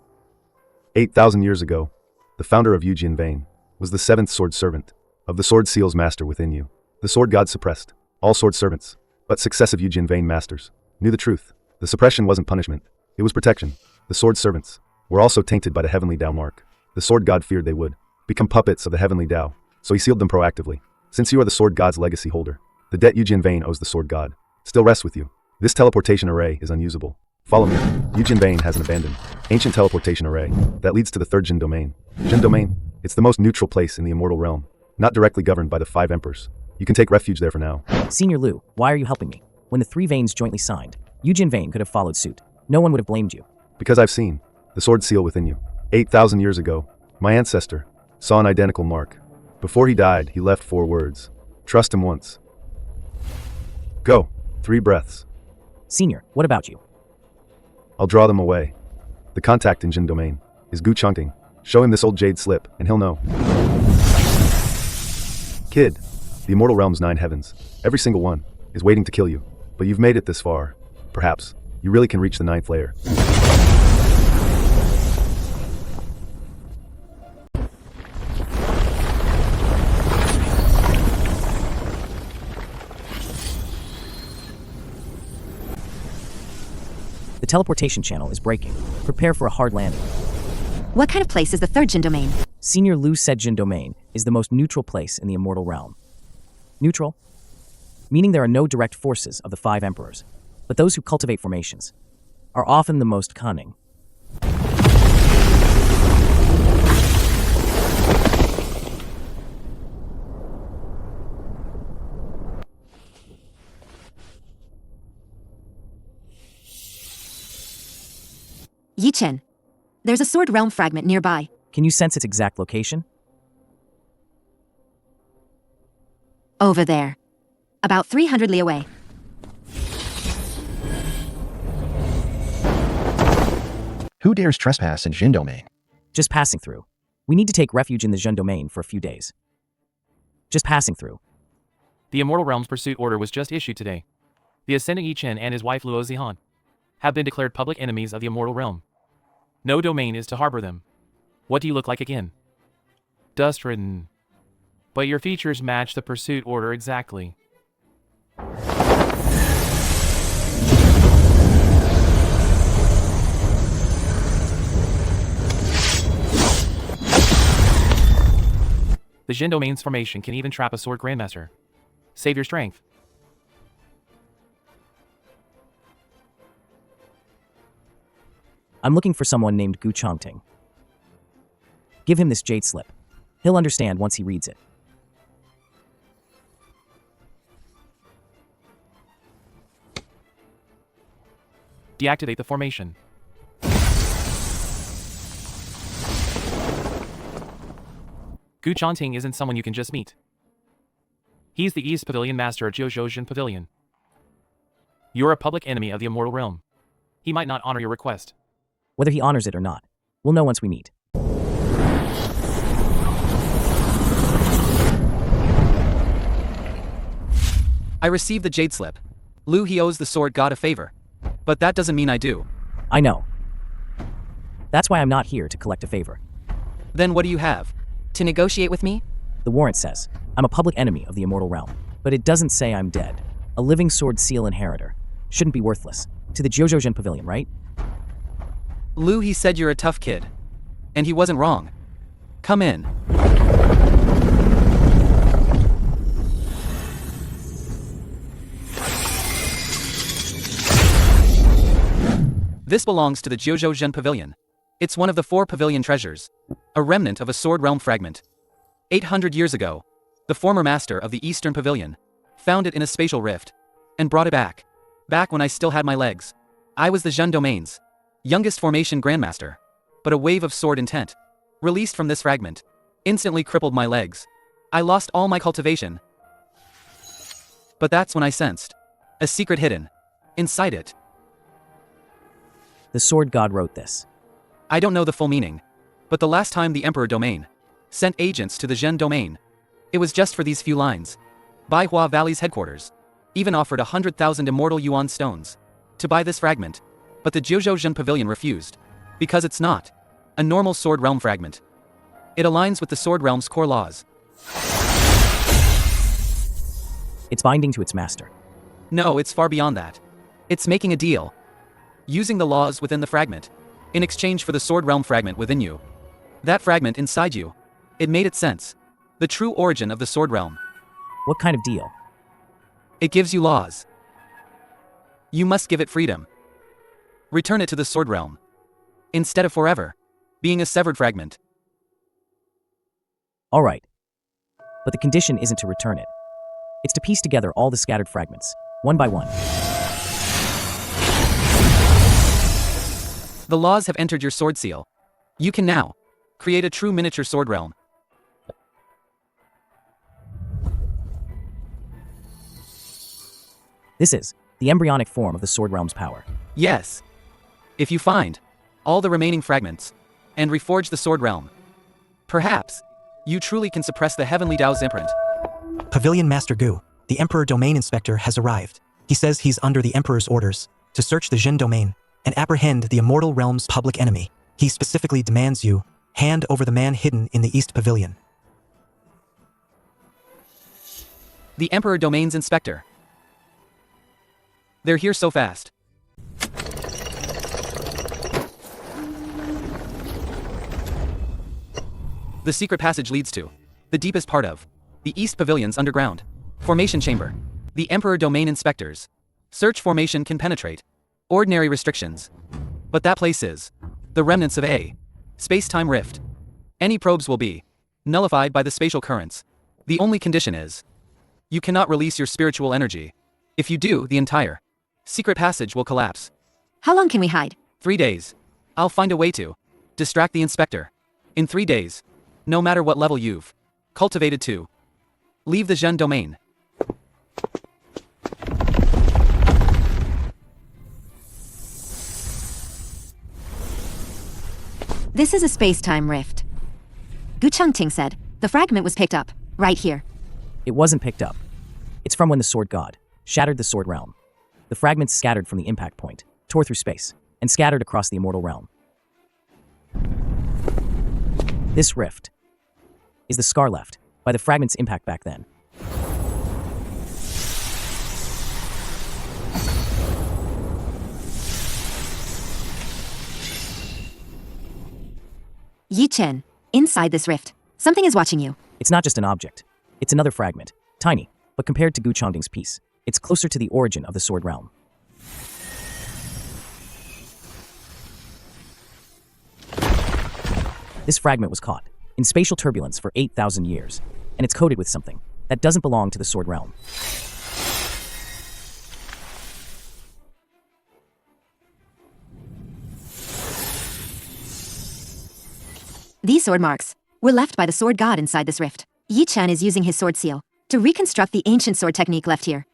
8,000 years ago, the founder of Yu Jin Vein was the 7th sword servant of the Sword Seal's master within you. The Sword God suppressed all sword servants, but successive Yu Jin Vein masters knew the truth. The suppression wasn't punishment, it was protection. The sword servants were also tainted by the heavenly Tao mark. The Sword God feared they would become puppets of the heavenly Tao, so he sealed them proactively. Since you are the Sword God's legacy holder, the debt Yu Jin Vein owes the Sword God still rests with you. This teleportation array is unusable. Follow me. Yujin Vane has an abandoned, ancient teleportation array that leads to the third Jin domain. Jin domain, it's the most neutral place in the immortal realm, not directly governed by the 5 emperors. You can take refuge there for now. Senior Lu, why are you helping me? When the 3 Vanes jointly signed, Yujin Vane could have followed suit. No one would have blamed you. Because I've seen the sword seal within you. 8,000 years ago, my ancestor saw an identical mark. Before he died, he left 4 words. Trust him once. Go. 3 breaths. Senior, what about you? I'll draw them away. The contact in Jin domain is Gu Chongting. Show him this old jade slip, and he'll know. Kid, the immortal realm's 9 heavens, every single one, is waiting to kill you. But you've made it this far. Perhaps you really can reach the 9th layer. The teleportation channel is breaking. Prepare for a hard landing. What kind of place is the third Jin domain? Senior Lu said Jin domain is the most neutral place in the immortal realm. Neutral? Meaning there are no direct forces of the 5 emperors, but those who cultivate formations are often the most cunning. Yichen. There's a sword realm fragment nearby. Can you sense its exact location? Over there. About 300 li away. Who dares trespass in Jin domain? Just passing through. We need to take refuge in the Jin domain for a few days. Just passing through. The Immortal Realm's pursuit order was just issued today. The Ascending Yi Chen and his wife Luo Zihan have been declared public enemies of the Immortal Realm. No domain is to harbor them. What do you look like again? Dust-ridden. But your features match the pursuit order exactly. The Jin domain's formation can even trap a sword grandmaster. Save your strength. I'm looking for someone named Gu Chongting. Give him this jade slip. He'll understand once he reads it. Deactivate the formation. Gu Chongting isn't someone you can just meet. He's the East Pavilion Master of Jiuzhou Pavilion. You're a public enemy of the Immortal Realm. He might not honor your request. Whether he honors it or not, we'll know once we meet. I received the jade slip. Lu, he owes the sword god a favor. But that doesn't mean I do. I know. That's why I'm not here to collect a favor. Then what do you have? To negotiate with me? The warrant says, I'm a public enemy of the Immortal Realm. But it doesn't say I'm dead. A living sword seal inheritor. Shouldn't be worthless. To the Jiuzhou Pavilion, right? Lu, he said you're a tough kid. And he wasn't wrong. Come in. This belongs to the Jiuzhou Pavilion. It's one of the 4 pavilion treasures. A remnant of a sword realm fragment. 800 years ago, the former master of the Eastern Pavilion found it in a spatial rift and brought it back. Back when I still had my legs. I was the Jin Domain's youngest formation grandmaster. But a wave of sword intent, released from this fragment, instantly crippled my legs. I lost all my cultivation. But that's when I sensed a secret hidden inside it. The sword god wrote this. I don't know the full meaning, but the last time the Emperor Domain sent agents to the Jin Domain, it was just for these few lines. Baihua Valley's headquarters even offered 100,000 immortal yuan stones to buy this fragment, but the Jiuzhou Pavilion refused, because it's not a normal sword realm fragment. It aligns with the sword realm's core laws. It's binding to its master. No, it's far beyond that. It's making a deal, using the laws within the fragment, in exchange for the sword realm fragment within you. That fragment inside you, it made its sense. The true origin of the sword realm. What kind of deal? It gives you laws. You must give it freedom. Return it to the Sword Realm. Instead of forever being a severed fragment. Alright. But the condition isn't to return it. It's to piece together all the scattered fragments, one by one. The laws have entered your sword seal. You can now create a true miniature sword realm. This is the embryonic form of the Sword Realm's power. Yes. If you find all the remaining fragments and reforge the Sword Realm, perhaps you truly can suppress the Heavenly Tao's imprint. Pavilion Master Gu, the Emperor Domain Inspector, has arrived. He says he's under the Emperor's orders to search the Jin Domain and apprehend the Immortal Realm's public enemy. He specifically demands you hand over the man hidden in the East Pavilion. The Emperor Domain's Inspector. They're here so fast. The secret passage leads to the deepest part of the East Pavilion's underground formation chamber. The Emperor Domain Inspectors search formation can penetrate ordinary restrictions, but that place is the remnants of a space-time rift. Any probes will be nullified by the spatial currents. The only condition is you cannot release your spiritual energy. If you do, the entire secret passage will collapse. How long can we hide? 3 days. I'll find a way to distract the inspector. In 3 days, no matter what level you've cultivated to leave the Zhen domain. This is a space-time rift. Gu Chengting said the fragment was picked up right here. It wasn't picked up. It's from when the Sword God shattered the Sword Realm. The fragments scattered from the impact point, tore through space, and scattered across the Immortal Realm. This rift is the scar left by the fragment's impact back then. Yi Chen, inside this rift, something is watching you. It's not just an object. It's another fragment, tiny, but compared to Gu Chengting's piece, it's closer to the origin of the Sword Realm. This fragment was caught in spatial turbulence for 8,000 years, and it's coated with something that doesn't belong to the Sword Realm. These sword marks were left by the sword god inside this rift. Yi Chen is using his sword seal to reconstruct the ancient sword technique left here.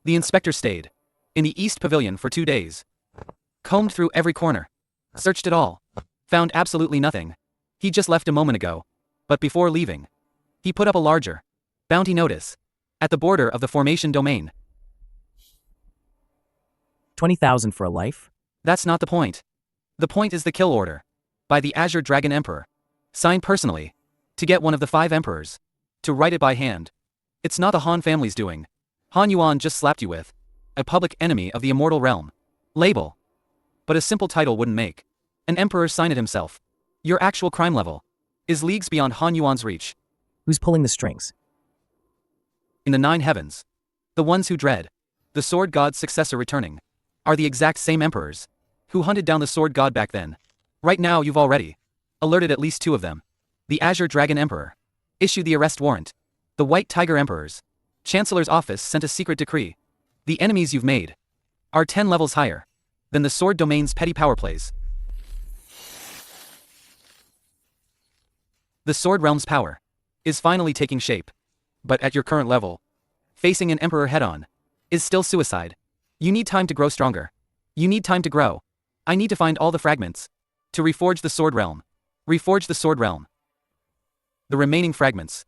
The inspector stayed in the East Pavilion for 2 days. Combed through every corner. Searched it all. Found absolutely nothing. He just left a moment ago. But before leaving, he put up a larger bounty notice at the border of the formation domain. 20,000 for a life? That's not the point. The point is the kill order by the Azure Dragon Emperor, signed personally to get one of the 5 emperors to write it by hand. It's not the Han family's doing. Han Yuan just slapped you with a public enemy of the Immortal Realm label. But a simple title wouldn't make an emperor sign it himself. Your actual crime level is leagues beyond Han Yuan's reach. Who's pulling the strings? In the 9 heavens, the ones who dread the Sword God's successor returning are the exact same emperors who hunted down the Sword God back then. Right now you've already alerted at least 2 of them. The Azure Dragon Emperor issued the arrest warrant. The White Tiger Emperor's Chancellor's office sent a secret decree. The enemies you've made are 10 levels higher than the Sword Domain's petty power plays. The Sword Realm's power is finally taking shape. But at your current level, facing an emperor head-on is still suicide. You need time to grow stronger. You need time to grow. I need to find all the fragments to reforge the Sword Realm. Reforge the Sword Realm. The remaining fragments.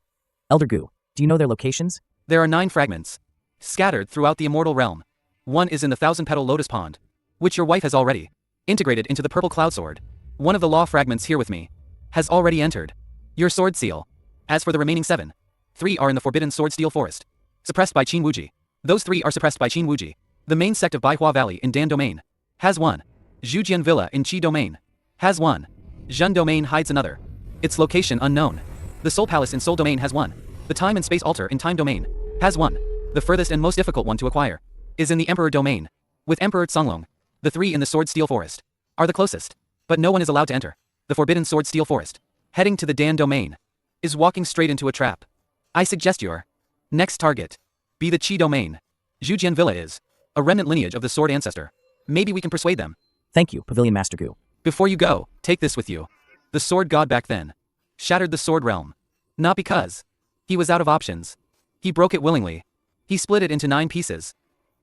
Elder Gu, do you know their locations? There are 9 fragments scattered throughout the Immortal Realm. One is in the 1,000-petal Lotus Pond, which your wife has already integrated into the Purple Cloud Sword. One of the law fragments here with me has already entered your sword seal. As for the remaining 7, 3 are in the Forbidden Sword Steel Forest, suppressed by Qin Wuji. Those 3 are suppressed by Qin Wuji. The main sect of Baihua Valley in Dan Domain has 1. Zhujian Villa in Qi Domain has 1. Zhen Domain hides another. Its location unknown. The Soul Palace in Soul Domain has one. The Time and Space Altar in Time Domain has one. The furthest and most difficult one to acquire is in the Emperor Domain, with Emperor Songlong. The three in the Sword Steel Forest are the closest, but no one is allowed to enter the Forbidden Sword Steel Forest. Heading to the Dan Domain is walking straight into a trap. I suggest your next target be the Qi Domain. Zhujian Villa is a remnant lineage of the Sword Ancestor. Maybe we can persuade them. Thank you, Pavilion Master Gu. Before you go, take this with you. The Sword God back then shattered the Sword Realm. Not because he was out of options. He broke it willingly. He split it into 9 pieces,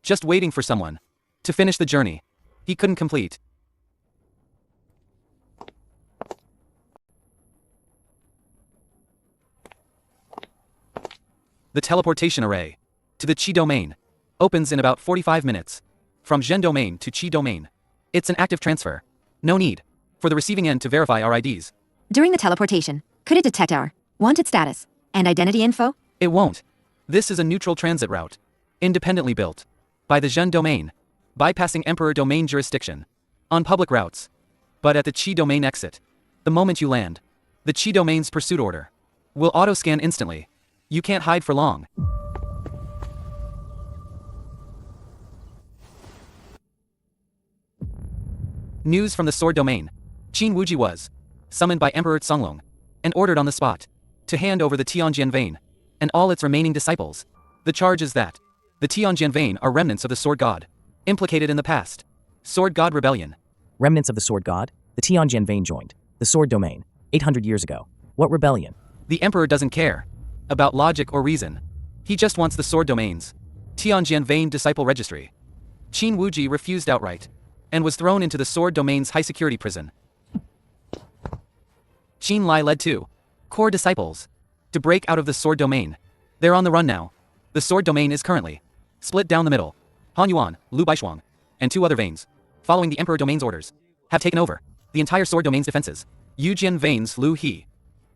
just waiting for someone to finish the journey he couldn't complete. The teleportation array to the Qi Domain opens in about 45 minutes. From Zhen Domain to Qi Domain. It's an active transfer. No need for the receiving end to verify our IDs. During the teleportation, could it detect our wanted status and identity info? It won't. This is a neutral transit route, independently built by the Zhen Domain, bypassing Emperor Domain jurisdiction on public routes. But at the Qi Domain exit, the moment you land, the Qi Domain's pursuit order will auto-scan instantly. You can't hide for long. News from the Sword Domain. Qin Wuji was summoned by Emperor Songlong and ordered on the spot to hand over the Tianjian Vein and all its remaining disciples. The charge is that the Tianjian Vein are remnants of the Sword God, implicated in the past Sword God Rebellion. Remnants of the Sword God? The Tianjian Vein joined the Sword Domain 800 years ago. What rebellion? The Emperor doesn't care about logic or reason. He just wants the Sword Domain's Tianjian Vein Disciple Registry. Qin Wuji refused outright and was thrown into the Sword Domain's high-security prison. Qin Lai led 2 core disciples to break out of the Sword Domain. They're on the run now. The Sword Domain is currently split down the middle. Han Yuan, Lu Baishuang, and 2 other veins, following the Emperor Domain's orders, have taken over the entire Sword Domain's defenses. Yujian Vein's Lu He,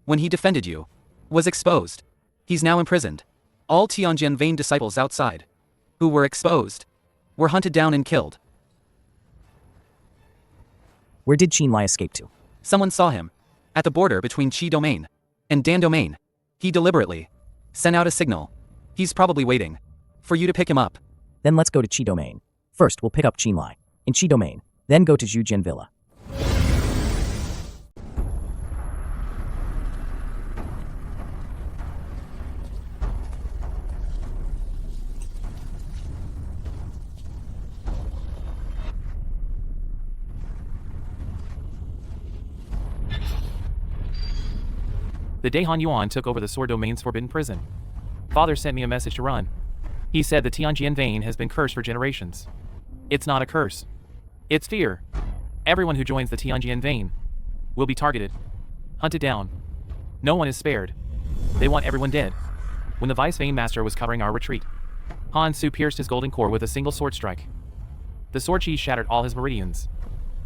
when he defended you, was exposed. He's now imprisoned. All Tianjian Vein disciples outside, who were exposed, were hunted down and killed. Where did Qin Lai escape to? Someone saw him at the border between Qi Domain and Dan Domain. He deliberately sent out a signal. He's probably waiting for you to pick him up. Then let's go to Qi Domain. First, we'll pick up Qin Lai in Qi Domain, then go to Zhujian Villa. The day Han Yuan took over the Sword Domain's forbidden prison, Father sent me a message to run. He said the Tianjian Vein has been cursed for generations. It's not a curse. It's fear. Everyone who joins the Tianjian Vein will be targeted, hunted down. No one is spared. They want everyone dead. When the Vice Vein Master was covering our retreat, Han Su pierced his golden core with a single sword strike. The sword chi shattered all his meridians.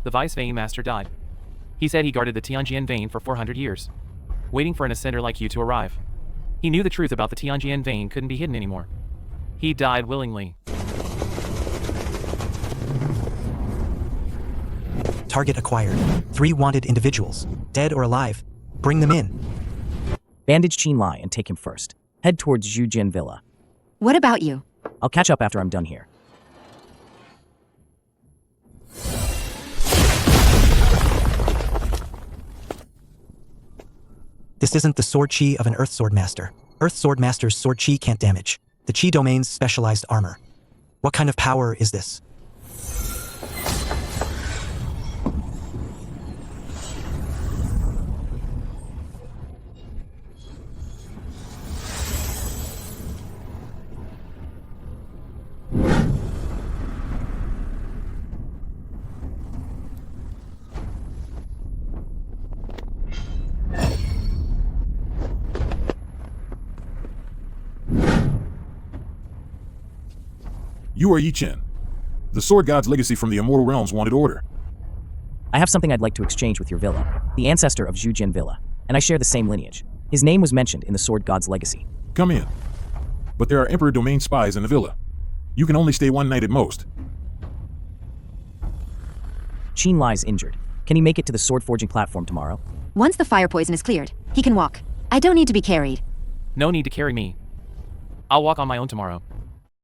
The Vice Vein Master died. He said he guarded the Tianjian Vein for 400 years, waiting for an ascender like you to arrive. He knew the truth about the Tianjian Vein couldn't be hidden anymore. He died willingly. Target acquired. 3 wanted individuals, dead or alive. Bring them in. Bandage Qin Lai and take him first. Head towards Zhujian Villa. What about you? I'll catch up after I'm done here. This isn't the sword chi of an Earth Sword Master. Earth Sword Master's sword chi can't damage the Qi Domain's specialized armor. What kind of power is this? You are Yi Chen. The Sword God's legacy from the Immortal Realms wanted order. I have something I'd like to exchange with your villa, the ancestor of Zhujian Villa, and I share the same lineage. His name was mentioned in the Sword God's legacy. Come in. But there are Emperor Domain spies in the villa. You can only stay one night at most. Qin Lai's injured. Can he make it to the sword forging platform tomorrow? Once the fire poison is cleared, he can walk. I don't need to be carried. No need to carry me. I'll walk on my own tomorrow.